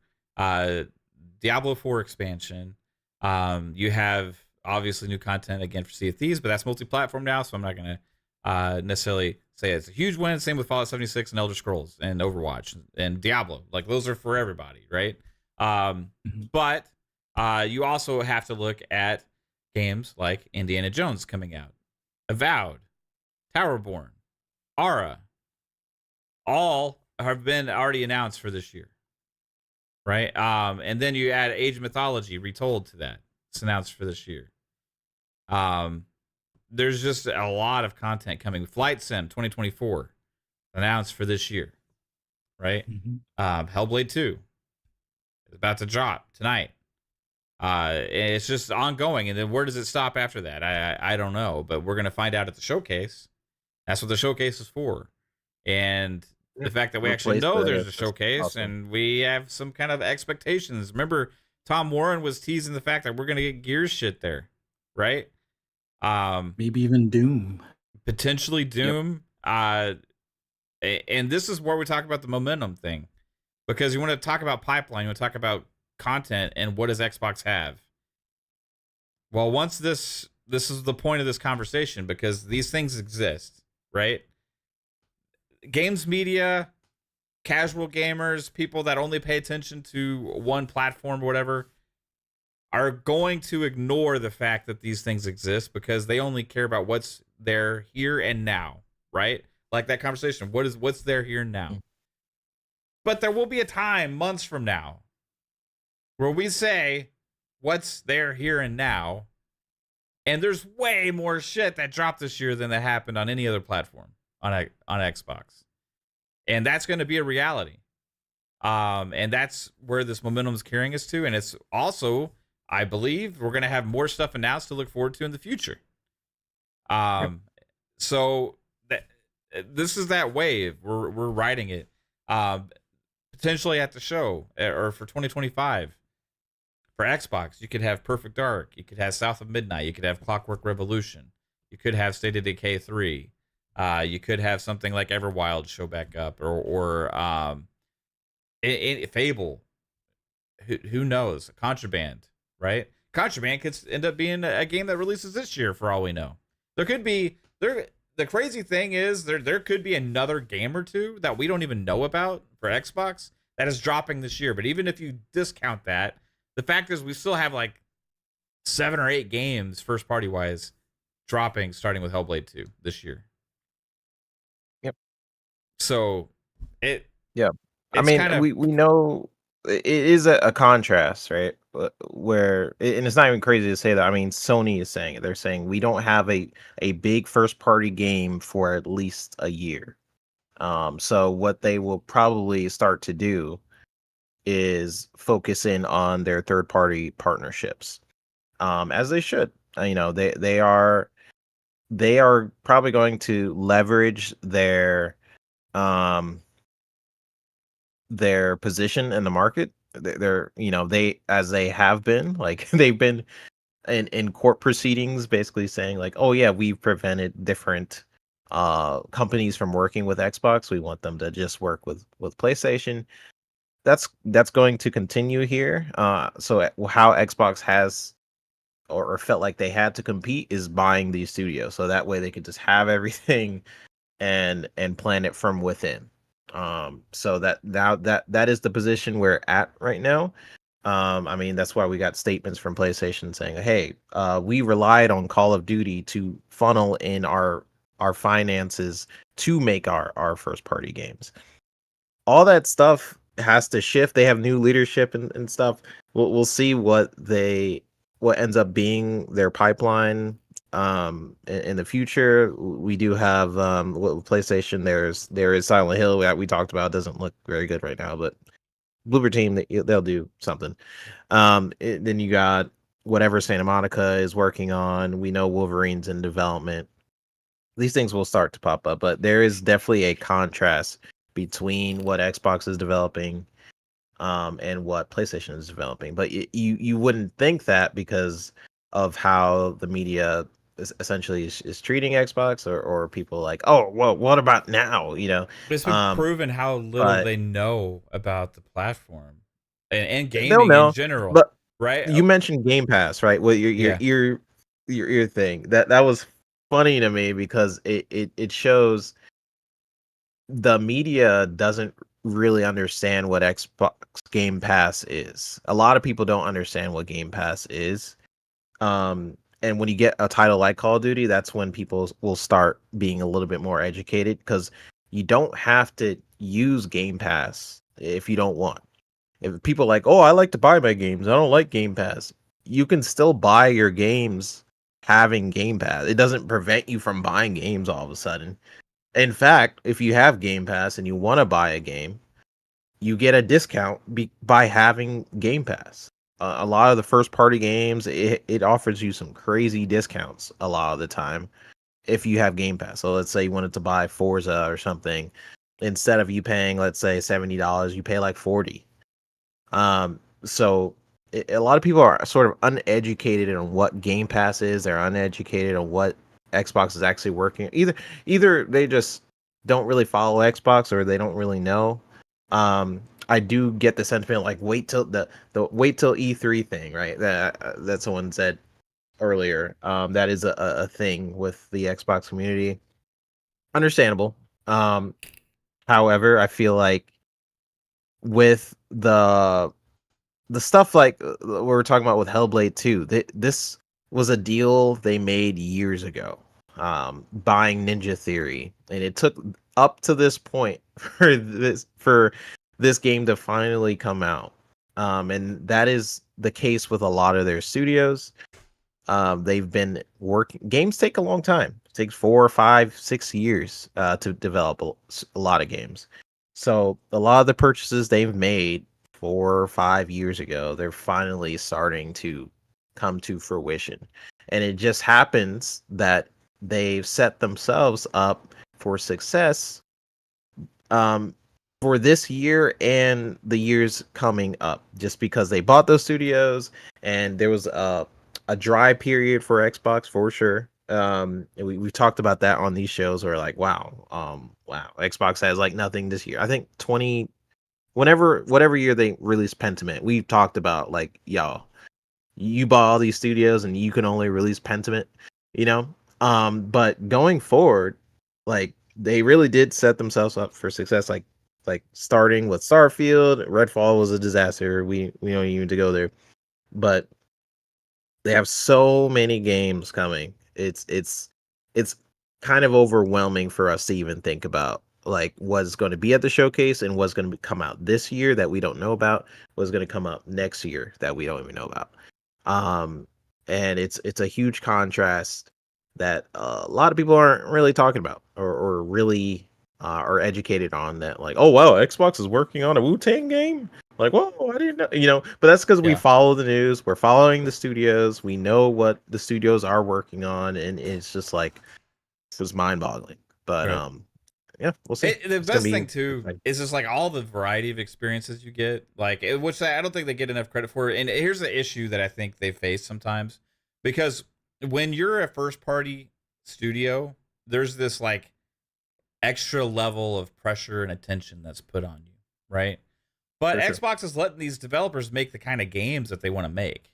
Diablo 4 expansion. You have obviously new content again for Sea of Thieves, but that's multi-platform now, so I'm not going to necessarily say it's a huge win. Same with Fallout 76 and Elder Scrolls and Overwatch and Diablo. Like, those are for everybody, right? But you also have to look at games like Indiana Jones coming out, Avowed, Towerborn, Ara. All have been already announced for this year, right? And then you add Age of Mythology Retold to that. It's announced for this year. There's just a lot of content coming. Flight Sim 2024 announced for this year, right? Hellblade 2 is about to drop tonight. It's just ongoing, and then where does it stop after that? I don't know, but we're gonna find out at the showcase. That's what the showcase is for, and the fact that we actually know there's a showcase, awesome. And we have some kind of expectations. Remember, Tom Warren was teasing the fact that we're gonna get Gears shit there, right? Maybe even Doom, potentially Doom. Yep. And this is where we talk about the momentum thing, because you want to talk about pipeline, you want to talk about content, and what does Xbox have? Well, once this is the point of this conversation, because these things exist, right? Games media, casual gamers, people that only pay attention to one platform or whatever, are going to ignore the fact that these things exist, because they only care about what's there here and now, right? Like that conversation, what's there here and now? But there will be a time months from now where we say what's there here and now, and there's way more shit that dropped this year than that happened on any other platform on Xbox, and that's going to be a reality. And that's where this momentum is carrying us to, and it's also, I believe, we're going to have more stuff announced to look forward to in the future. So this is that wave. We're riding it. Potentially at the show, or for 2025. For Xbox, you could have Perfect Dark. You could have South of Midnight. You could have Clockwork Revolution. You could have State of Decay 3. You could have something like Everwild show back up, or Fable. Who knows? Contraband, right? Contraband could end up being a game that releases this year, for all we know. There could be The crazy thing is there could be another game or two that we don't even know about for Xbox that is dropping this year. But even if you discount that, the fact is we still have like 7 or 8 games first party wise dropping, starting with Hellblade 2 this year. Yep. So I mean, we know it is a contrast, right? Where, and it's not even crazy to say that. I mean, Sony is saying it. They're saying we don't have a big first party game for at least a year. So what they will probably start to do is focus in on their third party partnerships, as they should. You know, they are probably going to leverage their position in the market. They're as they have been, like they've been in court proceedings basically saying like, oh yeah, we've prevented different companies from working with Xbox. We want them to just work with PlayStation. That's going to continue here. So how Xbox has or felt like they had to compete is buying these studios, so that way they could just have everything and plan it from within. So that is the position we're at right now. I mean, that's why we got statements from PlayStation saying, "Hey, we relied on Call of Duty to funnel in our finances to make our first party games." All that stuff has to shift. They have new leadership and stuff. We'll see what ends up being their pipeline in the future. We do have with PlayStation. There is Silent Hill that we talked about. Doesn't look very good right now, but Bloober Team, they'll do something. Then you got whatever Santa Monica is working on. We know Wolverine's in development. These things will start to pop up, but there is definitely a contrast between what Xbox is developing and what PlayStation is developing. But you wouldn't think that because of how the media essentially is treating Xbox, or people like, oh, well, what about now? But it's been proven how little they know about the platform and they'll gaming in know. general, But right? you mentioned Game Pass, right? Well, your ear thing that was funny to me because it shows the media doesn't really understand what Xbox Game Pass is. A lot of people don't understand what Game Pass is. And when you get a title like Call of Duty, that's when people will start being a little bit more educated, because you don't have to use Game Pass if you don't want. If people are like, oh, I like to buy my games, I don't like Game Pass, you can still buy your games having Game Pass. It doesn't prevent you from buying games all of a sudden. In fact, if you have Game Pass and you want to buy a game, you get a discount by having Game Pass. A lot of the first party games, it offers you some crazy discounts a lot of the time if you have Game Pass. So let's say you wanted to buy Forza or something, instead of you paying, let's say, $70, you pay like 40. So a lot of people are sort of uneducated on what Game Pass is. They're uneducated on what Xbox is actually working. Either they just don't really follow Xbox, or they don't really know. I do get the sentiment like wait till the wait till E3 thing, right? That someone said earlier. That is a thing with the Xbox community. Understandable. However, I feel like with the stuff like what we're talking about with Hellblade 2, this was a deal they made years ago, buying Ninja Theory, and it took up to this point for this game to finally come out. And that is the case with a lot of their studios. They've been working. Games take a long time. It takes 4, 5, 6 years to develop a lot of games. So a lot of the purchases they've made 4 or 5 years ago, they're finally starting to come to fruition. And it just happens that they've set themselves up for success for this year and the years coming up, just because they bought those studios and there was a dry period for Xbox for sure. And we talked about that on these shows. We're like, wow, Xbox has like nothing this year. I think whatever year they released Pentiment, we've talked about like, y'all, you bought all these studios and you can only release Pentiment, you know. But going forward, like, they really did set themselves up for success. Like starting with Starfield, Redfall was a disaster. We don't even need to go there, but they have so many games coming. It's kind of overwhelming for us to even think about like what's going to be at the showcase and what's going to come out this year that we don't know about, what's going to come out next year that we don't even know about. And it's a huge contrast that a lot of people aren't really talking about, or really are educated on, that like, oh wow, Xbox is working on a Wu-Tang game. Like, whoa, I didn't know, but that's because we follow the news. We're following the studios. We know what the studios are working on, and it's just like, this is mind-boggling. But yeah, we'll see. The best thing too is just like all the variety of experiences you get, like, which I don't think they get enough credit for. And here's the issue that I think they face sometimes, because when you're a first-party studio, there's this like extra level of pressure and attention that's put on you, right? But Xbox is letting these developers make the kind of games that they want to make,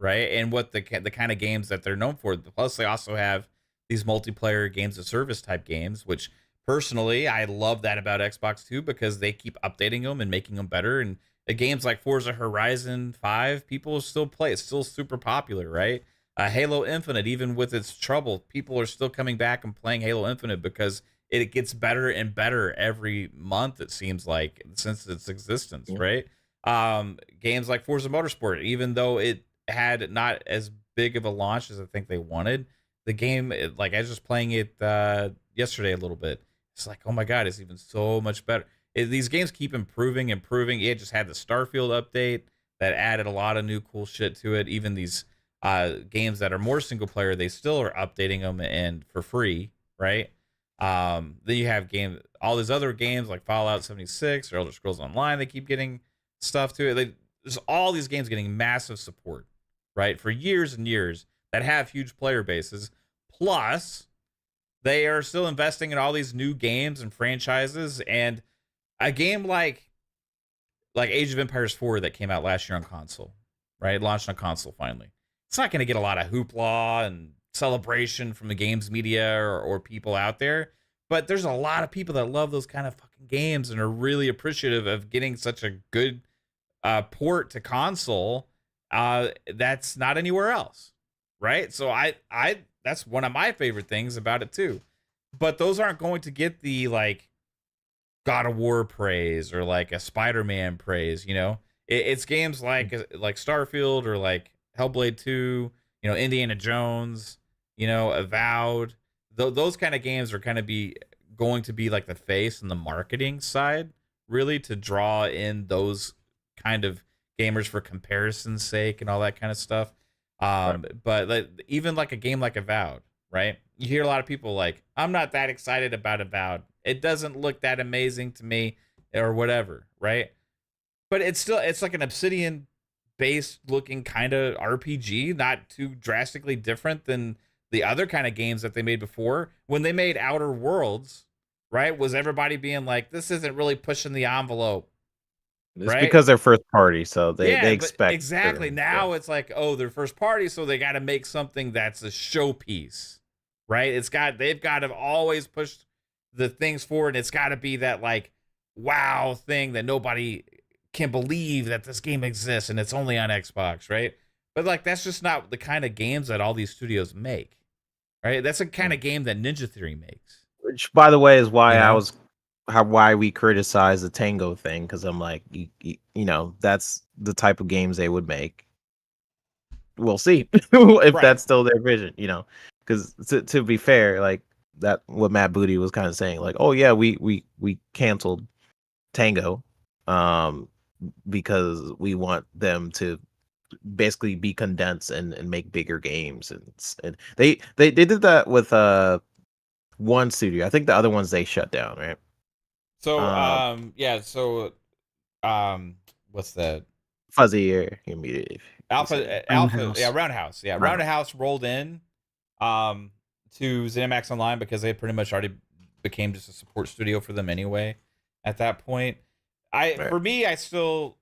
right? And what the kind of games that they're known for. Plus, they also have these multiplayer games of service type games, which personally I love that about Xbox too, because they keep updating them and making them better. And games like Forza Horizon 5, people still play. It's still super popular, right? Halo Infinite, even with its trouble, people are still coming back and playing Halo Infinite because it gets better and better every month, it seems like, since its existence, right? Games like Forza Motorsport, even though it had not as big of a launch as I think they wanted, the game, like I was just playing it yesterday a little bit. It's like, oh my God, it's even so much better. These games keep improving. It just had the Starfield update that added a lot of new cool shit to it. Even these games that are more single player, they still are updating them and for free, right? Then you have all these other games like Fallout 76 or Elder Scrolls Online. They keep getting stuff to it. There's all these games getting massive support, right, for years and years that have huge player bases. Plus, they are still investing in all these new games and franchises. And a game like Age of Empires 4 that came out last year on console, right? It launched on console finally. It's not going to get a lot of hoopla and celebration from the games media or people out there, but there's a lot of people that love those kind of fucking games and are really appreciative of getting such a good port to console that's not anywhere else, right? So I that's one of my favorite things about it too. But those aren't going to get the like God of War praise or like a Spider-Man praise, you know. It's games like Starfield or like Hellblade 2, you know, Indiana Jones, you know, Avowed. Those kind of games are kind of going to be like the face and the marketing side, really, to draw in those kind of gamers for comparison's sake and all that kind of stuff. But even like a game like Avowed, right? You hear a lot of people like, I'm not that excited about Avowed. It doesn't look that amazing to me or whatever, right? But it's like an Obsidian based looking kind of RPG, not too drastically different than the other kind of games that they made before. When they made Outer Worlds, right? Was everybody being like, this isn't really pushing the envelope? It's right? because they're first party, so they But expect exactly. Now it's like, oh, they're first party, so they got to make something that's a showpiece, right? They've got to always push the things forward. It's got to be that like wow thing that nobody can believe that this game exists and it's only on Xbox, right? But like that's just not the kind of games that all these studios make, right? That's the kind of game that Ninja Theory makes. Which, by the way, is why You know? why we criticize the Tango thing, because I'm like, you know, that's the type of games they would make. We'll see if that's still their vision, you know. Because to be fair, like that, what Matt Booty was kind of saying, like, oh yeah, we canceled Tango, because we want them to basically be condensed and make bigger games, and they did that with one studio. I think the other ones they shut down, right? So what's that? Fuzzy or immediate Alpha, Roundhouse. Roundhouse. Yeah, Roundhouse rolled in to ZeniMax Online because they pretty much already became just a support studio for them anyway at that point. For me, I still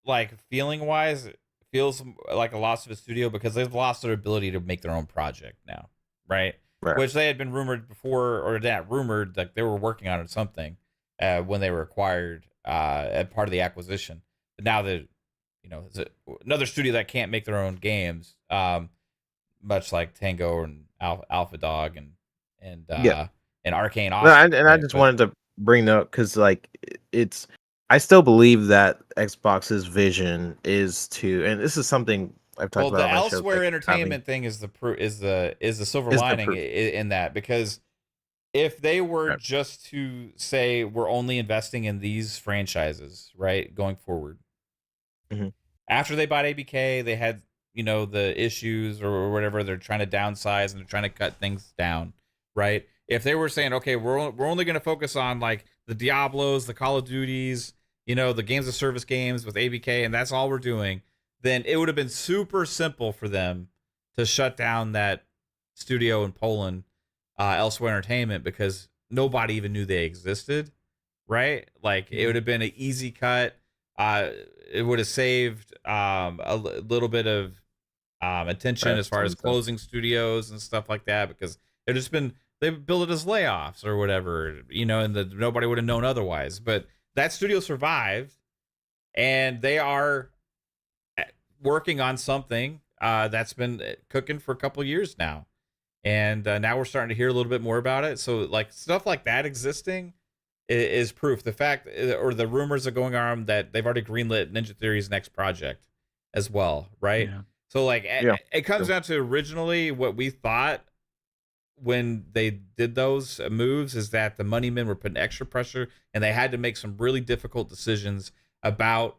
like feeling wise, it feels like a loss of a studio because they've lost their ability to make their own project now, right? Which they had been rumored before, or not rumored, like they were working on something when they were acquired as part of the acquisition. But now that it's another studio that can't make their own games, much like Tango and Alpha Dog and Arcane Awesome. No, I just wanted to bring that up because like I still believe that Xbox's vision is to, and this is something I've talked about. The elsewhere entertainment thing is the silver lining in that, because if they were just to say we're only investing in these franchises, right, going forward, after they bought ABK, they had the issues or whatever. They're trying to downsize and they're trying to cut things down, right? If they were saying, okay, we're only going to focus on like the Diablos, the Call of Duties, the games of service games with ABK, and that's all we're doing, then it would have been super simple for them to shut down that studio in Poland, Elsewhere Entertainment, because nobody even knew they existed, right? Like it would have been an easy cut. It would have saved a little bit of attention as far as closing studios and stuff like that, because it just been, they built it as layoffs or whatever, and nobody would have known otherwise. But that studio survived, and they are working on something that's been cooking for a couple years now. And now we're starting to hear a little bit more about it. So like stuff like that existing is proof. The fact or the rumors are going on that they've already greenlit Ninja Theory's next project as well, right? Yeah. So like Yeah. it comes down to originally what we thought when they did those moves is that the money men were putting extra pressure and they had to make some really difficult decisions about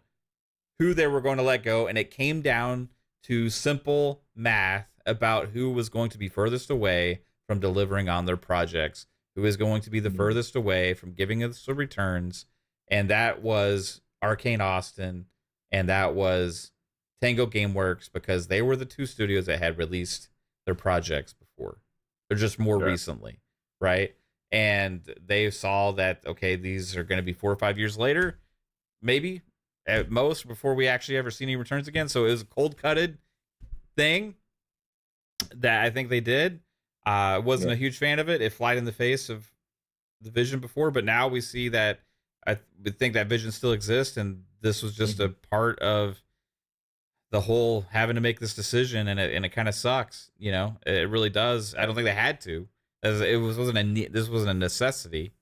who they were going to let go. And it came down to simple math about who was going to be furthest away from delivering on their projects, who is going to be the furthest away from giving us the returns. And that was Arcane Austin and that was Tango Gameworks, because they were the two studios that had released their projects before. They're just more recently, right? And they saw that, okay, these are going to be 4 or 5 years later, maybe at most, before we actually ever see any returns again. So it was a cold-cutted thing that I think they did. Wasn't a huge fan of it. It flied in the face of the vision before, but now we see that I think that vision still exists, and this was just a part of the whole having to make this decision, and it kind of sucks, you know. It really does. I don't think they had to, as this wasn't a necessity.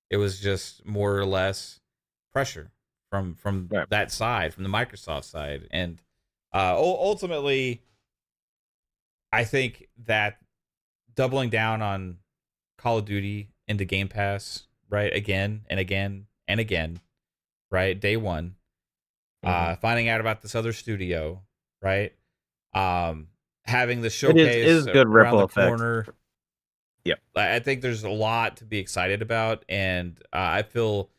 It was just more or less pressure from that side, from the Microsoft side, and ultimately, I think that doubling down on Call of Duty into Game Pass, right, again and again and again, right, day one. Finding out about this other studio, right? Having the showcase it is good around ripple the effect. corner. Yep. I think there's a lot to be excited about, and I feel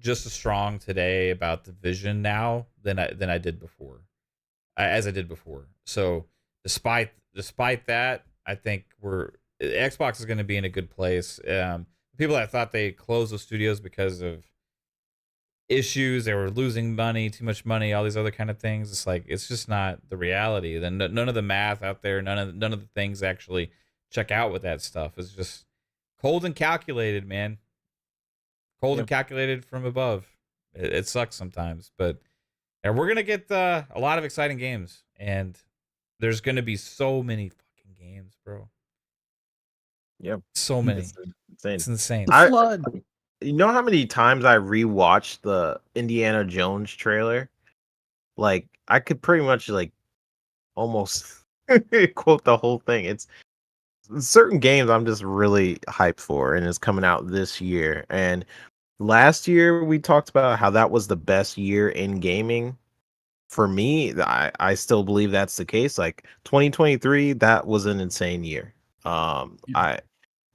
just as strong today about the vision now than I did before, as I did before. So despite that, I think Xbox is going to be in a good place. People that thought they closed the studios because of issues, they were losing money, too much money, all these other kind of things. It's like, it's just not the reality. Then none of the math out there, none of the things actually check out with that stuff. It's just cold and calculated, man. Cold and calculated from above. It sucks sometimes, but we're gonna get a lot of exciting games, and there's gonna be so many fucking games, bro. Yep. So many. It's insane. It's insane. You know how many times I rewatched the Indiana Jones trailer? Like, I could pretty much like almost quote the whole thing. It's certain games I'm just really hyped for, and it's coming out this year. And last year we talked about how that was the best year in gaming. For me, I still believe that's the case. Like 2023, that was an insane year. I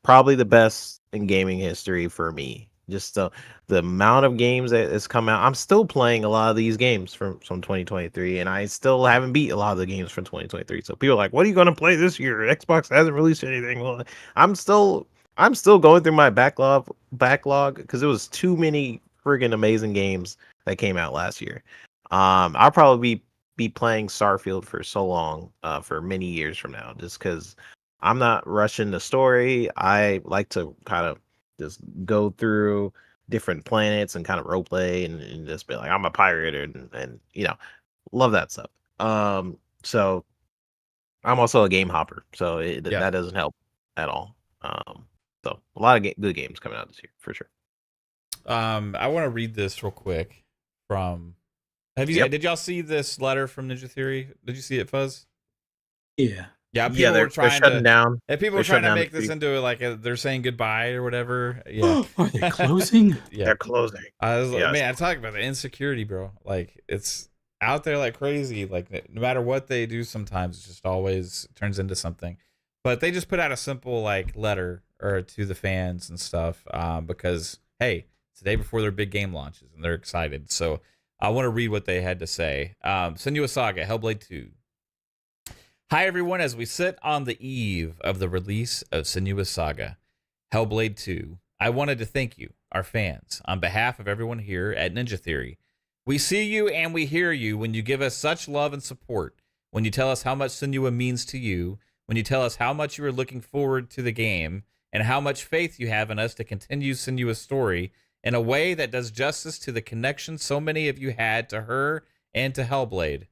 probably the best in gaming history for me. Just the amount of games that has come out. I'm still playing a lot of these games from 2023, and I still haven't beat a lot of the games from 2023. So people are like, "What are you going to play this year? Xbox hasn't released anything." Well, I'm still going through my backlog because it was too many friggin' amazing games that came out last year. I'll probably be playing Starfield for so long, for many years from now, just because I'm not rushing the story. I like to kind of just go through different planets and kind of role play and just be like, I'm a pirate and you know, love that stuff. So I'm also a game hopper, so that doesn't help at all. So a lot of good games coming out this year for sure. I want to read this real quick from. Did y'all see this letter from Ninja Theory? Did you see it, Fuzz? Yeah. Yeah, people were trying shutting down. And people were trying to make this into like they're saying goodbye or whatever. Yeah. Are they closing? Yeah. They're closing. Man, I talk about the insecurity, bro. Like, it's out there like crazy. Like, no matter what they do, sometimes it just always turns into something. But they just put out a simple like letter to the fans and stuff, because hey, it's the day before their big game launches and they're excited. So I want to read what they had to say. Senua Saga, Hellblade 2. Hi, everyone. As we sit on the eve of the release of Senua's Saga, Hellblade 2, I wanted to thank you, our fans, on behalf of everyone here at Ninja Theory. We see you and we hear you when you give us such love and support, when you tell us how much Senua means to you, when you tell us how much you are looking forward to the game, and how much faith you have in us to continue Senua's story in a way that does justice to the connection so many of you had to her and to Hellblade.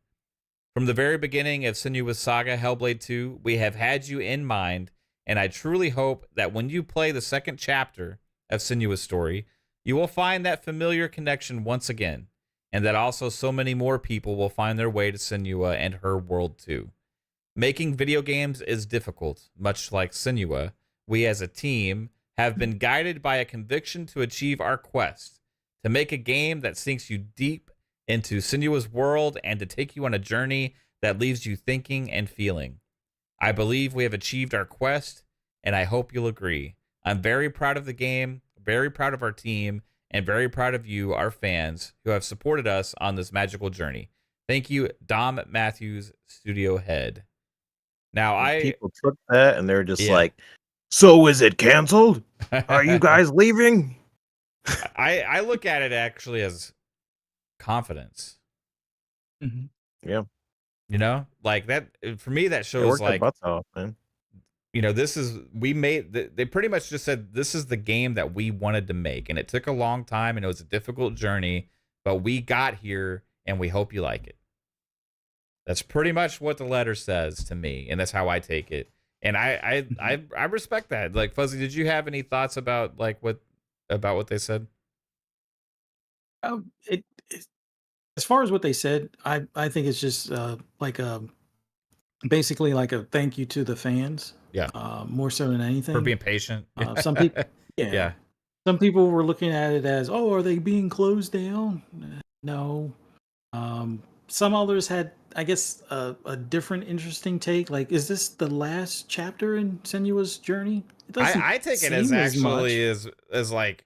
From the very beginning of Senua's Saga Hellblade 2, we have had you in mind, and I truly hope that when you play the second chapter of Senua's story, you will find that familiar connection once again, and that also so many more people will find their way to Senua and her world too. Making video games is difficult, much like Senua. We as a team have been guided by a conviction to achieve our quest, to make a game that sinks you deep into Senua's world and to take you on a journey that leaves you thinking and feeling. I believe we have achieved our quest, and I hope you'll agree. I'm very proud of the game, very proud of our team, and very proud of you, our fans, who have supported us on this magical journey. Thank you, Dom Matthews, studio head. Now, people took that and they're just like, so is it canceled? Are you guys leaving? I look at it actually as confidence. Mm-hmm. Yeah. You know, like that for me, that shows like, butts off, man. You know, they pretty much just said, this is the game that we wanted to make. And it took a long time and it was a difficult journey, but we got here and we hope you like it. That's pretty much what the letter says to me. And that's how I take it. And I respect that. Like, Fuzzy, did you have any thoughts about what they said? As far as what they said, I think it's just basically like a thank you to the fans. Yeah. More so than anything. For being patient. Some people, yeah. Some people were looking at it as, oh, are they being closed down? No. Some others had, I guess, a different interesting take. Like, is this the last chapter in Senua's journey? I take it as actually as like,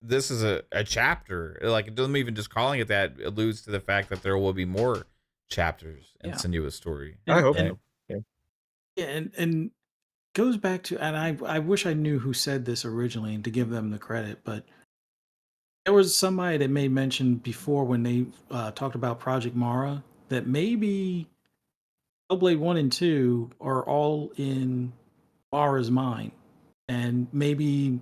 this is a chapter. Like, them even just calling it that alludes to the fact that there will be more chapters in Senua's story. I hope so. Yeah, and goes back to, and I wish I knew who said this originally and to give them the credit, but there was somebody that made mention before when they talked about Project Mara that maybe Hellblade 1 and 2 are all in Mara's mind. And maybe,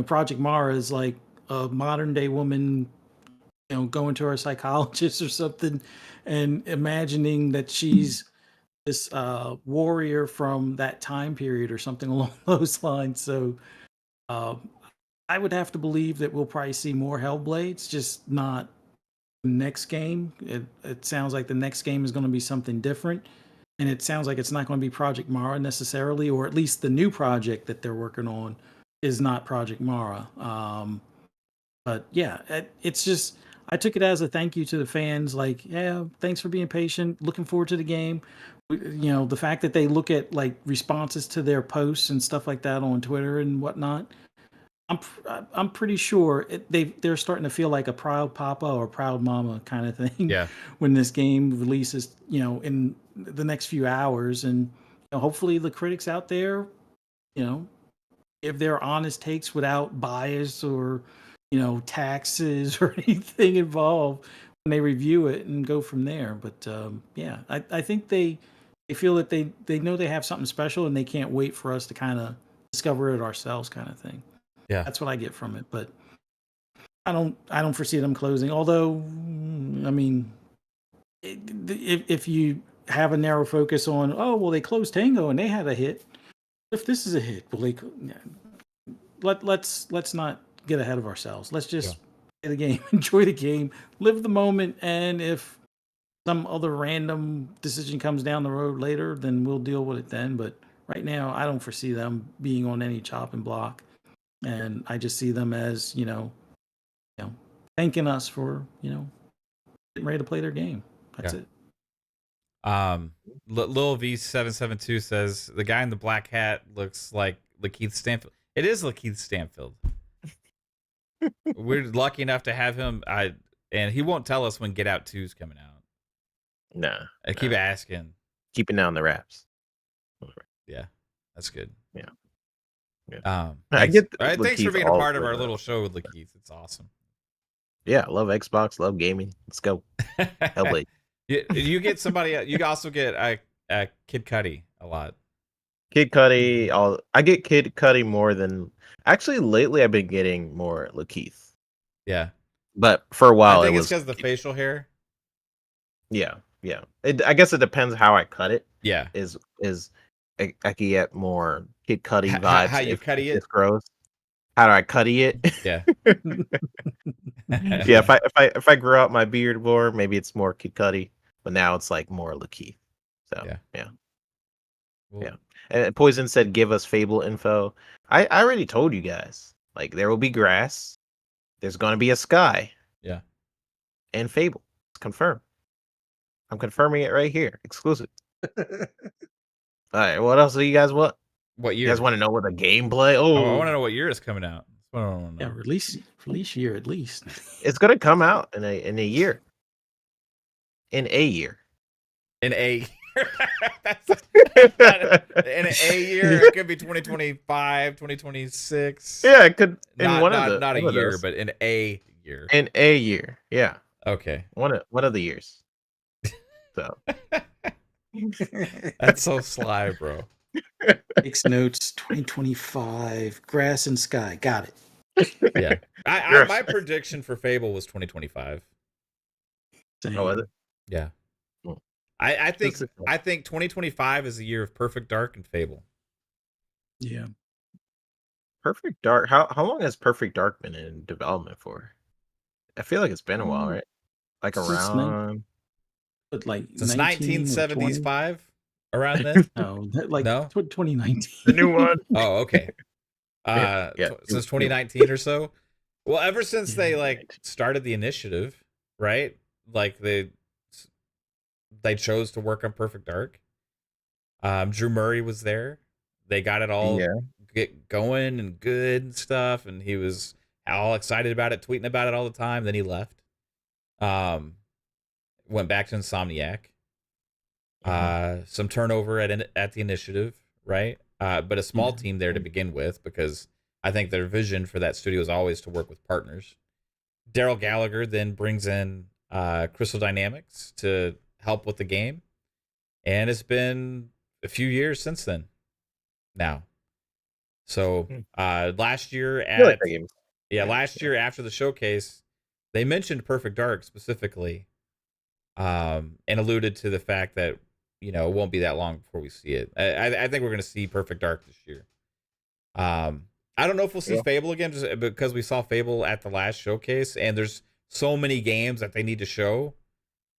Project Mara is like a modern day woman, going to her psychologist or something and imagining that she's this warrior from that time period or something along those lines. So I would have to believe that we'll probably see more Hellblades, just not the next game. It sounds like the next game is going to be something different. And it sounds like it's not going to be Project Mara necessarily, or at least the new project that they're working on is not Project Mara. But yeah, it's just, I took it as a thank you to the fans. Like, yeah, thanks for being patient. Looking forward to the game. The fact that they look at like responses to their posts and stuff like that on Twitter and whatnot, I'm pretty sure they're starting to feel like a proud papa or proud mama kind of thing. Yeah. When this game releases, in the next few hours, and hopefully the critics out there, if they're honest takes without bias or taxes or anything involved when they review it and go from there. But yeah, I think they feel that they know they have something special and they can't wait for us to kind of discover it ourselves, kind of thing. Yeah, that's what I get from it. But I don't foresee them closing. Although, I mean, if you have a narrow focus on, oh well, they closed Tango and they had a hit. If this is a hit, well, let's not get ahead of ourselves. Let's just play the game, enjoy the game, live the moment, and if some other random decision comes down the road later, then we'll deal with it then. But right now, I don't foresee them being on any chopping block. And I just see them as, thanking us for, getting ready to play their game. That's it. Lil V772 says the guy in the black hat looks like Lakeith Stanfield. It is Lakeith Stanfield. We're lucky enough to have him. And he won't tell us when Get Out 2 is coming out. Nah. I keep asking. Keeping down the wraps. Yeah, that's good. Yeah. Thanks for being a part of our little show with Lakeith. It's awesome. Yeah, I love Xbox, love gaming. Let's go. Hellblade. You get somebody. You also get Kid Cudi a lot. Kid Cudi. I get Kid Cudi more than actually lately. I've been getting more Lakeith. Yeah. But for a I while, think it it's was because of the facial hair. yeah. I guess it depends how I cut it. Yeah. I could get more Kid Cudi How vibes you if cutty this it? grows. How do I cutty it? Yeah. Yeah, if I grow out my beard more, maybe it's more Kid Cudi, but now it's like more Lakeith. So Yeah. Well, yeah. And Poison said, "Give us Fable info." I already told you guys. Like there will be grass. There's gonna be a sky yeah. and Fable. It's confirmed. I'm confirming it right here, exclusive. All right, what else do you guys want? What You year? guys want to know what the gameplay? I Oh, want to know what year is coming out. That's what I want to Yeah, know. release year at least. it's gonna come out in a year. In a year. In a That's in an A year. It could be 2025, 2026. Yeah, it could in Not one not of the not a one of year, those. but in a year. In a year. Yeah. Okay. One of the years. So That's so sly, bro. Takes notes. 2025. Grass and sky. Got it. Yeah. Yes. My prediction for Fable was 2025. Same. Oh, was it? Yeah. Hmm. I think That's it. I think 2025 is the year of Perfect Dark and Fable. Yeah. Perfect Dark. How long has Perfect Dark been in development for? I feel like it's been a while, right? Like Since around But like Since 19 or 20? 1975, around then. No, like No? 2019. the new one. Oh, okay. Yeah, Since new- 2019 or so. Well, ever since Yeah. they like started the initiative, right? Like they chose to work on Perfect Dark. Drew Murray was there. They got it all Yeah. get going and good and stuff, and he was all excited about it, tweeting about it all the time. Then he left. Went back to Insomniac. Some turnover at the initiative, right? But a small Yeah. team there to begin with, because I think their vision for that studio is always to work with partners. Daryl Gallagher then brings in Crystal Dynamics to help with the game, and it's been a few years since then. Now, so last year I feel like at that game. last year after the showcase, they mentioned Perfect Dark specifically, and alluded to the fact that it won't be that long before we see it. I think we're going to see Perfect Dark this year. I don't know if we'll see Fable again, just because we saw Fable at the last showcase, and there's so many games that they need to show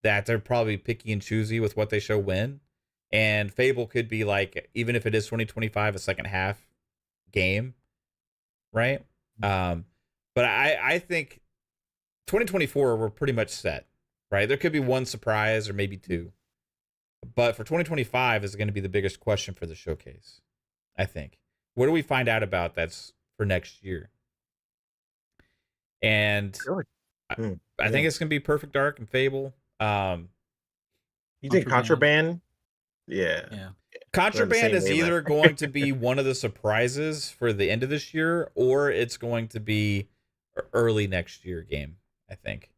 that they're probably picky and choosy with what they show when. And Fable could be like, even if it is 2025, a second half game, right? But I think 2024 we're pretty much set, right? There could be one surprise or maybe two, but for 2025 is going to be the biggest question for the showcase, I think. What do we find out about that's for next year? And I think it's going to be Perfect Dark and Fable. You think Contraband? Yeah. Contraband is either going to be one of the surprises for the end of this year, or it's going to be early next year game, I think.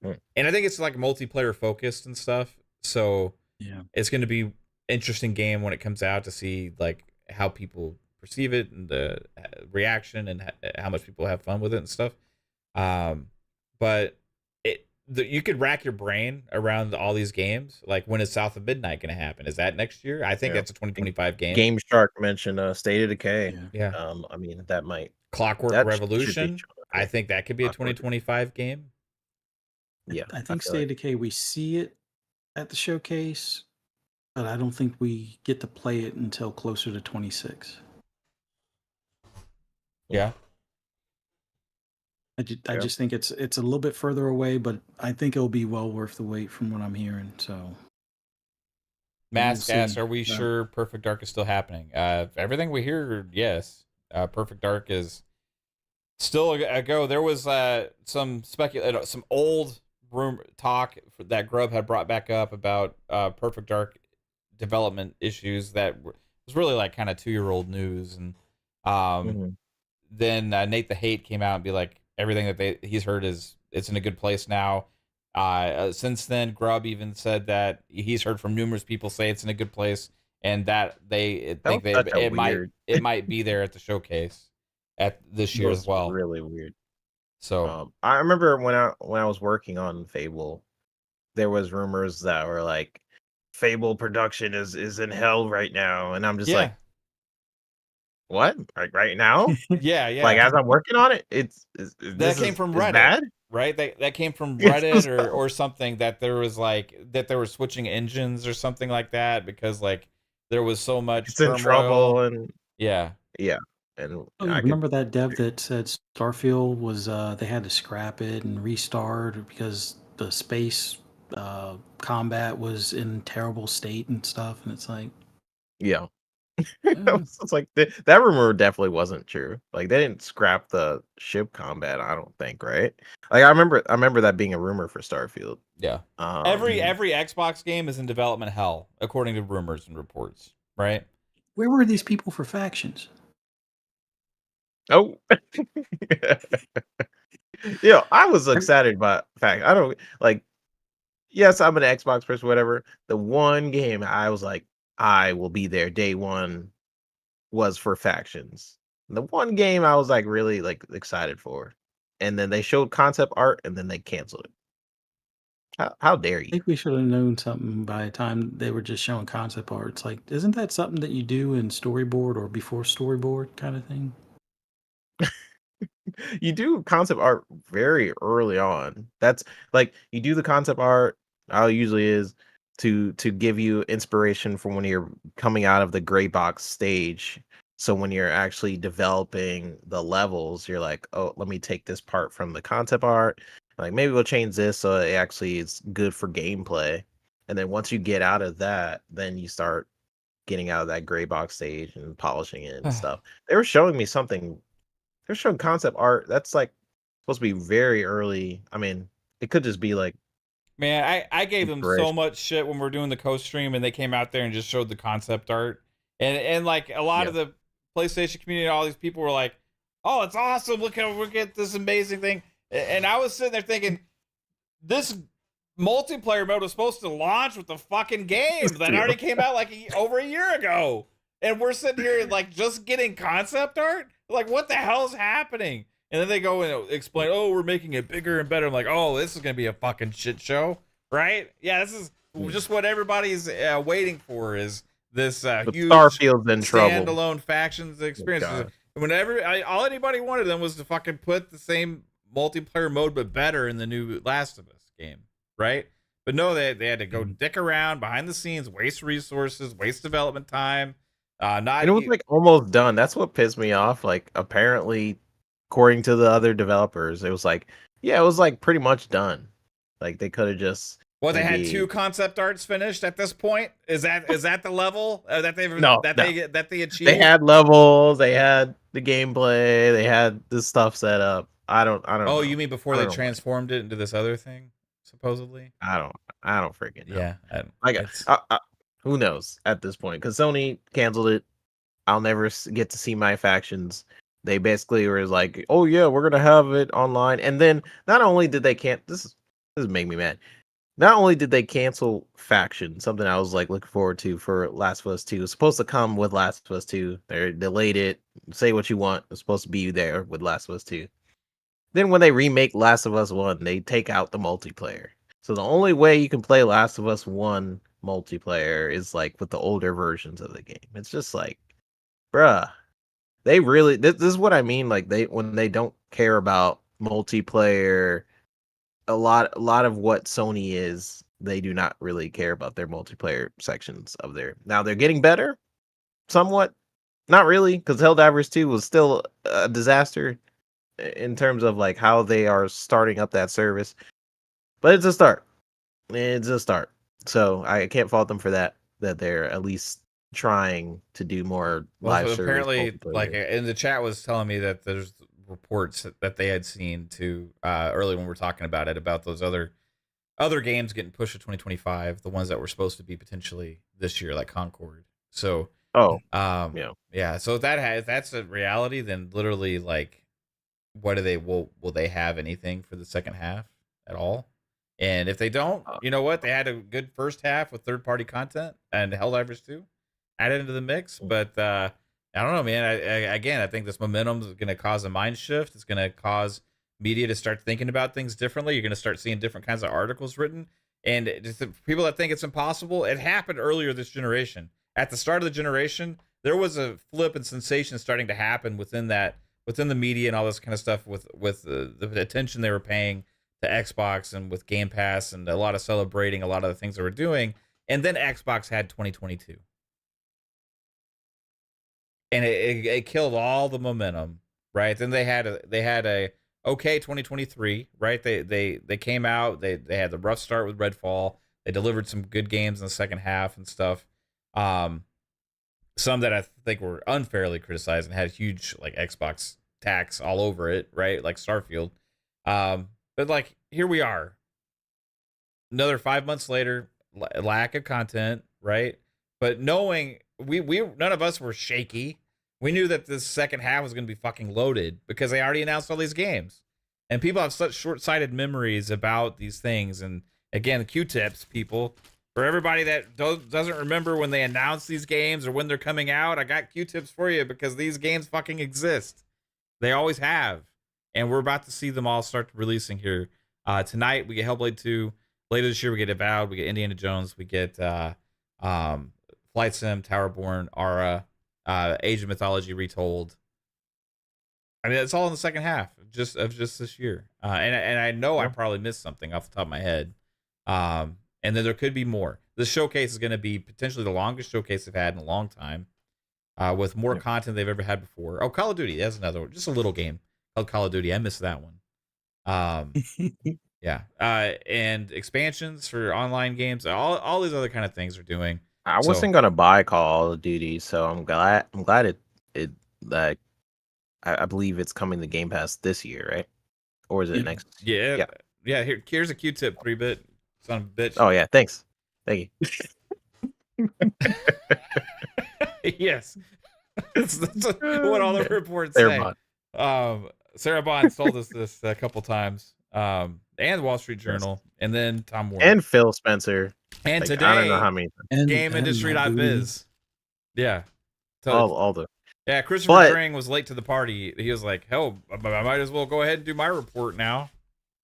And I think it's like multiplayer focused and stuff. So it's going to be interesting game when it comes out to see like how people perceive it and the reaction and how much people have fun with it and stuff. But you could rack your brain around all these games. Like, when is South of Midnight going to happen? Is that next year? I think that's a 2025 game. Game Shark mentioned State of Decay. Yeah. I mean, that might. Clockwork Revolution. I think that could be a 2025 game. Yeah. I think State of Decay, we see it at the showcase, but I don't think we get to play it until closer to 26. Yeah. I just think it's a little bit further away, but I think it'll be well worth the wait from what I'm hearing. So, Mask asks, are we sure Perfect Dark is still happening? Everything we hear, yes. Perfect Dark is still a go. There was some old room talk that Grubb had brought back up about Perfect Dark development issues that was really like kind of 2-year-old news, and then Nate the Hate came out and be like, everything that he's heard is it's in a good place now. Since then, Grubb even said that he's heard from numerous people say it's in a good place, and that they think it might be there at the showcase at this year as well. Really weird. So I remember when I was working on Fable, there was rumors that were like Fable production is in hell right now, and I'm just yeah, like, what? Like right now? yeah, Like yeah. as I'm working on it, That this came from is Reddit, bad. right? That came from Reddit It's or something, that there was like that they were switching engines or something like that because like there was so much in turmoil. trouble, and Yeah. yeah, and Oh yeah, I could. remember that dev that said Starfield was they had to scrap it and restart because the space combat was in terrible state and stuff, and it's like, Yeah. uh, It's like that rumor definitely wasn't true. Like they didn't scrap the ship combat, I don't think, right? Like I remember that being a rumor for Starfield. Yeah. Um Every Xbox game is in development hell, according to rumors and reports, right? where were these people for factions? oh yeah, I was excited by the fact. I don't like yes, I'm an Xbox person, whatever. The one game I was like, I will be there day one was for factions. The one game I was like really like excited for. And then they showed concept art and then they canceled it. How dare I you? think we should have known something by the time they were just showing concept art. It's like, isn't that something that you do in storyboard or before storyboard kind of thing? You do concept art very early on. That's like you do the concept art. How it usually is to give you inspiration for when you're coming out of the gray box stage. So when you're actually developing the levels, you're like, oh, let me take this part from the concept art. Like maybe we'll change this so it actually is good for gameplay. And then once you get out of that, then you start getting out of that gray box stage and polishing it and stuff. They were showing me something they're showing concept art. That's like supposed to be very early. I mean, it could just be like Man, I gave them so inspiration. much shit when we are doing the co-stream and they came out there and just showed the concept art. And like a lot Yeah. of the PlayStation community, all these people were like, "Oh, it's awesome. Look at this amazing thing." And I was sitting there thinking, this multiplayer mode was supposed to launch with the fucking game that Yeah. already came out like over a year ago. And we're sitting here like just getting concept art? Like what the hell's happening? And then they go and explain, "Oh, we're making it bigger and better." I'm like, "Oh, this is going to be a fucking shit show." Right? Yeah, this is just what everybody's waiting for, is this But huge Starfield's in trouble. standalone factions experience. God. Whenever all anybody wanted them was to fucking put the same multiplayer mode but better in the new Last of Us game, right? But no, they had to go dick around behind the scenes, waste resources, waste development time. And it was like almost done. That's what pissed me off. Like apparently, according to the other developers, it was like, yeah, it was like pretty much done. Like they could have just well, they had maybe 2 concept arts finished at this point. Is that the level that no. they achieved? They had levels, they had the gameplay, they had this stuff set up. I don't Oh, know. you mean before I they don't know why. transformed it into this other thing, supposedly? I don't freaking know. Yeah, Like, it's who knows at this point? Because Sony canceled it. I'll never get to see my factions. They basically were like, "Oh yeah, we're gonna have it online," and then not only did they can't this make me mad. Not only did they cancel faction, something I was like looking forward to for Last of Us 2. It's supposed to come with Last of Us 2. They delayed it. Say what you want. It's supposed to be there with Last of Us 2. Then when they remake Last of Us 1, they take out the multiplayer. So the only way you can play Last of Us 1 multiplayer is like with the older versions of the game. It's just like, bruh, they really this is what I mean. Like they when they don't care about multiplayer, a lot of what Sony is, they do not really care about their multiplayer sections of their. Now they're getting better, somewhat. Not really, because Helldivers 2 was still a disaster in terms of like how they are starting up that service. But it's a start. It's a start. So I can't fault them for that. That they're at least trying to do more well, live so service apparently, like multiplayer. in the chat was telling me that there's reports that they had seen too early when we were talking about it, about those other games getting pushed to 2025, the ones that were supposed to be potentially this year, like Concord. So, Oh, yeah. yeah. So if that's a reality, then literally, like, what do they will they have anything for the second half at all? And if they don't, Uh, you know what? They had a good first half with third party content and Helldivers 2 added into the mix. But I don't know, man. Again, I think this momentum is going to cause a mind shift. It's going to cause media to start thinking about things differently. You're going to start seeing different kinds of articles written. And just the people that think it's impossible, it happened earlier this generation. At the start of the generation, there was a flip and sensation starting to happen within the media and all this kind of stuff with the attention they were paying to Xbox and with Game Pass and a lot of celebrating a lot of the things they were doing. And then Xbox had 2022. And it killed all the momentum, right? Then they had a okay 2023, right? They came out, they had the rough start with Redfall. They delivered some good games in the second half and stuff. Some that I think were unfairly criticized and had huge like Xbox tax all over it, right? Like Starfield. But like here we are. Another 5 months later, lack of content, right? But knowing we none of us were shaky. We knew that this second half was going to be fucking loaded because they already announced all these games. And people have such short-sighted memories about these things. And again, Q-tips, people. For everybody that doesn't remember when they announced these games or when they're coming out, I got Q-tips for you because these games fucking exist. They always have. And we're about to see them all start releasing here. Tonight, we get Hellblade 2. Later this year, we get Avowed. We get Indiana Jones. We get Flight Sim, Towerborn, Aura, Age of Mythology Retold. I mean, it's all in the second half of just this year. And I know I probably missed something off the top of my head. And then there could be more. This showcase is going to be potentially the longest showcase they've had in a long time, with more content they've ever had before. Oh, Call of Duty. That's another one. Just a little game called Call of Duty. I missed that one. Yeah. And expansions for online games. All these other kind of things are doing. I wasn't gonna buy Call of Duty, so I'm glad it like I believe it's coming to Game Pass this year, right? Or is it next? Yeah. Here's a Q-tip, 3-bit son of a bitch. Oh yeah, thanks. Thank you. Yes. that's what all the reports say. Sarah Bond told us this a couple times. And Wall Street Journal, and then Tom Warner. And Phil Spencer. And like, today, I don't know how many. GameIndustry.biz. Yeah. So, all the. Yeah, Christopher Drang was late to the party. He was like, hell, I might as well go ahead and do my report now.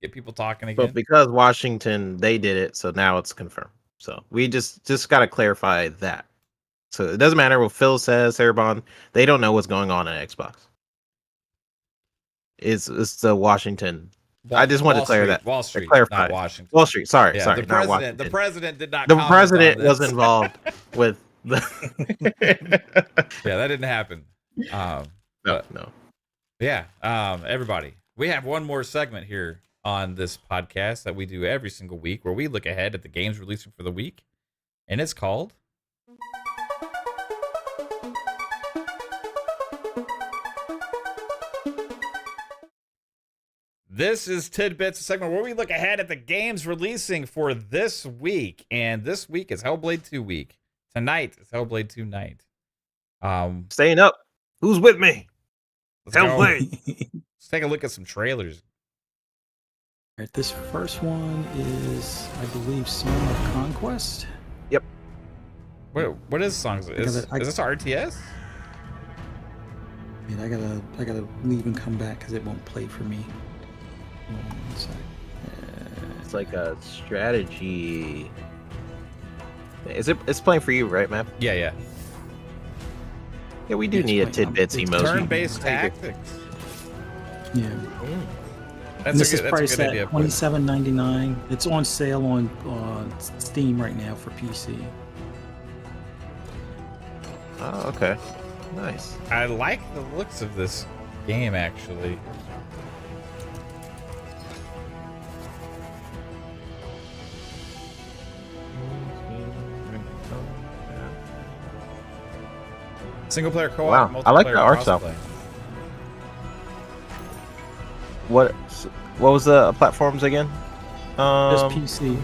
Get people talking again. But because Washington, they did it, so now it's confirmed. So we just got to clarify that. So it doesn't matter what Phil says, Sarah Bond. They don't know what's going on at Xbox. It's the Washington. I just wanted to clear that. Wall Street, clarify. not Washington. Wall Street. Sorry, yeah, sorry. The president did not. The president was involved with the. Yeah, that didn't happen. No. Yeah. Everybody, we have one more segment here on this podcast that we do every single week, where we look ahead at the games releasing for the week, and it's called. This is Tidbits, a segment where we look ahead at the games releasing for this week. And this week is Hellblade 2 week. Tonight is Hellblade 2 night. Staying up. Who's with me? Hellblade. Let's take a look at some trailers. All right, this first one is, I believe, Song of Conquest. Yep. What is Songs? Is this RTS? Wait, I gotta leave and come back because it won't play for me. One sec. It's like a strategy. It's playing for you, right, Matt? Yeah. Yeah, we do need a Tidbits emoji. Turn-based tactics. Yeah. This is priced at $27.99. It's on sale on Steam right now for PC. Oh, okay. Nice. I like the looks of this game, actually. Single player co-op. Wow, I like the art style. What was the platforms again? Just PC.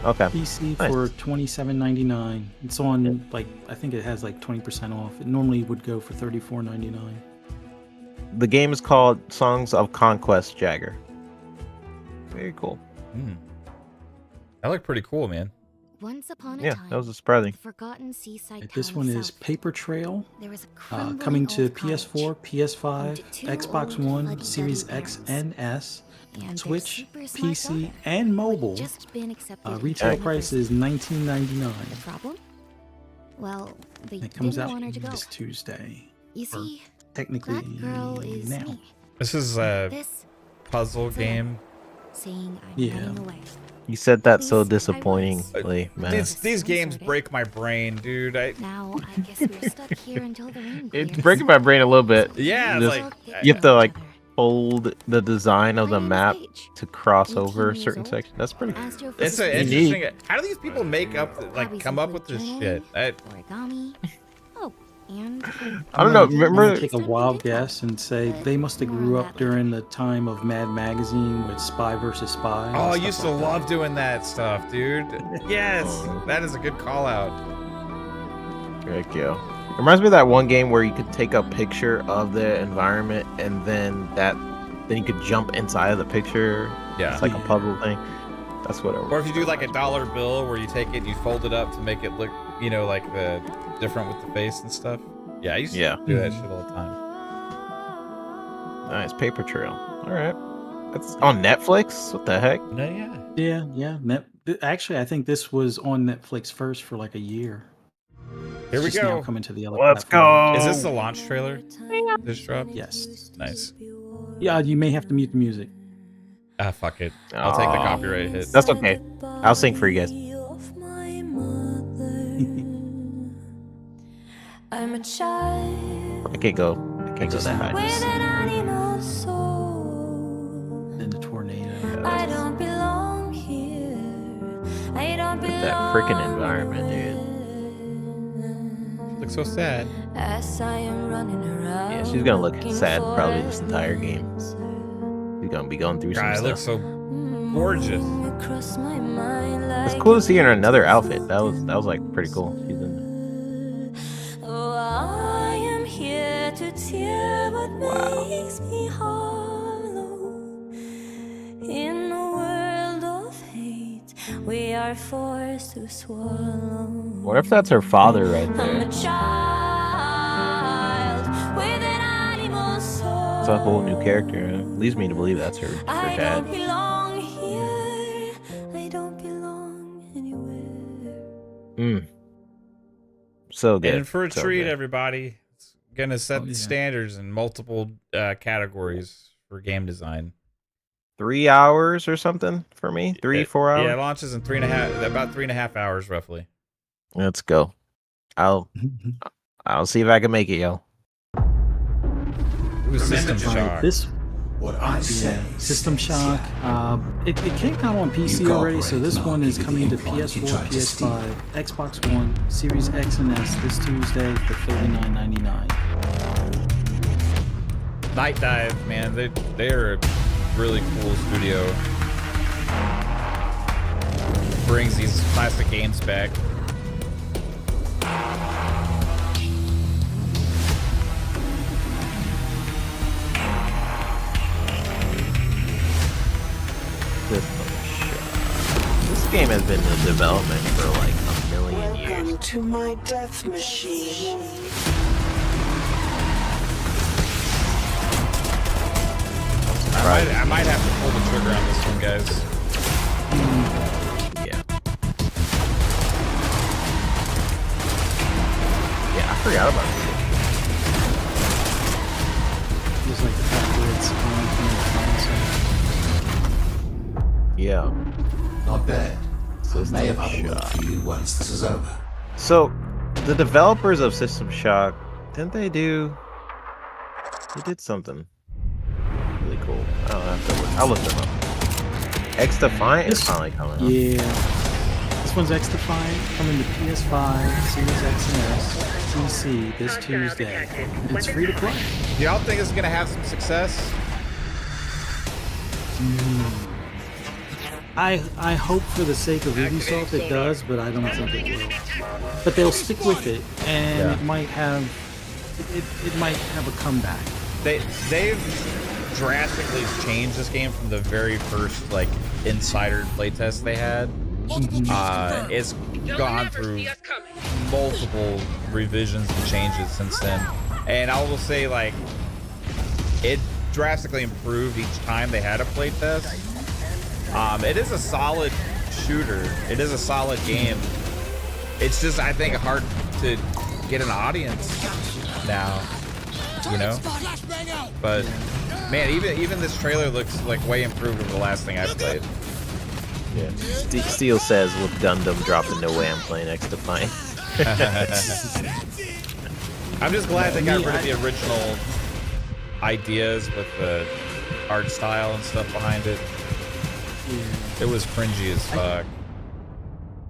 Okay. PC for $27.99. It's on I think it has 20% off. It normally would go for $34.99. The game is called Songs of Conquest, Jagger. Very cool. That looked pretty cool, man. Once upon a Yeah, time, that was surprising. the forgotten seaside town This of one is South. Paper Trail, There was a crumbling coming to old PS4, cottage, PS5, home to two Xbox old One, fuddy-duddy Series X parents, and S, and their Switch, super smart PC, daughter, and who had mobile. just been accepted into Retail price is university. $19.99. The problem? Well, they It comes didn't out want her to go. this Tuesday. You Or see, technically that girl is now. me. This is a This puzzle for them. game. saying I'm Yeah. running away. You said that so At least I disappointingly, man. These games Sorted. break my brain, dude. Now I guess we're stuck here until the rain clears. It's breaking my brain a little bit. Yeah, Just- like you have to, like, My Hold the design of the name is map Paige. to cross 18 over years certain old. sections. That's pretty. it's an Unique. interesting. How do these people make up, like, Hobbies come up include with this journaling, shit? origami. Oh, and I don't know. I'm gonna Remember? take a wild guess and say they must have grew up during the time of Mad Magazine with Spy versus Spy. Oh, I and used to stuff like love doing that stuff, dude. Yes, that is a good call out. Heck yeah. It reminds me of that one game where you could take a picture of the environment and then you could jump inside of the picture. Yeah. It's like a puzzle thing. That's what it was. Or if you do like a dollar bill where you take it and you fold it up to make it look, you know, like the different with the face and stuff. Yeah, I used to do that shit all the time. Nice. Paper Trail. All right. That's on Netflix? What the heck? No, yeah. Yeah. Actually, I think this was on Netflix first for like a year. Here we It's just now go. coming to the other Let's platforms. go. Is this the launch trailer? This dropped? Yes. Nice. Yeah, you may have to mute the music. Ah, fuck it. I'll take the copyright hit. That's okay. I'll sing for you guys. I'm a child I can't go that high. with an animal soul. And the tornado. I don't belong here. I don't Look belong at that freaking environment, dude. Looks so sad. As I am running around. Yeah, she's gonna look looking sad for probably this entire an game. answer. She's gonna be going through some God, it stuff. looks so gorgeous. Across my mind It's like cool to see her in another outfit. That was like pretty cool. She's in oh, I am here to tear what makes me hollow. In a world of hate, we are forced to swallow. What if that's her father right I'm there? a child with an animal soul. It's a whole new character. It leads me to believe that's her I dad. don't belong here. I don't belong anywhere. So good. And for a so treat, good. everybody, it's gonna set Oh, the yeah. standards in multiple categories for game design. 3 hours or something for me. 4 hours. Yeah, it launches in about 3.5 hours roughly. Let's go. I'll see if I can make it, yo. It was System All right, Shock. this What I say. yeah, System Shock. It came out on PC You already, so cooperate, this and I'll one is give you coming the to implant you PS4, tried to steal. PS5, Xbox One, Series X and S this Tuesday for $39.99. Night Dive, man, they're a really cool studio. Brings these classic games back. This game has been in development for like a million years. To my death machine. I might have to pull the trigger on this one, guys. Yeah. Yeah, I forgot about this. Just like the fact that it's on from the console. Yeah. Not bad. I System may have other work Shock. for you once this is over. So, the developers of System Shock, didn't they do? They did something really cool. I don't have to look. I'll look them up. X Defiant is finally coming out. Yeah. This one's X Defiant coming to PS5, Series X and S, PC this Tuesday. It's free to play. Do y'all think it's gonna have some success? I hope for the sake of Ubisoft it does, but I don't think it will. But they'll stick with it, and Yeah. it might have a comeback. They've drastically changed this game from the very first like insider playtest they had. It's gone through multiple revisions and changes since then, and I will say, like, it drastically improved each time they had a playtest. It is a solid shooter. It is a solid game. It's just, I think, hard to get an audience now, you know? But man, even this trailer looks like way improved over the last thing I played. Yeah. Steel says with Gundam dropping, no way I'm playing X Defiant. I'm just glad they got rid of the original ideas with the art style and stuff behind it. Yeah. It was cringy as fuck.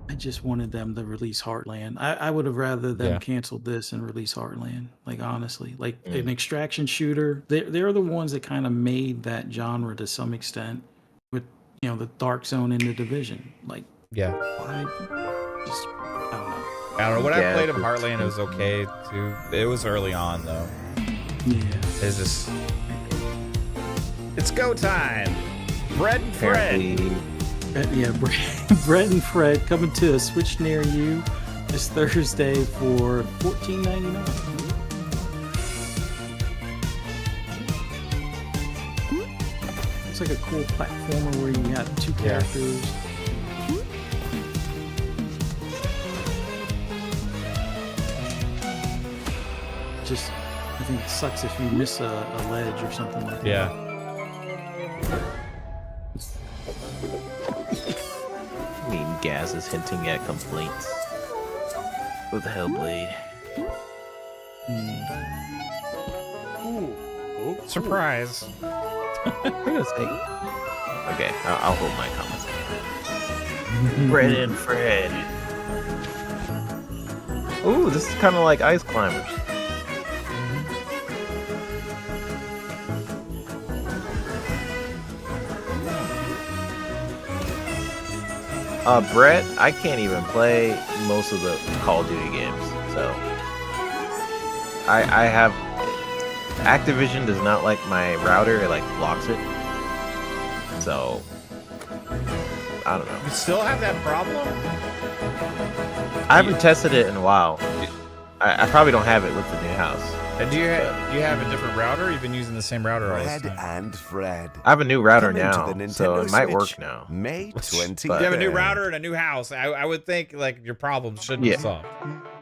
I just wanted them to release Heartland. I would have rather them canceled this and release Heartland. Like, honestly, like an extraction shooter. They're the ones that kind of made that genre to some extent with, you know, the Dark Zone and the Division. Like, why? Just, I don't know. I don't know. When I played of Heartland, it was okay too. It was early on though. Yeah. It's just, it's go time. Bread and Fred. Brett and Fred coming to a Switch near you this Thursday for $14.99. It's like a cool platformer where you got two characters. Just, I think it sucks if you miss a ledge or something like that. Yeah. I mean, Gaz is hinting at complaints with Hellblade. Ooh, surprise. Okay, I'll hold my comments. Brett and Fred. Ooh, this is kind of like Ice Climbers. Brett, I can't even play most of the Call of Duty games, so I have Activision does not like my router; it like blocks it. So I don't know. You still have that problem? I haven't tested it in a while. I probably don't have it with the new house. And do you have a different router? Or you've been using the same router all this time? And Fred. I have a new router Come into now, the so it Nintendo might Switch, work now. May 20. You have a new router and a new house. I would think like your problems should be solved.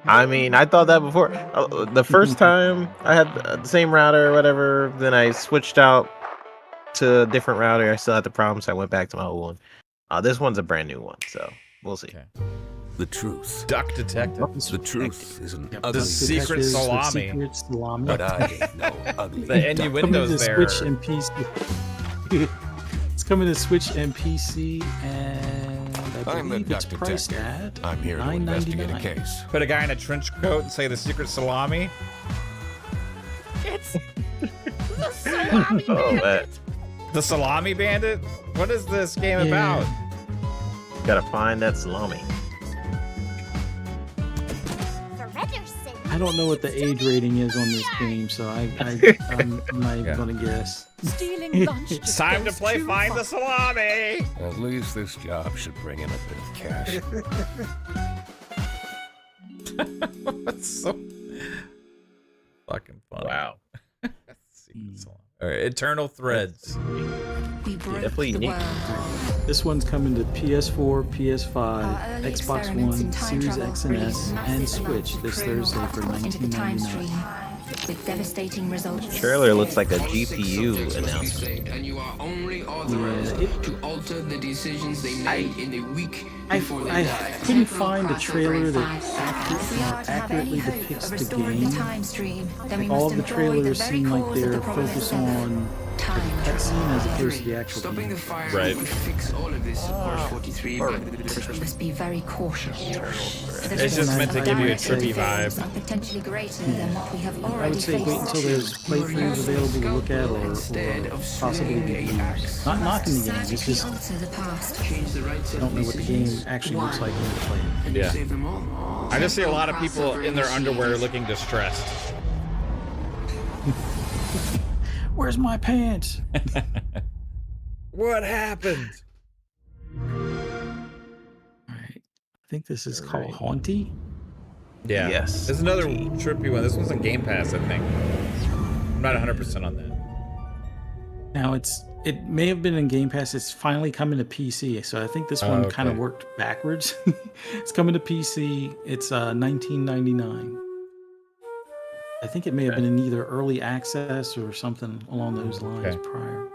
I mean, I thought that before. The first time I had the same router or whatever, then I switched out to a different router. I still had the problem, so I went back to my old one. This one's a brand new one, so we'll see. Okay. The truth. Duck Detective. The truth is an The ugly secret secret, salami. but I ain't no ugly. The innuendos there. Switch and PC. It's coming to Switch and PC, and I I'm the believe it's Duck priced Detective. at I'm here to investigate a $9.99. case. Put a guy in a trench coat and say the secret salami. It's the salami bandit. The salami bandit? What is this game about? Gotta find that salami. I don't know what the age rating is on this game, so I'm not even gonna guess. Stealing lunch. It's time to play Find the Salami. At least this job should bring in a bit of cash. That's so fucking funny. Wow. Secret salami. All right, Eternal Threads. We broke Definitely the unique. world. This one's coming to PS4, PS5, Our early Xbox experiments in One, time Series travel X and breathed S, and massive Switch amounts of this crude Thursday for oil into the time stream, $19.99. with devastating results. Trailer looks like a GPU announcement. And you are only Yeah, authorized to alter the decisions they made in a week before they I die. couldn't find a trailer that If we are to have any accurately hope depicts of the restoring the game. time stream, then we All must the employ the trailers very seem like cause of they're the problem focused itself. on Time cutscene as travel. opposed to the actual Stopping game. the fire Right. would fix all of this, March 43. We must be very cautious. It's just meant to give you a trippy vibe. Are potentially greater than what we have I already would say wait faced. until there's playthroughs available to look at or possibly reviews. Not knocking the game, it's just Alter the past. Change the right I don't know what the game actually looks like when you play it. and Yeah. save them all. I just see a lot of people in their underwear looking distressed. Where's my pants? What happened? All I think this is called Right. Haunty. Yeah. Yes. There's another trippy one. This one's on Game Pass, I think. I'm not 100% on that. Now it may have been in Game Pass. It's finally coming to PC, so I think this one kind of okay. worked backwards. It's coming to PC. It's $19.99. I think it may have been in either early access or something along those lines Okay. prior.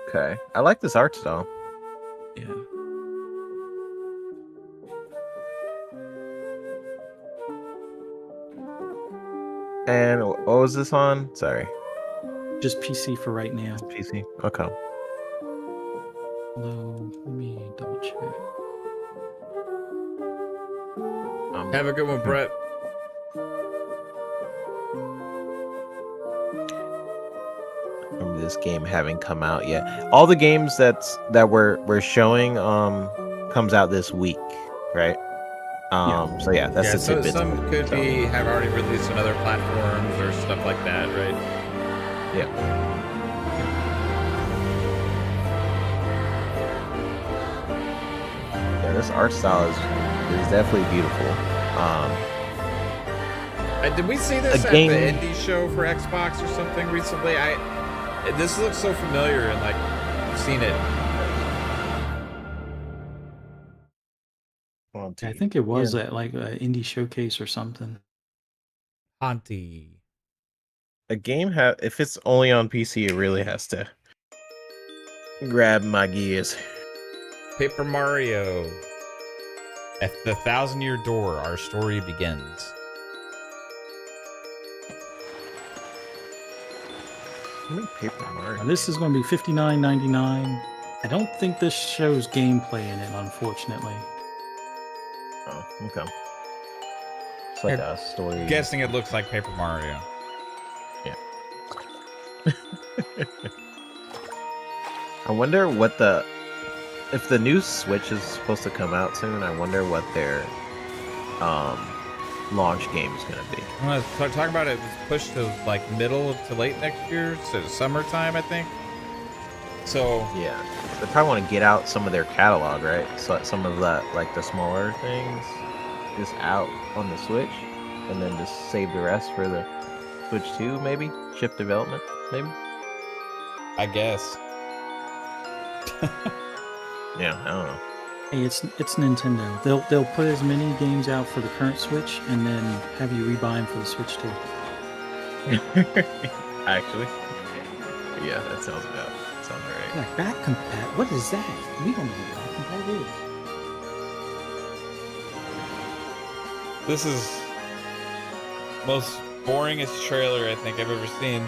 Okay. I like this art style. Yeah. And what was this on? Sorry. Just PC for right now. It's PC. Okay. Although, let me double check. Have a good one, Brett. Remember this game having come out yet? All the games that we're showing comes out this week, right? So yeah, that's the so tidbits. some could be have already released on other platforms or stuff like that, right? Yeah. Yeah, this art style is definitely beautiful. Did we see this at game- the indie show for Xbox or something recently? This looks so familiar and like I've seen it. I think it was at like an indie showcase or something. Haunty. A game if it's only on PC, it really has to grab my gears. Paper Mario. At the 1,000-year door, our story begins. Paper Mario. Now, this is going to be $59.99. I don't think this shows gameplay in it, unfortunately. Oh, okay. It's like a story. Guessing it looks like Paper Mario. Yeah. I wonder what if the new Switch is supposed to come out soon. I wonder what their launch game is going to be. I'm gonna talk about it. It was pushed to like middle to late next year, so summertime, I think. So yeah, they probably want to get out some of their catalog, right? So some of that, like the smaller things, just out on the Switch, and then just save the rest for the Switch 2, maybe shift development, maybe. I guess. Yeah, I don't know. Hey, it's Nintendo. They'll put as many games out for the current Switch and then have you rebuy them for the Switch 2. Actually, yeah, that sounds right. Like back compat? What is that? We don't know what back compat is. This is most boringest trailer I think I've ever seen.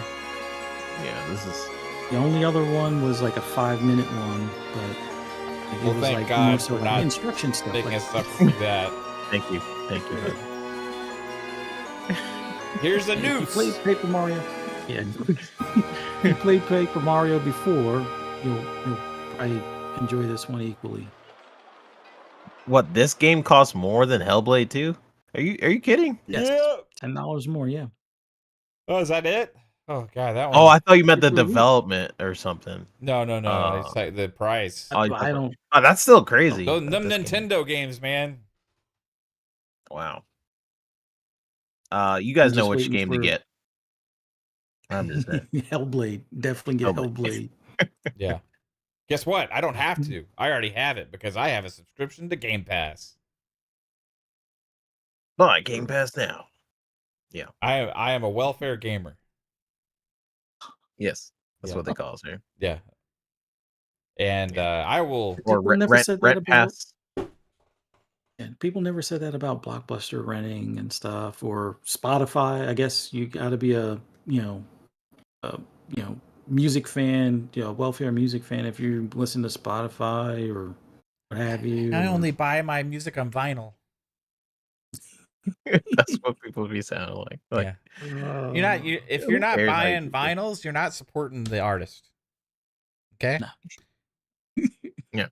Yeah, this is. The only other one was like a 5-minute one, but it Well, was thank like God more so for like not instruction stuff. making Like, us suffer through that. Thank you. Here's the if you news. played Paper Mario. Yeah, if you played Paper Mario before, you'll probably enjoy this one equally. What, this game costs more than Hellblade 2? Are you kidding? Yes. Yeah. $10 more, yeah. Oh, is that it? Oh God, that one. Oh, I thought you meant the Super Wii. development or something. No. It's like the price. Oh, I don't. Oh, that's still crazy. Them that this game- Nintendo games, man. Wow. You guys I'm know just which waiting game to for- get. I'm just saying. Hellblade. Definitely get Hellblade. Hellblade. Yeah. Guess what? I don't have to. I already have it because I have a subscription to Game Pass. Buy Game Pass now. Yeah. I am a welfare gamer. Yes. That's Yeah. what they call us here. Yeah. And I will. Or People never said that rent about- pass. And people never said that about Blockbuster renting and stuff, or Spotify. I guess you got to be a music fan, welfare music fan if you listen to Spotify or what have you. I only buy my music on vinyl. That's what people be sounding like. Yeah. If you're not cares how you buying do it? vinyls, you're not supporting the artist. Okay. No. Yeah.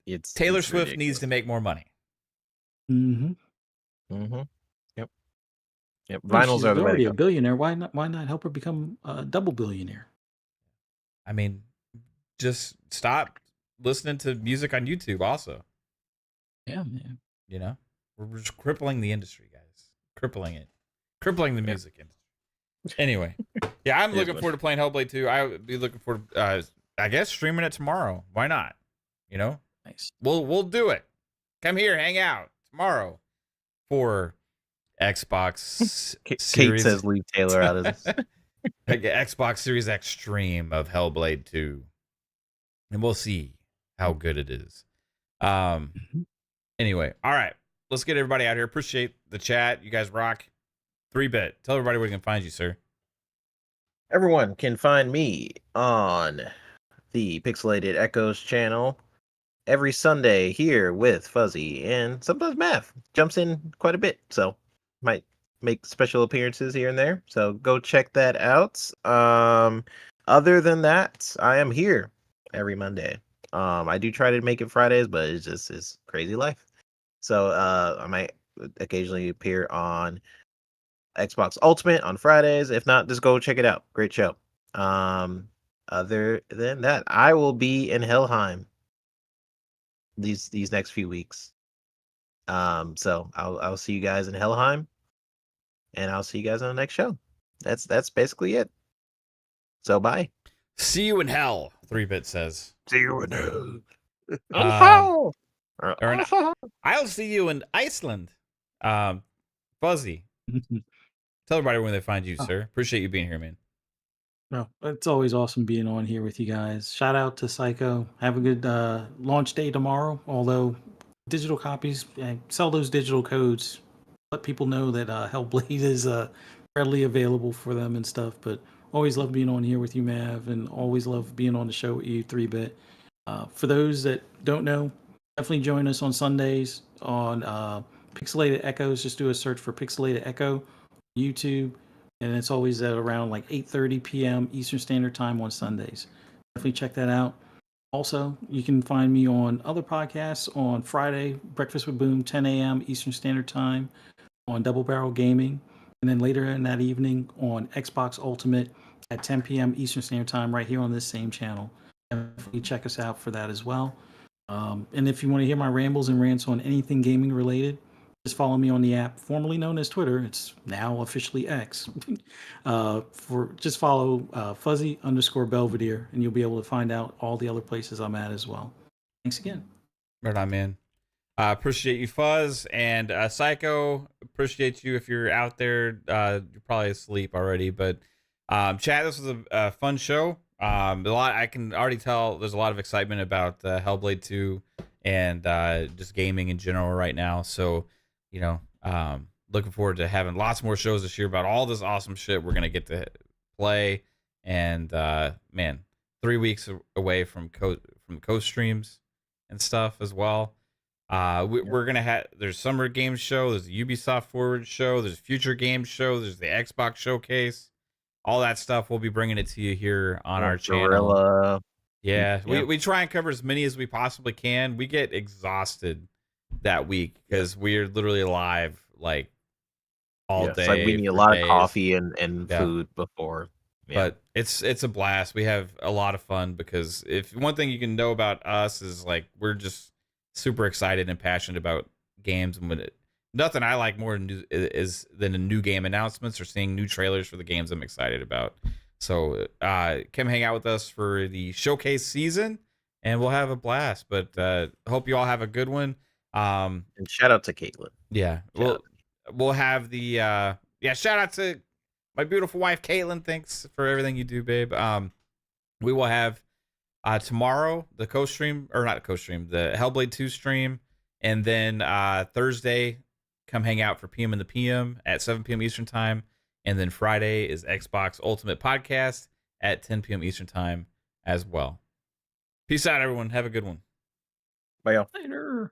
It's Taylor it's Swift needs to make more money. Mm-hmm. Mm-hmm. Yep. She's Vinyls are the way already to a go. billionaire. Why not help her become a double billionaire? I mean, just stop listening to music on YouTube also. Yeah, man. You know, we're just crippling the industry, guys. Crippling the music industry. Anyway, yeah, I'm looking forward to playing Hellblade 2. I would be looking forward to, I guess, streaming it tomorrow. Why not? You know, nice. We'll do it. Come here, hang out tomorrow for Xbox Kate Series. says leave Taylor out of this. Xbox Series X stream of Hellblade 2, and we'll see how good it is. Anyway, all right, let's get everybody out here. Appreciate the chat. You guys rock. 3-bit. Tell everybody where they can find you, sir. Everyone can find me on the Pixelated Echoes channel every Sunday here with Fuzzy, and sometimes Math jumps in quite a bit, so might make special appearances here and there. So go check that out. Other than that, I am here every Monday. I do try to make it Fridays, but it's crazy life. So I might occasionally appear on Xbox Ultimate on Fridays. If not, just go check it out. Great show. Other than that, I will be in Helheim these next few weeks. So I'll see you guys in Helheim, and I'll see you guys on the next show. That's basically it. So bye. See you in hell. 3-bit says. See you in hell. I'll see you in Iceland. Fuzzy. Tell everybody where they find you, sir. Appreciate you being here, man. No, it's always awesome being on here with you guys. Shout out to Psycho. Have a good launch day tomorrow. Although digital copies, sell those digital codes. Let people know that Hellblade is readily available for them and stuff. But always love being on here with you, Mav, and always love being on the show with you, 3-bit. For those that don't know, definitely join us on Sundays on Pixelated Echoes. Just do a search for Pixelated Echo YouTube, and it's always at around like 8:30 p.m. Eastern Standard Time on Sundays. Definitely check that out. Also, you can find me on other podcasts on Friday, Breakfast with Boom, 10 a.m. Eastern Standard Time on Double Barrel Gaming, and then later in that evening on Xbox Ultimate at 10 p.m. Eastern Standard Time right here on this same channel. Definitely check us out for that as well. And if you want to hear my rambles and rants on anything gaming related, just follow me on the app formerly known as Twitter. It's now officially X. Just follow Fuzzy_Belvedere, and you'll be able to find out all the other places I'm at as well. Thanks again. Right on, man. Appreciate you, Fuzz, and Psycho. Appreciate you if you're out there. You're probably asleep already, but chat. This was a fun show. I can already tell there's a lot of excitement about Hellblade 2 and just gaming in general right now. So, you know, looking forward to having lots more shows this year about all this awesome shit we're gonna get to play. And man, 3 weeks away from co-streams and stuff as well. We're gonna have there's summer games show, there's the Ubisoft Forward show, there's future games show, there's the Xbox showcase. All that stuff, we'll be bringing it to you here on our channel. Yeah, we try and cover as many as we possibly can. We get exhausted that week because we're literally live like all day. It's like we need a lot of coffee and food before. Yeah. But it's a blast. We have a lot of fun because if one thing you can know about us is like we're just super excited and passionate about games, and nothing I like more than a new game announcements or seeing new trailers for the games I'm excited about. So come hang out with us for the showcase season, and we'll have a blast. But hope you all have a good one. And shout out to Caitlin. Yeah, we'll have the shout out to my beautiful wife Caitlin. Thanks for everything you do, babe. We will have tomorrow the co-stream, or not the co-stream, the Hellblade 2 stream, and then Thursday come hang out for PM in the PM at 7 p.m. Eastern Time. And then Friday is Xbox Ultimate Podcast at 10 p.m. Eastern Time as well. Peace out, everyone. Have a good one. Bye, y'all. Later.